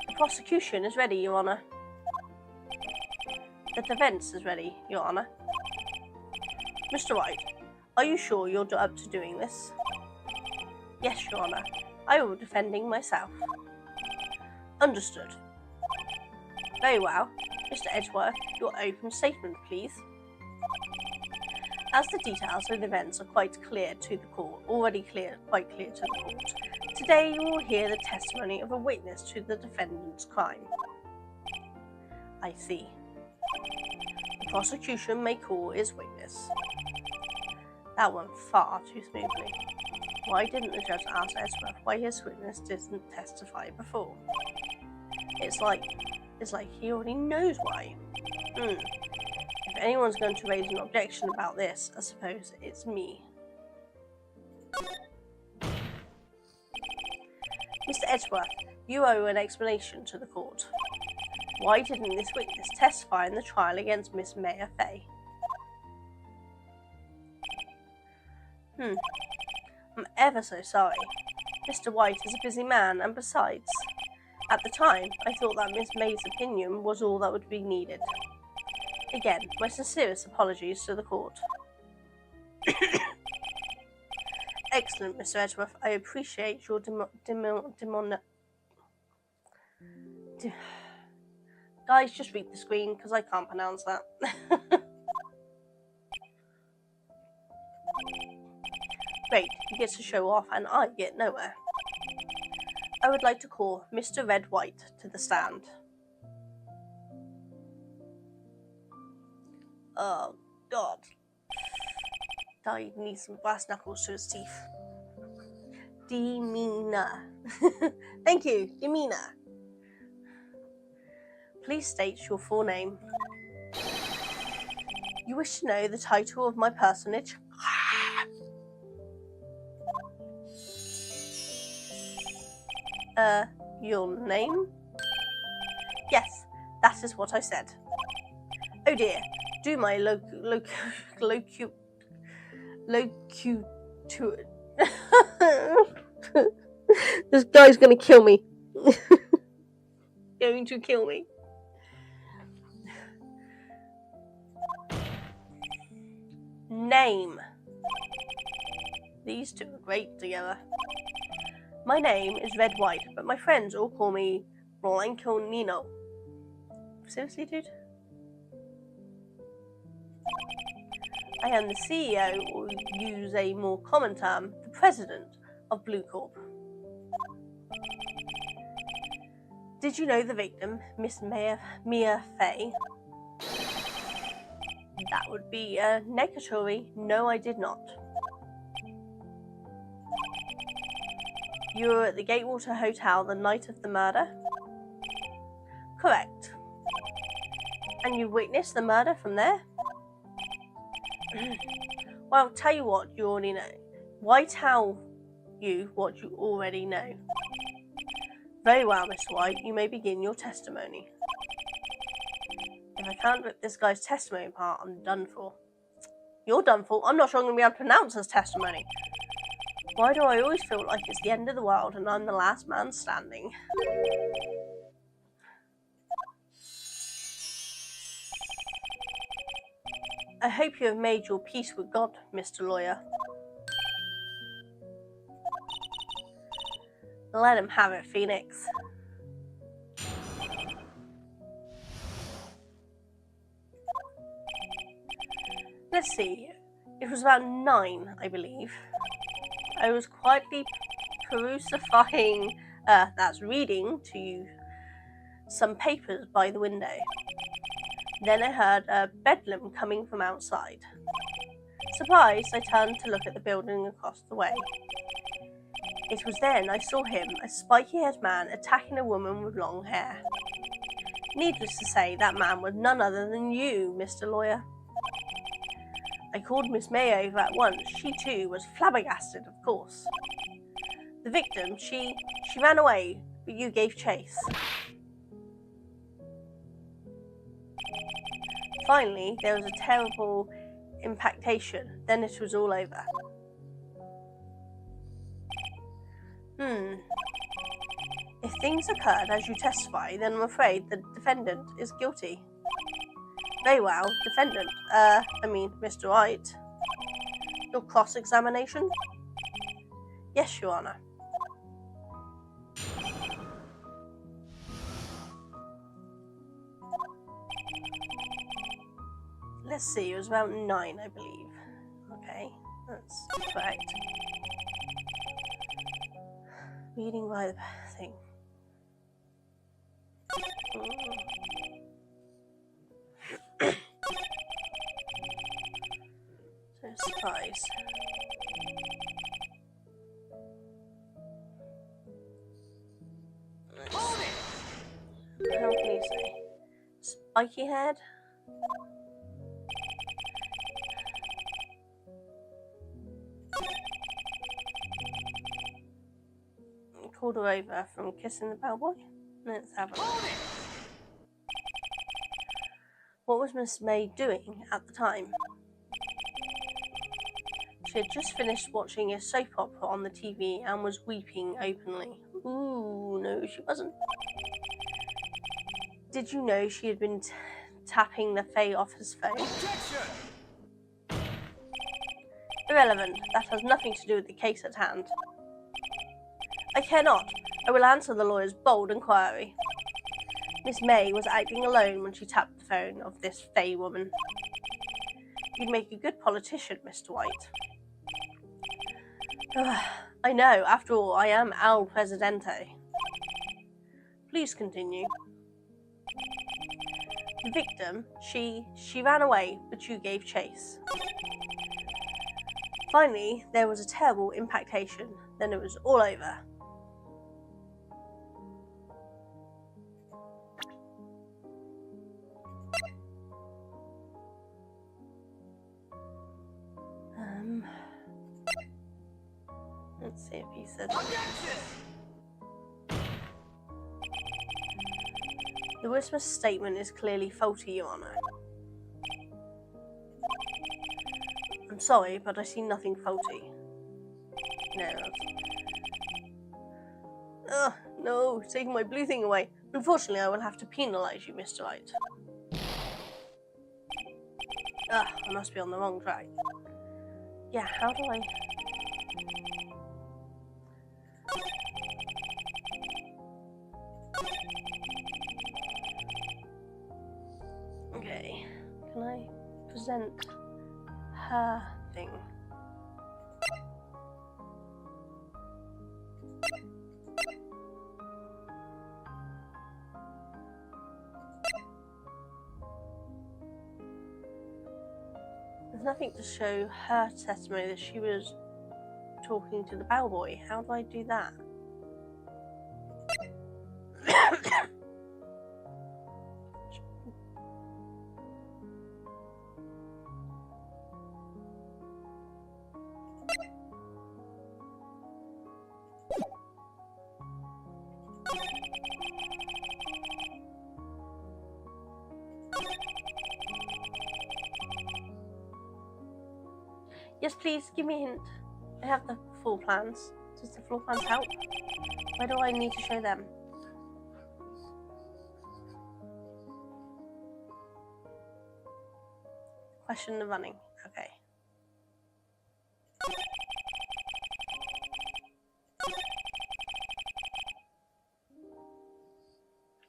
The prosecution is ready, Your Honour. The defence is ready, Your Honour. Mr. Wright, are you sure you're up to doing this? Yes, Your Honour. I will be defending myself. Understood. Very well. Mr. Edgeworth, your open statement, please. As the details of the events are quite clear to the court, quite clear to the court, today you will hear the testimony of a witness to the defendant's crime. I see. The prosecution may call his witness. That went far too smoothly. Why didn't the judge ask Edgeworth why his witness didn't testify before? It's like he already knows why. If anyone's going to raise an objection about this, I suppose it's me. Mr. Edgeworth, you owe an explanation to the court. Why didn't this witness testify in the trial against Miss Mayor Fay? I'm ever so sorry. Mr. White is a busy man, and besides, at the time, I thought that Miss May's opinion was all that would be needed. Again, my sincerest apologies to the court. Excellent, Mr. Edgeworth. I appreciate your Guys, just read the screen, because I can't pronounce that. Great, he gets to show off, and I get nowhere. I would like to call Mr. Red White to the stand. Oh, God. He needs some brass knuckles to his teeth. Demeanor. Thank you, demeanor. Please state your full name. You wish to know the title of my personage? Your name? Yes, that is what I said. Oh dear, do my This guy's gonna kill me. Going to kill me. Name. These two are great together. My name is Red White, but my friends all call me Blanco Nino. Seriously, dude? I am the CEO, or use a more common term, the president of Blue Corp. Did you know the victim, Miss Mia Fay? That would be negatory. No, I did not. You were at the Gatewater Hotel the night of the murder? Correct. And you witnessed the murder from there? Well, tell you what you already know. Why tell you what you already know? Very well, Mr. White, you may begin your testimony. If I can't rip this guy's testimony apart, I'm done for. You're done for? I'm not sure I'm going to be able to pronounce his testimony. Why do I always feel like it's the end of the world and I'm the last man standing? I hope you have made your peace with God, Mr. Lawyer. Let him have it, Phoenix. Let's see. It was about 9, I believe. I was quietly reading to you some papers by the window. Then I heard a bedlam coming from outside. Surprised, I turned to look at the building across the way. It was then I saw him, a spiky-haired man, attacking a woman with long hair. Needless to say, that man was none other than you, Mr. Lawyer. I called Miss May over at once. She too was flabbergasted, of course. The victim, she ran away, but you gave chase. Finally, there was a terrible impactation. Then it was all over. If things occurred as you testify, then I'm afraid the defendant is guilty. Very well, defendant, Mr. Wright. Your cross-examination? Yes, Your Honour. Let's see, it was about 9, I believe. Okay, that's correct. Reading by the thing. So, surprise. Hold it! How can you say? Spiky head? Called her over from kissing the bellboy. Let's have a look. Hold it! What was Miss May doing at the time? She had just finished watching a soap opera on the TV and was weeping openly. Ooh, no, she wasn't. Did you know she had been tapping the Fae off his phone? Objection! Irrelevant. That has nothing to do with the case at hand. I care not. I will answer the lawyer's bold inquiry. Miss May was acting alone when she tapped the phone of this Fae woman. You'd make a good politician, Mr. White. I know. After all, I am El Presidente. Please continue. The victim, she ran away, but you gave chase. Finally, there was a terrible impactation. Then it was all over. Let's see if he said. Objection! The witness statement is clearly faulty, Your Honour. I'm sorry, but I see nothing faulty. No. Ugh, no, it's taking my blue thing away. Unfortunately, I will have to penalise you, Mr. Wright. Ugh, I must be on the wrong track. Yeah, how do I... Okay, can I present her thing? There's nothing to show her testimony that she was talking to the bellboy. How do I do that? Yes, please, give me a hint. I have the floor plans. Does the floor plans help? Where do I need to show them? Question the running. Okay.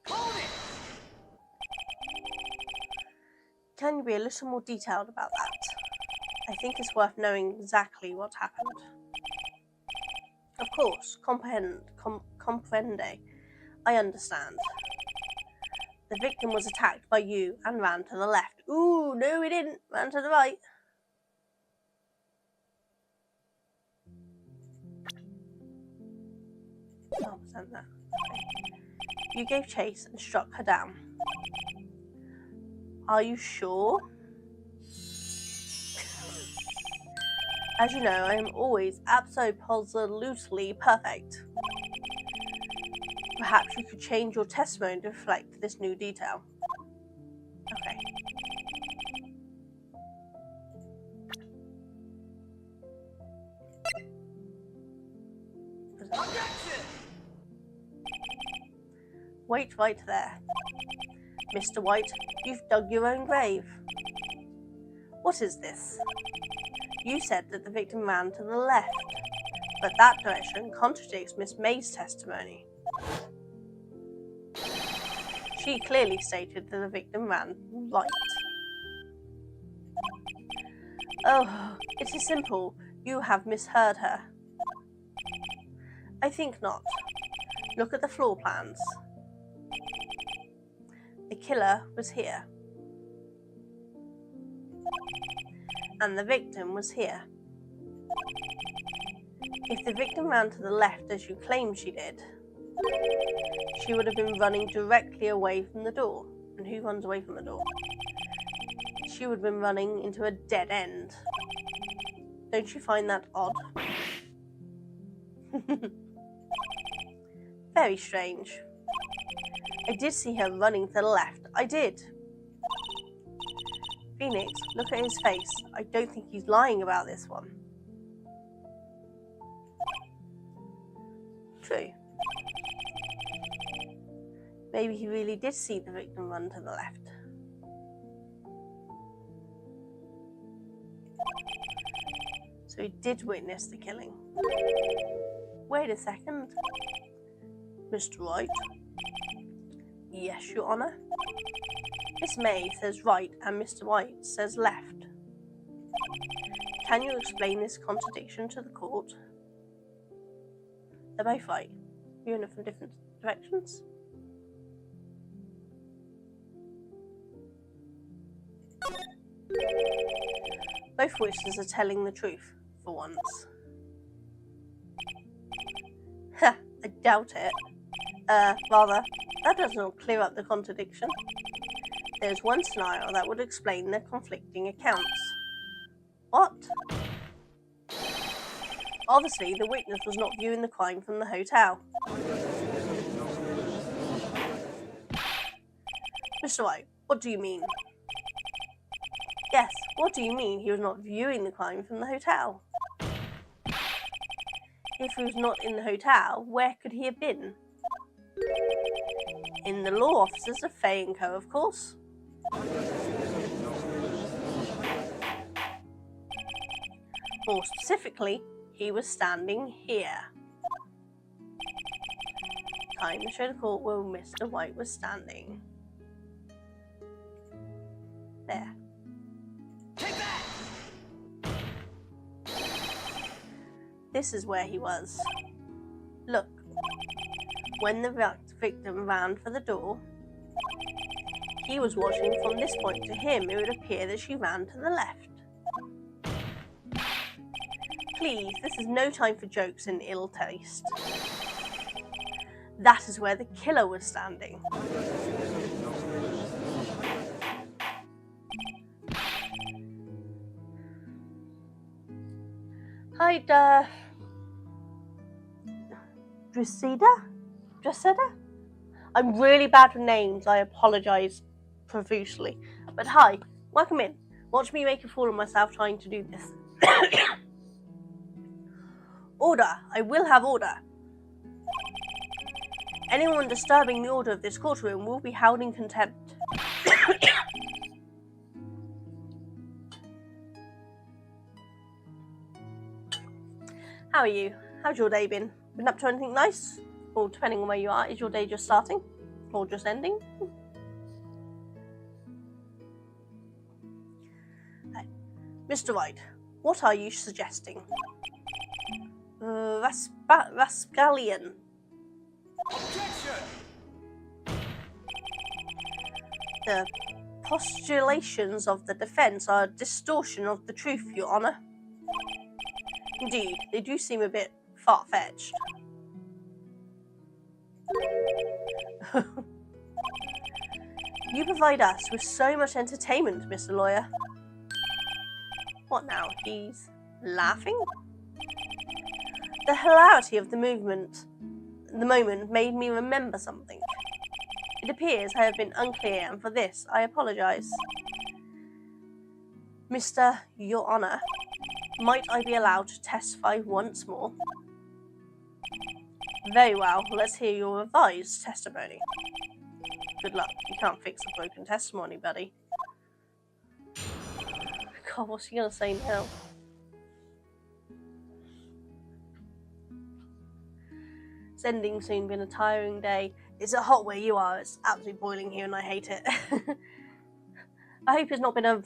Hold it! Can you be a little more detailed about that? I think it's worth knowing exactly what happened. Of course, comprende. I understand. The victim was attacked by you and ran to the left. Ooh, no he didn't. Ran to the right. Oh, that. You gave chase and struck her down. Are you sure? As you know, I am always absolutely perfect. Perhaps you could change your testimony to reflect this new detail. Okay. Objection! Wait right there. Mr. White, you've dug your own grave. What is this? You said that the victim ran to the left, but that direction contradicts Miss May's testimony. She clearly stated that the victim ran right. Oh, it is simple. You have misheard her. I think not. Look at the floor plans. The killer was here. And the victim was here. If the victim ran to the left as you claim she did, she would have been running directly away from the door. And who runs away from the door? She would have been running into a dead end. Don't you find that odd? Very strange. I did see her running to the left. I did. Phoenix, look at his face. I don't think he's lying about this one. True. Maybe he really did see the victim run to the left. So he did witness the killing. Wait a second. Mr. Wright? Yes, Your Honour. Miss May says right and Mr. White says left. Can you explain this contradiction to the court? They're both right. Viewing it from different directions. Both witnesses are telling the truth, for once. Ha, I doubt it. Rather, that does not clear up the contradiction. There's one scenario that would explain the conflicting accounts. What? Obviously, the witness was not viewing the crime from the hotel. Mr. White, what do you mean? Yes, what do you mean he was not viewing the crime from the hotel? If he was not in the hotel, where could he have been? In the law offices of Fay & Co, of course. More specifically, he was standing here. Time to show the court where Mr. White was standing. There. Take that! This is where he was. Look. When the victim ran for the door, he was watching from this point. To him, it would appear that she ran to the left. Please, this is no time for jokes and ill taste. That is where the killer was standing. Hi, Dreseda? I'm really bad with names. I apologise profusely. But hi, welcome in. Watch me make a fool of myself trying to do this. Order! I will have order! Anyone disturbing the order of this courtroom will be held in contempt. How are you? How's your day been? Been up to anything nice? Or depending on where you are, is your day just starting? Or just ending? Mr. Wright, what are you suggesting? Rascallion. Objection! The postulations of the defense are a distortion of the truth, Your Honor. Indeed, they do seem a bit far-fetched. You provide us with so much entertainment, Mr. Lawyer. What now? He's laughing? The hilarity of the moment made me remember something. It appears I have been unclear, and for this I apologize. Mr. Your Honor, might I be allowed to testify once more? Very well, let's hear your revised testimony. Good luck, you can't fix a broken testimony, buddy. God, what's he gonna say now? It's ending soon, been a tiring day. Is it hot where you are? It's absolutely boiling here and I hate it. I hope it's not been a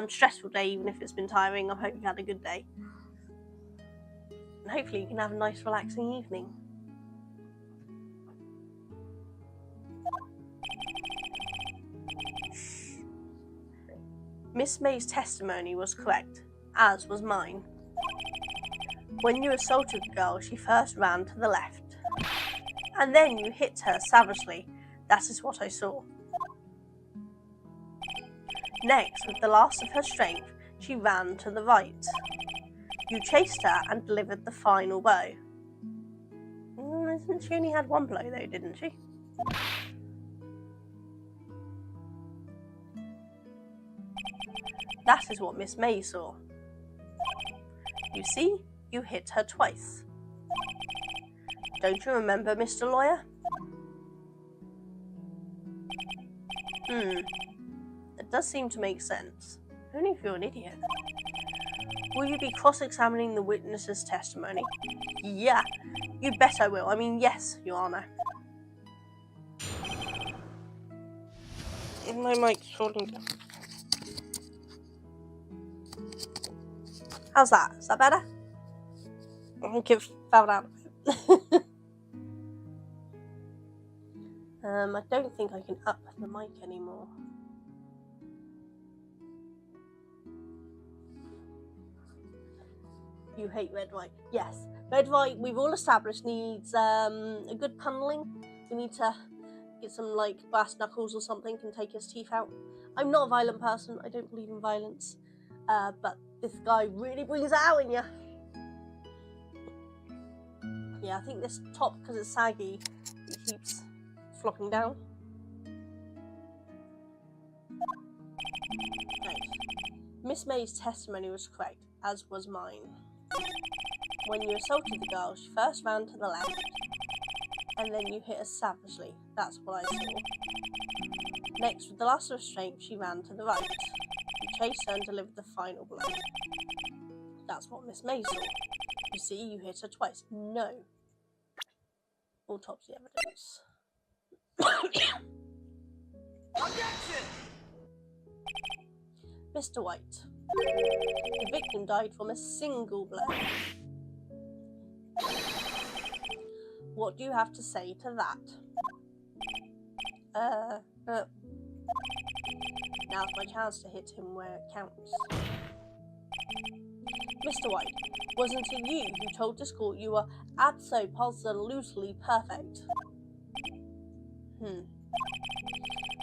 stressful day, even if it's been tiring. I hope you've had a good day. And hopefully you can have a nice relaxing evening. Miss May's testimony was correct, as was mine. When you assaulted the girl, she first ran to the left. And then you hit her savagely. That is what I saw. Next, with the last of her strength, she ran to the right. You chased her and delivered the final blow. She only had one blow though, didn't she? That is what Miss May saw. You see, you hit her twice. Don't you remember, Mr. Lawyer? It does seem to make sense. Only if you're an idiot. Will you be cross-examining the witness's testimony? Yeah, you bet I will. I mean, yes, Your Honor. My mic's falling down. How's that? Is that better? I think it fell out. I don't think I can up the mic anymore. You hate red white. Yes, red white, we've all established, needs a good tunneling. We need to get some like brass knuckles or something and take his teeth out. I'm not a violent person. I don't believe in violence. But this guy really brings it out in you. Yeah, I think this top, because it's saggy, it keeps flopping down. Right. Miss May's testimony was correct, as was mine. When you assaulted the girl, she first ran to the left, and then you hit her savagely. That's what I saw. Next, with the last restraint, she ran to the right. You chased her and delivered the final blow. That's what Miss May saw. You see, you hit her twice. No. Autopsy evidence. Objection! Mr. White. The victim died from a single blow. What do you have to say to that? Now's my chance to hit him where it counts. Mr. White, wasn't it you who told this court you were absolutely perfect?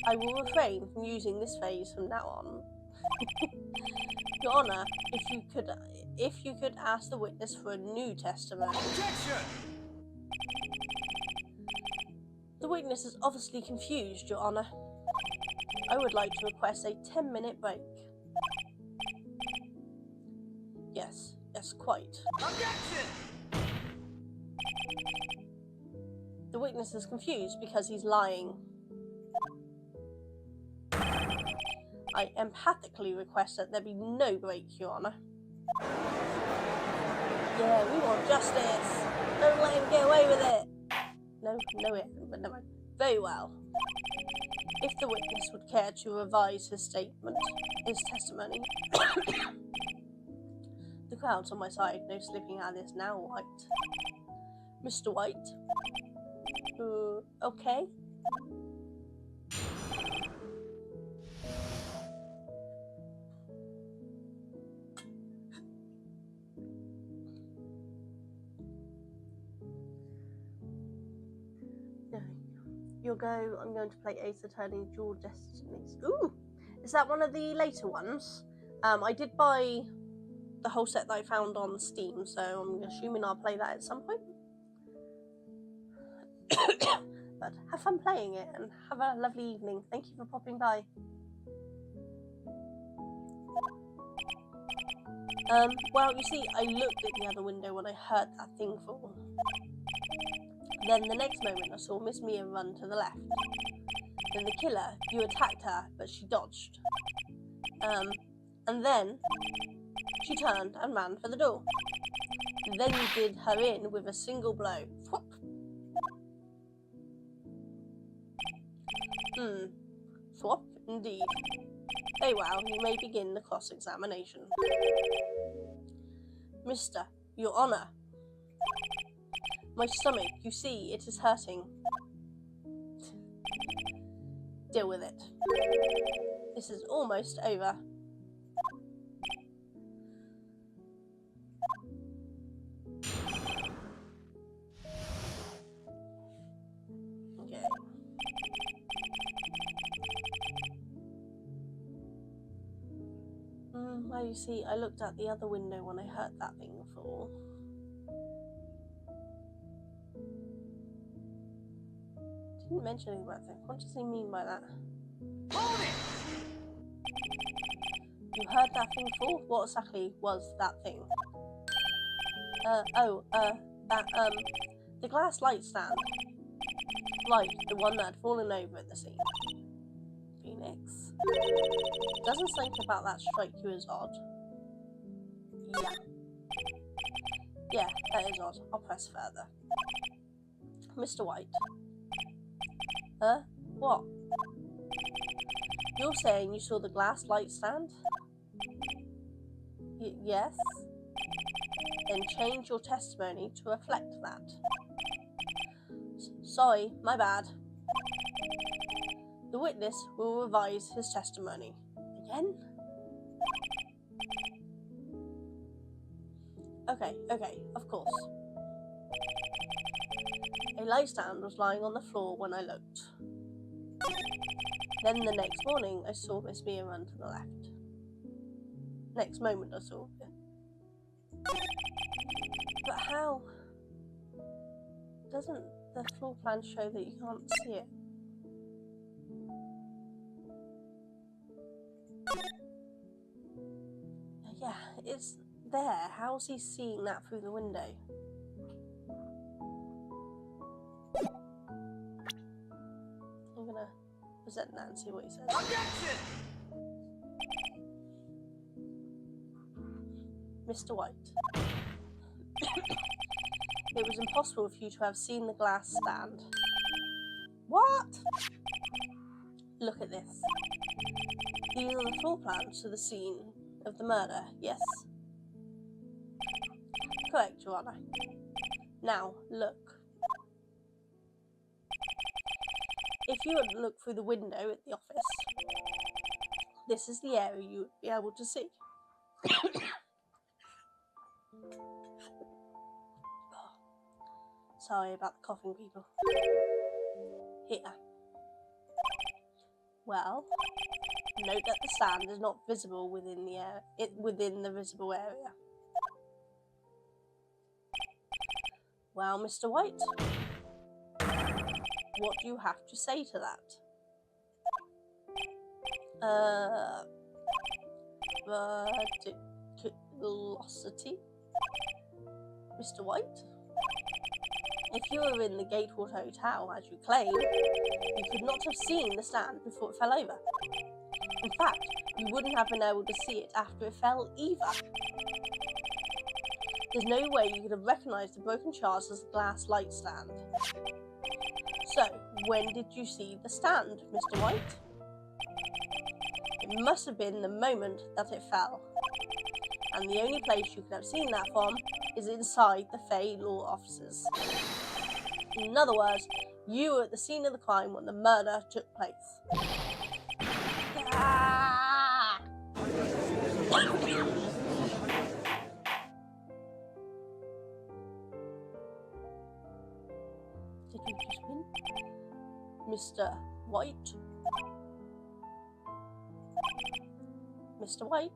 I will refrain from using this phrase from now on. Your Honor, if you could ask the witness for a new testimony. Objection! The witness is obviously confused, Your Honor. I would like to request a 10-minute break. Yes, yes, quite. Objection! The witness is confused because he's lying. I empathically request that there be no break, Your Honor. Yeah, we want justice. Don't let him get away with it. No, but never mind. Very well. If the witness would care to revise his testimony. The crowd's on my side. No slipping out of this now, White. Mr. White? Okay. You'll go. I'm going to play Ace Attorney Dual Destinies. Ooh! Is that one of the later ones? I did buy the whole set that I found on Steam, so I'm assuming I'll play that at some point. But have fun playing it and have a lovely evening. Thank you for popping by. Well, you see, I looked at the other window when I heard that thing fall. Then the next moment I saw Miss Mia run to the left. Then the killer, you attacked her, but she dodged. And then she turned and ran for the door. Then you did her in with a single blow. Thwop. Thwop, indeed. Very well, you may begin the cross-examination. Mister, Your Honor. My stomach, you see, it is hurting. Deal with it. This is almost over. Okay. Well, you see, I looked out the other window when I heard that thing fall. Didn't mention anything about that. What does he mean by that? Hold it! You heard that thing fall? What exactly was that thing? The glass light stand. Right, the one that had fallen over at the scene. Phoenix. Doesn't something about that strike you as odd? Yeah. Yeah, that is odd. I'll press further. Mr. White. Huh? What? You're saying you saw the glass light stand? Yes? Then change your testimony to reflect that. Sorry, my bad. The witness will revise his testimony. Again? Okay, of course. A light stand was lying on the floor when I looked. Then the next morning, I saw Miss Mia run to the left. Next moment, I saw it. But how? Doesn't the floor plan show that you can't see it? Yeah, it's there. How's he seeing that through the window? I'm gonna present that and see what he says. Objection! Mr. White. It was impossible for you to have seen the glass stand. What? Look at this. These are the floor plans to the scene of the murder, yes? Correct, Your Honor. Now, look. If you would look through the window at the office, this is the area you would be able to see. Sorry about the coughing, people. Here. Well, note that the stand is not visible within the visible area. Well, Mr. White, what do you have to say to that? velocity? Mr. White? If you were in the Gatewater Hotel, as you claim, you could not have seen the stand before it fell over. In fact, you wouldn't have been able to see it after it fell either. There's no way you could have recognised the broken shards as a glass light stand. So, when did you see the stand, Mr. White? It must have been the moment that it fell. And the only place you could have seen that from is inside the Fey law offices. In other words, you were at the scene of the crime when the murder took place. Ah! Did you just win? Mr. White? Mr. White?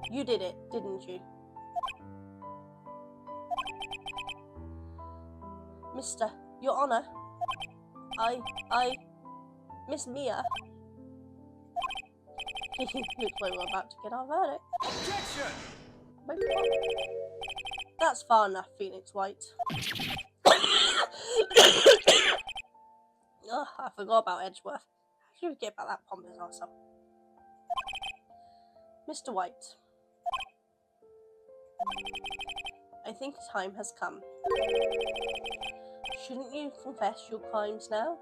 You did it, didn't you? Mr. Your Honor, Miss Mia. Looks like we're about to get our verdict. Objection! Wait, what? That's far enough, Phoenix White. Oh, I forgot about Edgeworth. How did you forget about that pompous arsehole? Mr. White. I think time has come. Shouldn't you confess your crimes now?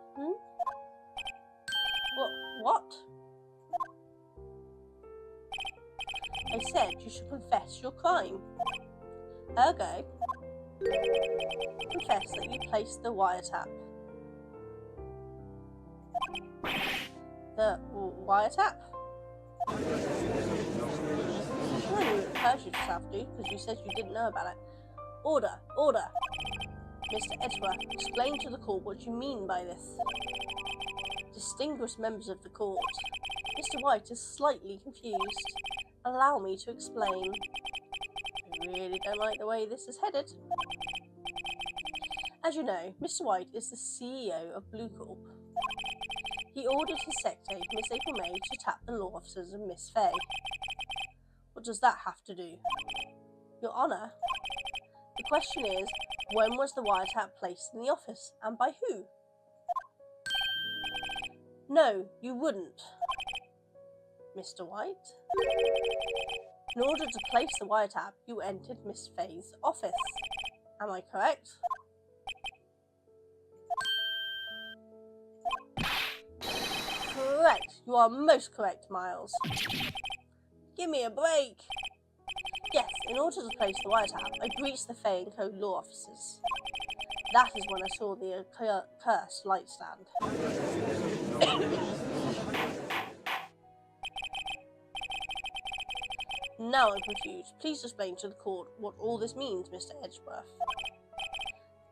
What? I said you should confess your crime. Ergo, confess that you placed the wiretap. The wiretap? Well, you perjured yourself, dude, because you said you didn't know about it. Order! Order! Mr. Edgeworth, explain to the court what you mean by this. Distinguished members of the court, Mr. White is slightly confused. Allow me to explain. I really don't like the way this is headed. As you know, Mr. White is the CEO of Blue Corp. He ordered his secretary, Miss April May, to tap the law officers of Miss Fay. What does that have to do? Your Honour, the question is, when was the wiretap placed in the office, and by who? No, you wouldn't, Mr. White. In order to place the wiretap, you entered Miss Fay's office. Am I correct? Correct. You are most correct, Miles. Give me a break. Yes, in order to place the wiretap, I breached the Fay & Co. law offices. That is when I saw the cursed light stand. Now I'm confused. Please explain to the court what all this means, Mr. Edgeworth.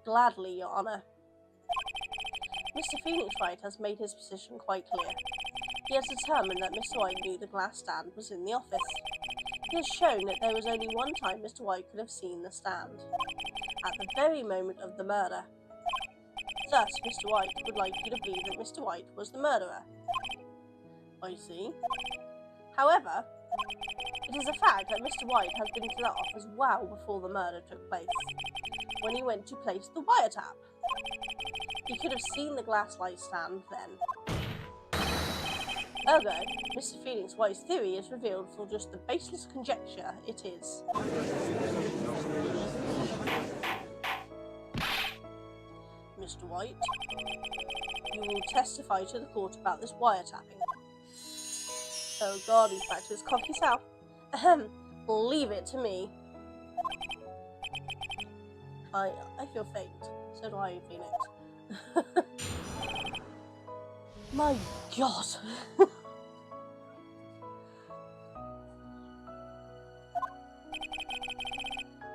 Gladly, Your Honour. Mr. Phoenix Wright has made his position quite clear. He has determined that Mr. White knew the glass stand was in the office. He has shown that there was only one time Mr. White could have seen the stand, at the very moment of the murder. Thus, Mr. White would like you to believe that Mr. White was the murderer. I see. However, it is a fact that Mr. White has been to that office well before the murder took place, when he went to place the wiretap. He could have seen the glass light stand then. Ergo, Mr. Phoenix White's theory is revealed for just the baseless conjecture it is. Mr. White, you will testify to the court about this wiretapping. Oh God, he's back to his cocky self. Leave it to me. I feel faint. So do I, Phoenix. My God.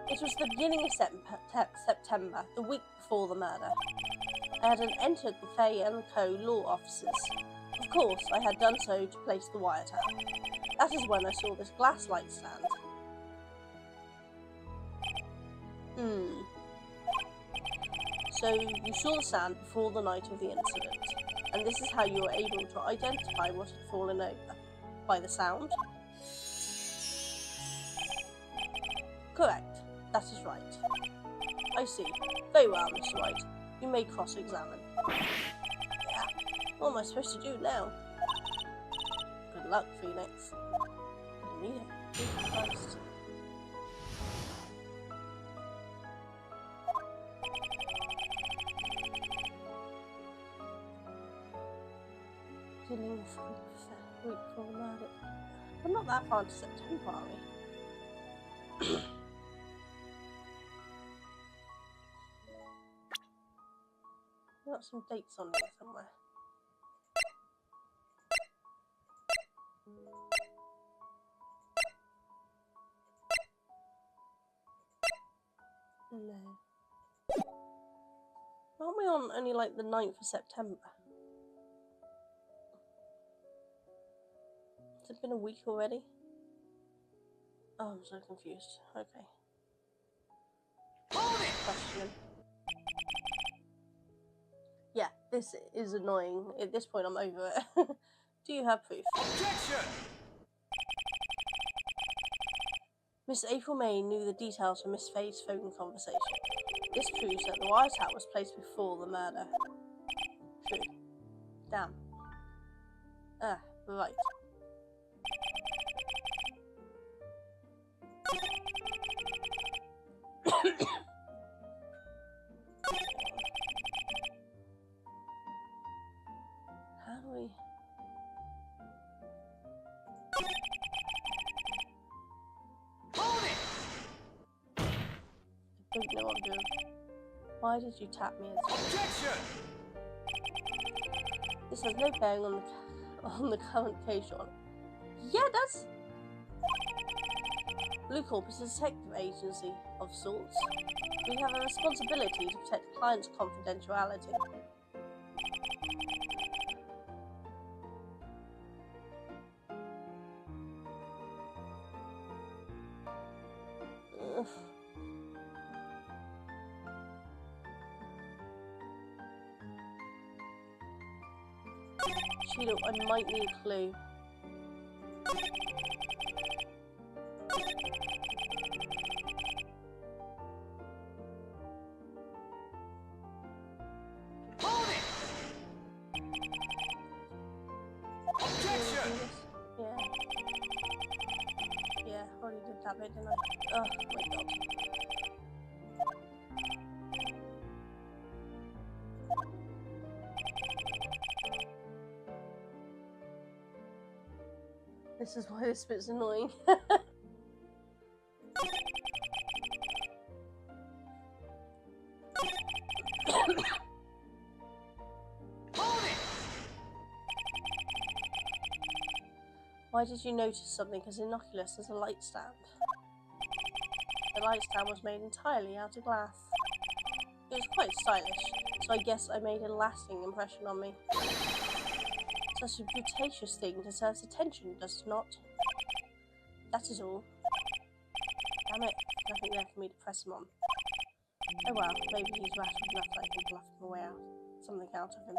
It was the beginning of September, the week before the murder. I had entered the Fay & Co. law offices. Of course, I had done so to place the wiretap. That is when I saw this glass light stand. So you saw the stand before the night of the incident, and this is how you were able to identify what had fallen over. By the sound? Correct. That is right. I see. Very well, Mr. Wright. You may cross-examine. Yeah. What am I supposed to do now? Good luck, Phoenix. Didn't need it. Jesus Christ. Dealing with a week before the murder. We're not that far into September, are we? We've got some dates on here somewhere. No. Aren't we on only like the 9th of September? Has it been a week already? Oh, I'm so confused. Okay. Questioning. Yeah, this is annoying. At this point, I'm over it. Do you have proof? Objection! Miss April May knew the details from Miss Faye's phone conversation. This proves that the wiretap was placed before the murder. True. Damn. Ah, right. How do we... Hold it! I don't know what I'm doing. Why did you tap me? Objection! This has no bearing on the current case, John. Yeah, it does. Blue Corp is a detective agency of sorts. We have a responsibility to protect clients' confidentiality. Ugh. Sheila, I might need a clue. Hold it! Objection! Yeah. Yeah, already did that bit, didn't I? Oh my god. This is why this bit's annoying. Hold it! Why did you notice something as innocuous as a light stand? The light stand was made entirely out of glass. It was quite stylish, so I guess I made a lasting impression on me. Such a beauticious thing deserves attention, does it not? That is all. Damn it, nothing there for me to press him on. Oh well, maybe he's rational enough that I can bluff him away out. Something out of him.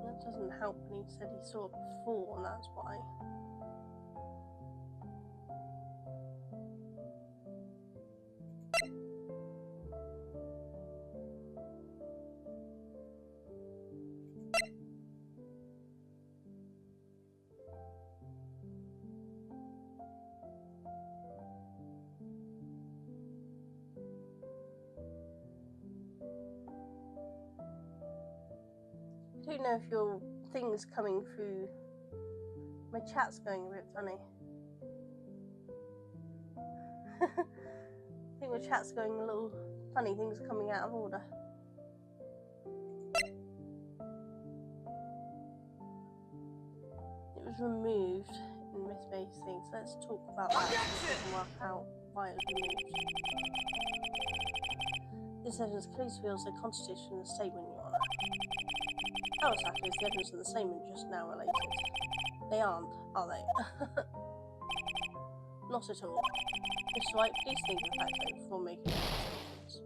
That doesn't help when he said he saw it before, and that's why. I don't know if your thing's coming through. My chat's going a bit funny. I think my chat's going a little funny. Things are coming out of order. it was removed in Miss May's thing, so let's talk about that and work out why it was removed. This evidence clearly reveals the contradiction in the statement, Your Honour. How exactly is the evidence in the statement just now related? They aren't, are they? Not at all. Mr. Wright, please think of the fact though before making any statements.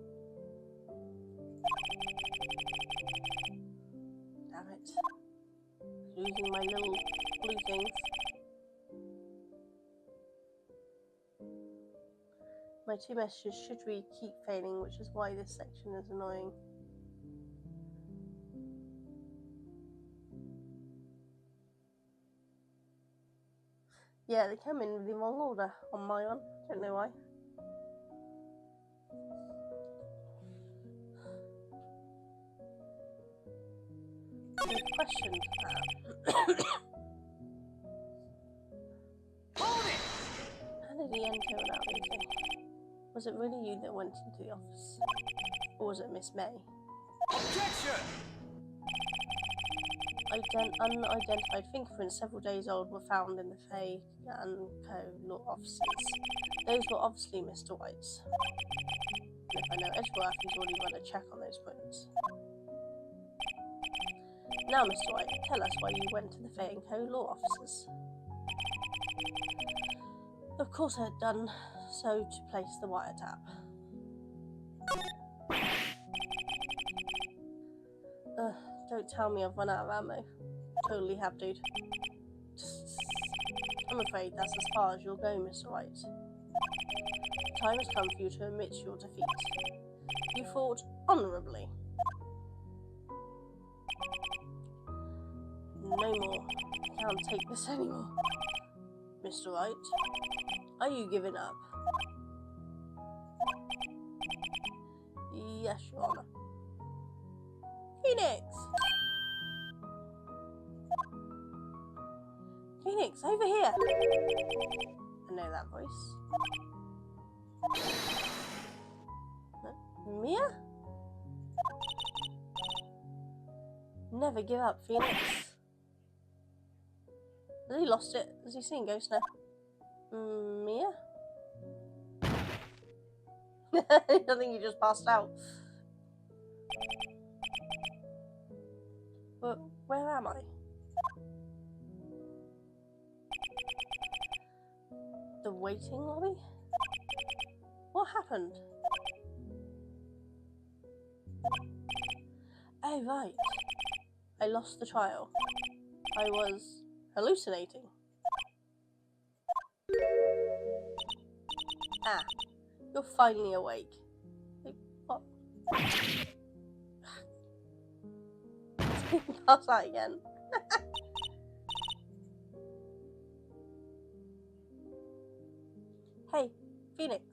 Damn it. Losing my little blue things. My two messages should read keep failing, which is why this section is annoying. Yeah, they come in the wrong order on my one. Don't know why. Good question. Hold it! How did he enter without leaving? Was it really you that went into the office? Or was it Miss May? Objection! Unidentified fingerprints several days old were found in the Fay and Co. law offices. Those were obviously Mr. White's. And if I know Edgeworth, he's already run a check on those prints. Now, Mr. White, tell us why you went to the Fay and Co. law offices. Of course I had done so to place the wiretap. Don't tell me I've run out of ammo. Totally have, dude. I'm afraid that's as far as you'll go, Mr. Wright. The time has come for you to admit your defeat. You fought honourably. No more. I can't take this anymore. Mr. Wright, are you giving up? Yes, Your Honour. Phoenix! Phoenix, over here! I know that voice. Mia? Never give up, Phoenix. Has he lost it? Has he seen ghosts now? Mia? I think he just passed out. But where am I? The waiting lobby? What happened? Oh, right. I lost the trial. I was hallucinating. Ah, you're finally awake. Wait, what? Pass that again. Hey, Phoenix.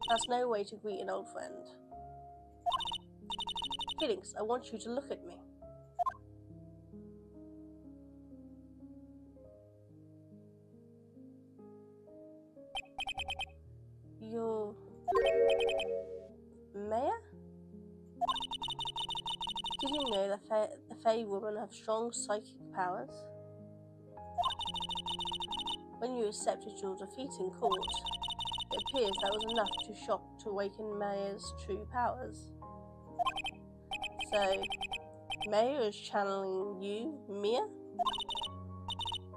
That's no way to greet an old friend. Phoenix, I want you to look at me. You're... Mayor? Did you know that the Fey women have strong psychic powers? When you accepted your defeat in court, it appears that was enough to awaken Mayor's true powers. So, Mayor is channeling you, Mia?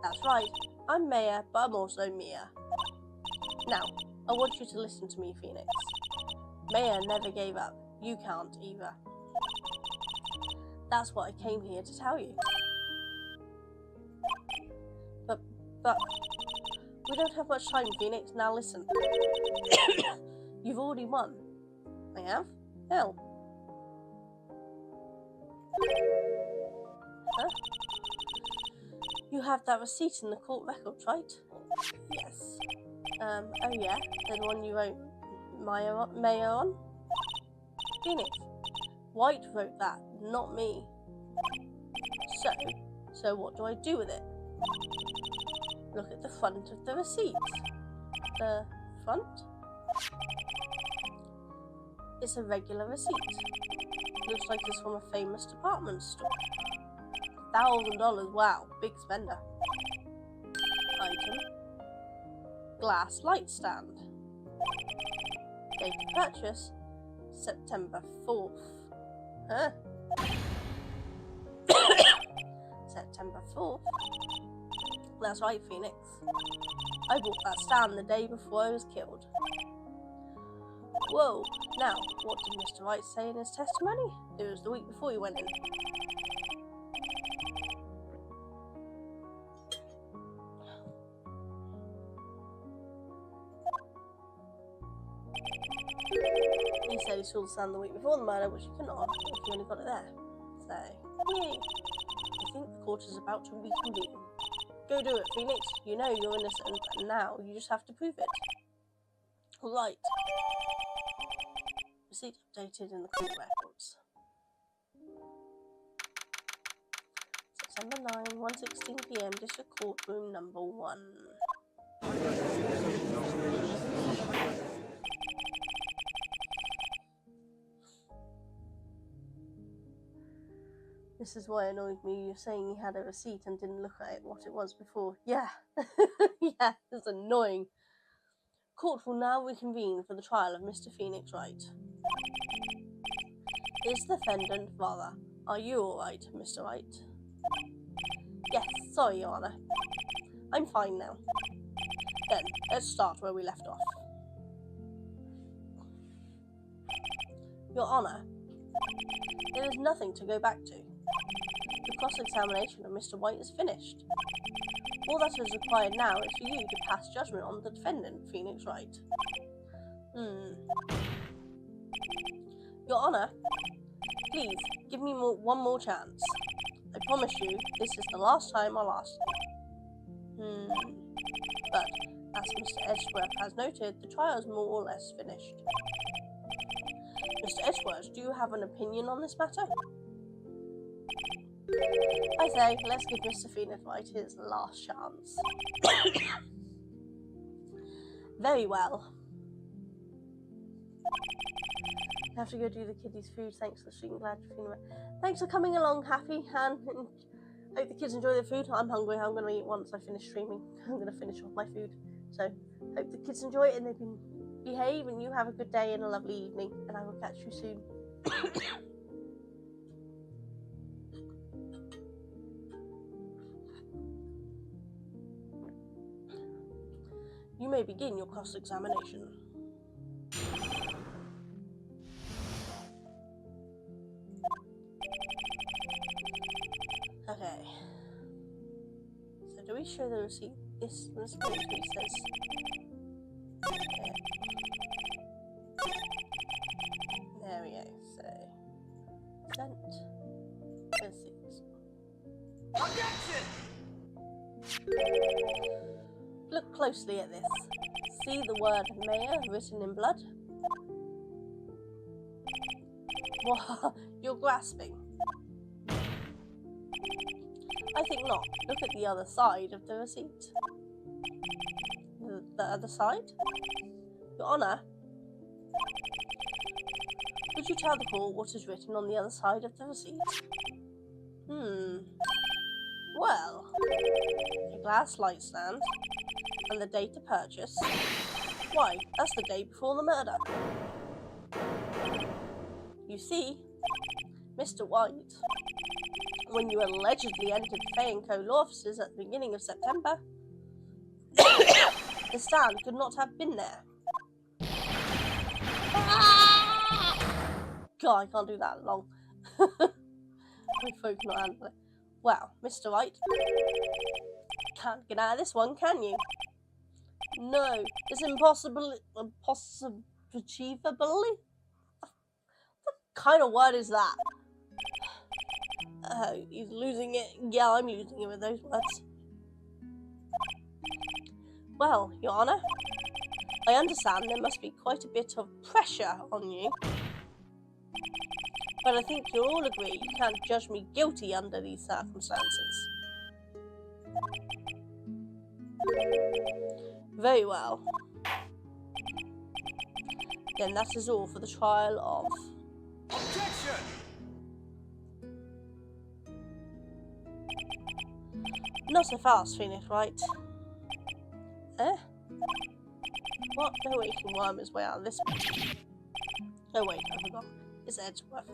That's right, I'm Mayor, but I'm also Mia. Now, I want you to listen to me, Phoenix. Mayor never gave up. You can't either. That's what I came here to tell you. But, we don't have much time, Phoenix. Now listen. You've already won. I have? Hell. Huh? You have that receipt in the court records, right? Yes. Oh yeah, the one you wrote Mayor on? Phoenix. White wrote that, not me. So what do I do with it? Look at the front of the receipt. The front? It's a regular receipt. Looks like it's from a famous department store. $1,000. Wow, big spender. Item. Glass light stand. Date of purchase. September 4th. Huh? September 4th. That's right, Phoenix. I bought that stand the day before I was killed. Whoa, now, what did Mr. Wright say in his testimony? It was the week before he went in. He said he saw the stand the week before the murder, which he couldn't have if he only got it there. So, yay. I think the court is about to reconvene. Go do it, Phoenix. You know you're innocent, and now you just have to prove it. Right. Receipt updated in the court records. September 9, 1:16 PM, District Courtroom number 1. This is why it annoyed me. You're saying he had a receipt and didn't look at it, what it was before. Yeah. Yeah, it's annoying. Court will now reconvene for the trial of Mr. Phoenix Wright. Is the defendant father? Are you alright, Mr. Wright? Yes, sorry, Your Honour. I'm fine now. Then, let's start where we left off. Your Honour, there is nothing to go back to. The cross-examination of Mr. White is finished. All that is required now is for you to pass judgment on the defendant, Phoenix Wright. Your Honour, please, give me one more chance. I promise you, this is the last time I'll ask you. But, as Mr. Edgeworth has noted, the trial is more or less finished. Mr. Edgeworth, do you have an opinion on this matter? I say, let's give Mr. Phoenix Wright his last chance. Very well. I have to go do the kiddies' food. Thanks for streaming. Glad you're feeling well. Thanks for coming along, Happy. And hope the kids enjoy their food. I'm hungry. I'm going to eat once I finish streaming. I'm going to finish off my food. So, hope the kids enjoy it and they can behave. And you have a good day and a lovely evening. And I will catch you soon. You may begin your cross-examination. Okay. So do we show the receipt? This basically says. Okay. There we go. So sent receipts. Objection! Look closely at this. See the word mayor written in blood? What? You're grasping. I think not. Look at the other side of the receipt. The other side? Your Honour, could you tell the court what is written on the other side of the receipt? Well, a glass light stand and the date of purchase. Why, that's the day before the murder. You see, Mr. White, when you allegedly entered Fay & Co. law offices at the beginning of September, the stand could not have been there. God, I can't do that long. My throat cannot handle it. Well, Mr. White, can't get out of this one, can you? No, it's impossible. Achievably? What kind of word is that? He's losing it. Yeah, I'm losing it with those words. Well, Your Honour, I understand there must be quite a bit of pressure on you. But I think you'll all agree you can't judge me guilty under these circumstances. Very well. Then that is all for the trial of... Objection! Not so fast, Phoenix Wright. Eh? What? No way he can worm his way out of this one. Oh wait, I forgot. It's Edgeworth.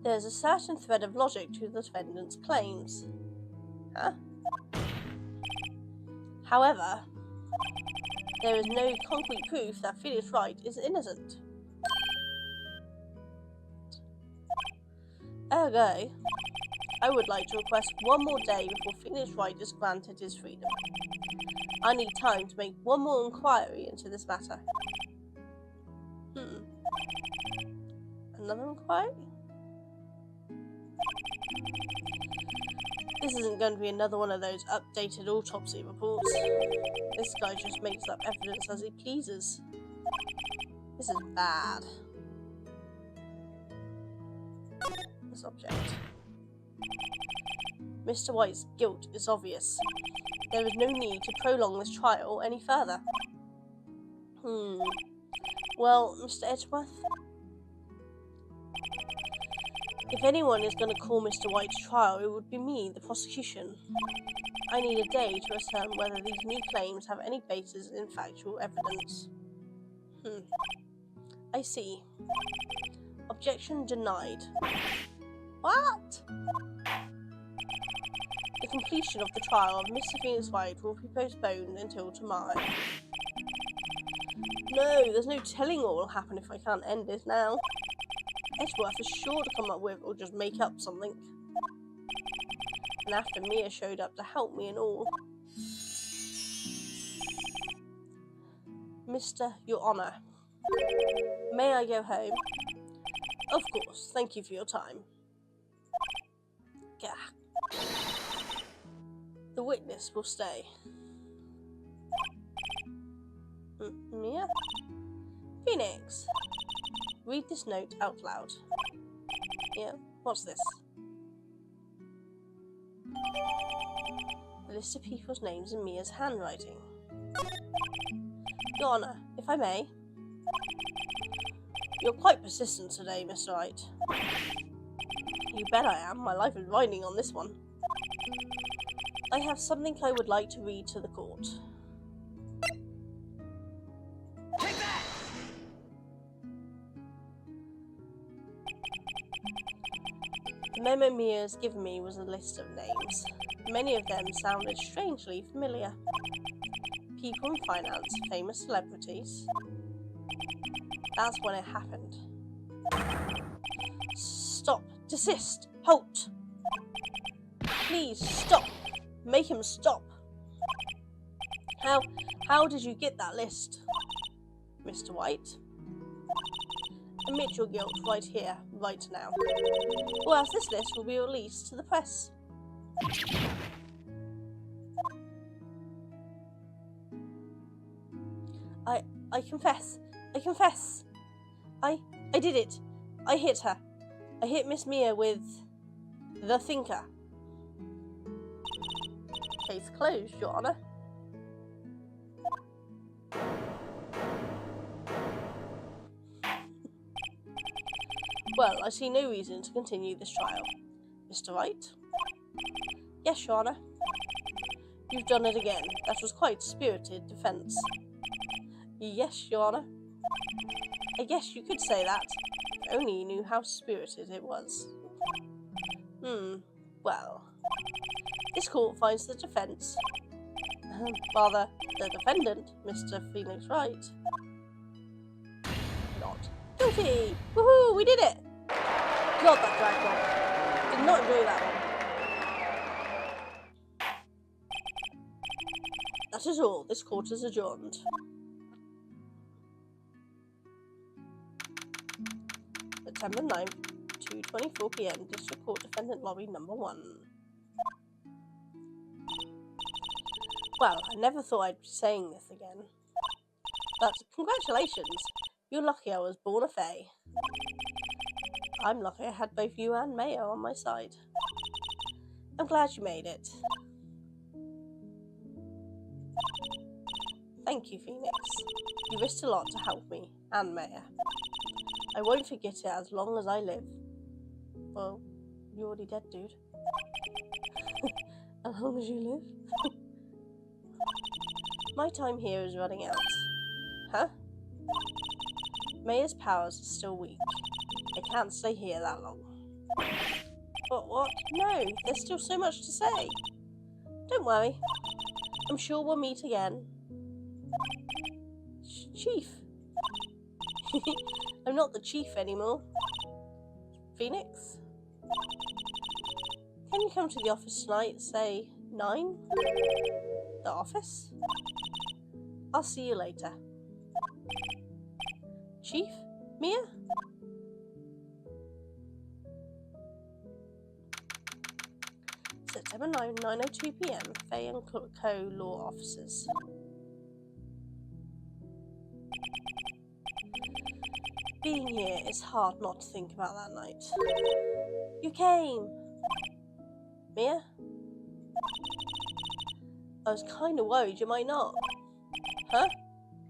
There's a certain thread of logic to the defendant's claims. Huh? However, there is no concrete proof that Phoenix Wright is innocent. Ergo, I would like to request one more day before Phoenix Wright is granted his freedom. I need time to make one more inquiry into this matter. Another inquiry? This isn't going to be another one of those updated autopsy reports. This guy just makes up evidence as he pleases. This is bad. This object. Mr. White's guilt is obvious. There is no need to prolong this trial any further. Well, Mr. Edgeworth? If anyone is going to call Mr. White to trial, it would be me, the prosecution. I need a day to ascertain whether these new claims have any basis in factual evidence. I see. Objection denied. What? The completion of the trial of Mr. Phoenix Wright will be postponed until tomorrow. No, there's no telling what will happen if I can't end this now. Edgeworth is sure to come up with or just make up something. And after Mia showed up to help me and all. Mr. Your Honour, may I go home? Of course, thank you for your time. Gah. The witness will stay. Mia? Phoenix, read this note out loud. Yeah, what's this? A list of people's names in Mia's handwriting. Your Honour, if I may. You're quite persistent today, Mr. Wright. You bet I am. My life is riding on this one. I have something I would like to read to the court. Take that! The memo Mia has given me was a list of names. Many of them sounded strangely familiar. People in finance, famous celebrities. That's when it happened. Stop! Desist! Halt! Please stop! Make him stop! How did you get that list? Mr. White? Admit your guilt right here, right now. Or else this list will be released to the press. I confess. I confess. I did it. I hit her. I hit Miss Mia with the thinker. Case closed, Your Honour. Well, I see no reason to continue this trial. Mr. Wright? Yes, Your Honour. You've done it again. That was quite spirited defence. Yes, Your Honour. I guess you could say that. If only you knew how spirited it was. Well. This court finds the defence, rather, the defendant, Mr. Phoenix Wright, not guilty! Woohoo! We did it! God, that dragged on. Did not enjoy that one. That is all. This court is adjourned. September 9th, 2:24 PM, District Court Defendant Lobby Number 1. Well, I never thought I'd be saying this again. But congratulations! You're lucky I was born a fae. I'm lucky I had both you and Mayo on my side. I'm glad you made it. Thank you, Phoenix. You risked a lot to help me, and Maya. I won't forget it as long as I live. Well, You're already dead, dude. As long as you live. My time here is running out. Huh? Maya's powers are still weak. I can't stay here that long. But what? No, there's still so much to say. Don't worry. I'm sure we'll meet again. Chief. I'm not the chief anymore. Phoenix? Can you come to the office tonight, say 9? The office? I'll see you later. Chief? Mia? September 9, 9:02 p.m. Faye and Co. Law Offices. Being here, it's hard not to think about that night. You came! Mia? I was kind of worried you might not. Huh?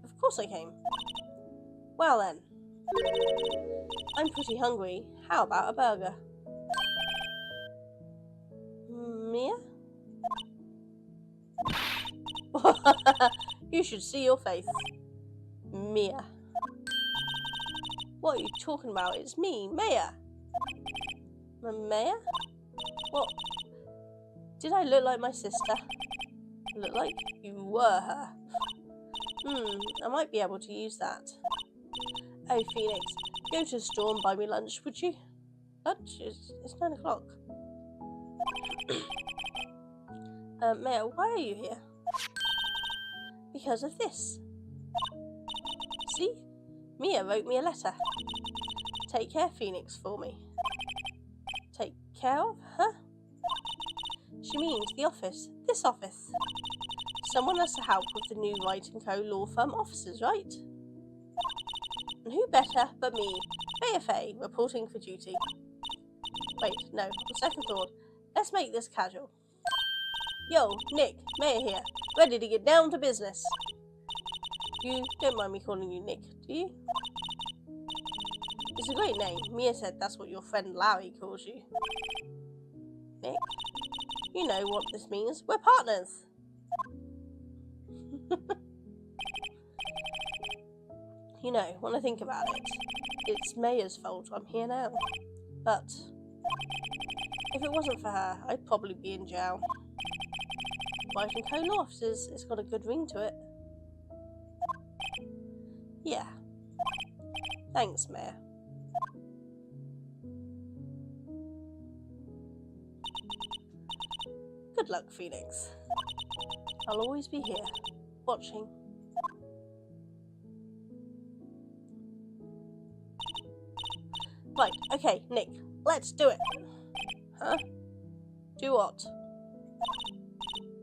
Of course I came. Well then. I'm pretty hungry. How about a burger? Mia? You should see your face. Mia. What are you talking about? It's me, Maya. Maya? What? Did I look like my sister? Look like you were her. I might be able to use that. Oh, Phoenix, go to the store and buy me lunch, would you? Lunch? It's 9 o'clock. Maya, why are you here? Because of this. See? Mia wrote me a letter. Take care, Phoenix, for me. Take care of? Huh? She means the office. This office. Someone has to help with the new Wright & Co. law firm offices, right? And who better but me, Maya Faye, reporting for duty. Wait, no, on second thought, let's make this casual. Yo, Nick, Maya here, ready to get down to business. You don't mind me calling you Nick, do you? It's a great name. Mia said that's what your friend Larry calls you. Nick? You know what this means. We're partners. You know, when I think about it, it's Maya's fault I'm here now. But if it wasn't for her, I'd probably be in jail. Wright & Co. law offices, it's got a good ring to it. Yeah. Thanks, Maya. Good luck, Phoenix. I'll always be here, watching. Right, okay, Nick, let's do it. Huh? Do what?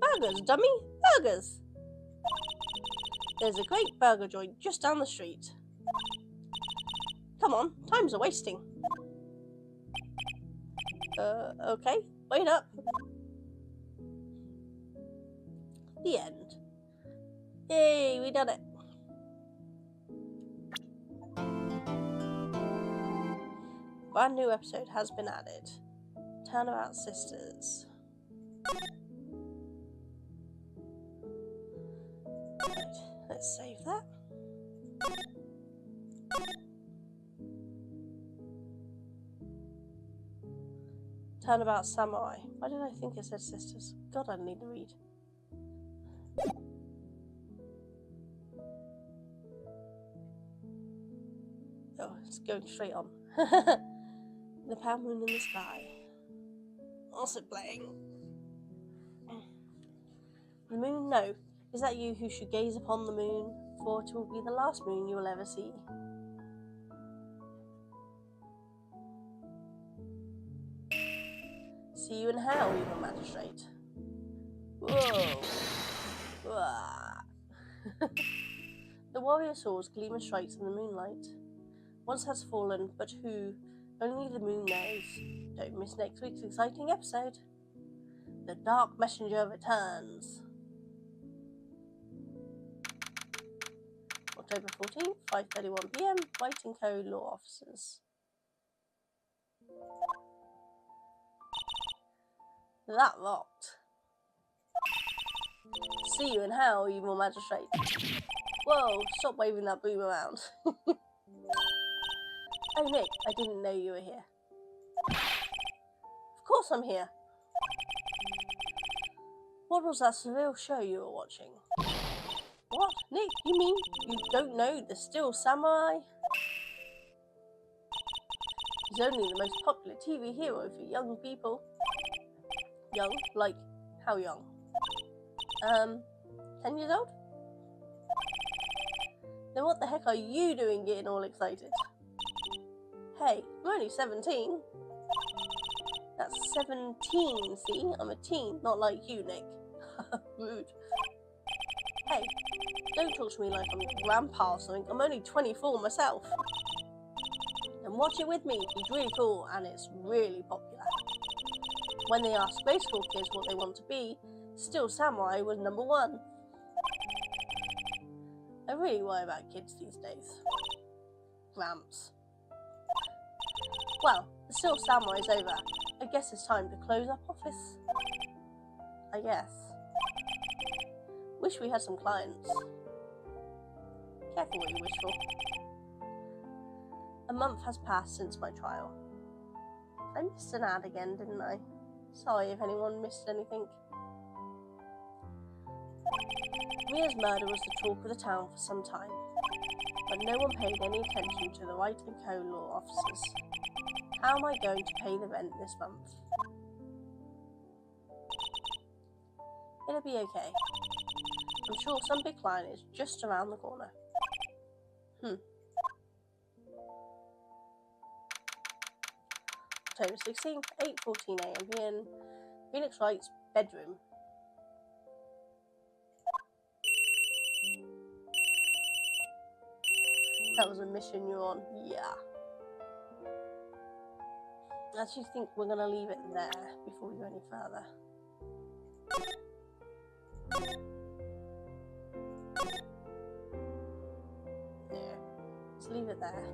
Burgers, dummy! Burgers! There's a great burger joint just down the street. Come on, time's a wasting. Okay, wait up. The end. Yay, we done it. Brand new episode has been added. Turnabout Sisters. Right, let's save that. Turnabout Samurai. Why did I think it said sisters? God, I need to read. Oh, it's going straight on. The pale moon in the sky. Also playing. The moon, no. Is that you who should gaze upon the moon? For it will be the last moon you will ever see. See you in hell, evil magistrate. Whoa. The warrior swords gleam and strikes in the moonlight. Once has fallen, but who? Only the moon knows. Don't miss next week's exciting episode. The Dark Messenger returns. October 14th, 5:31 p.m. Wright & Co. Law Offices. That rocked. See you in hell, evil magistrate. Whoa, stop waving that boom around. Oh, Nick, I didn't know you were here. Of course I'm here. What was that surreal show you were watching? What? Nick, you mean you don't know the Still Samurai? He's only the most popular TV hero for young people. Young? Like, how young? 10 years old? Then what the heck are you doing getting all excited? Hey, I'm only 17. That's 17, see? I'm a teen, not like you, Nick. Rude. Hey, don't talk to me like I'm your grandpa or something. I'm only 24 myself. And watch it with me. It's really cool and it's really popular. When they asked grade school kids what they want to be, Still Samurai was number 1. I really worry about kids these days. Gramps. Well, the Still Samurai's over. I guess it's time to close up office. I guess. Wish we had some clients. Careful what you wish for. A month has passed since my trial. I missed an ad again, didn't I? Sorry if anyone missed anything. Mia's murder was the talk of the town for some time, but no one paid any attention to the Wright & Co. law officers. How am I going to pay the rent this month? It'll be okay. I'm sure some big client is just around the corner. October 16th, 8:14 AM. Phoenix Wright's bedroom. That was a mission you're on. Yeah. I actually think we're going to leave it there before we go any further. There. Let's leave it there.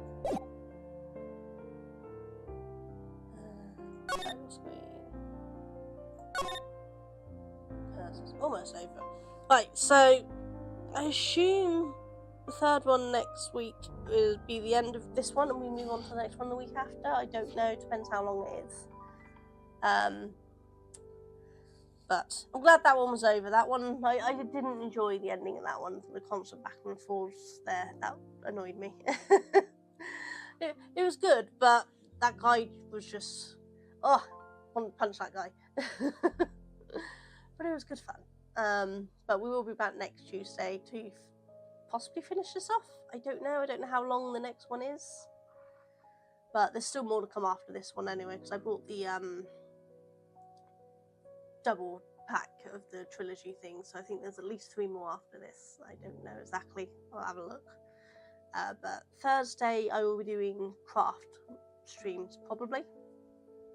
Title screen. It's almost over. Right, so I assume the third one next week will be the end of this one and we move on to the next one the week after. I don't know, it depends how long it is. But I'm glad that one was over. That one, I didn't enjoy the ending of that one. The constant back and forth there, that annoyed me. it was good, but that guy was just, I want to punch that guy. But it was good fun. But we will be back next Tuesday to possibly finish this off. I don't know how long the next one is, but there's still more to come after this one anyway, because I bought the double pack of the trilogy thing, so I think there's at least 3 more after this. I don't know exactly, I'll have a look. But Thursday I will be doing craft streams probably.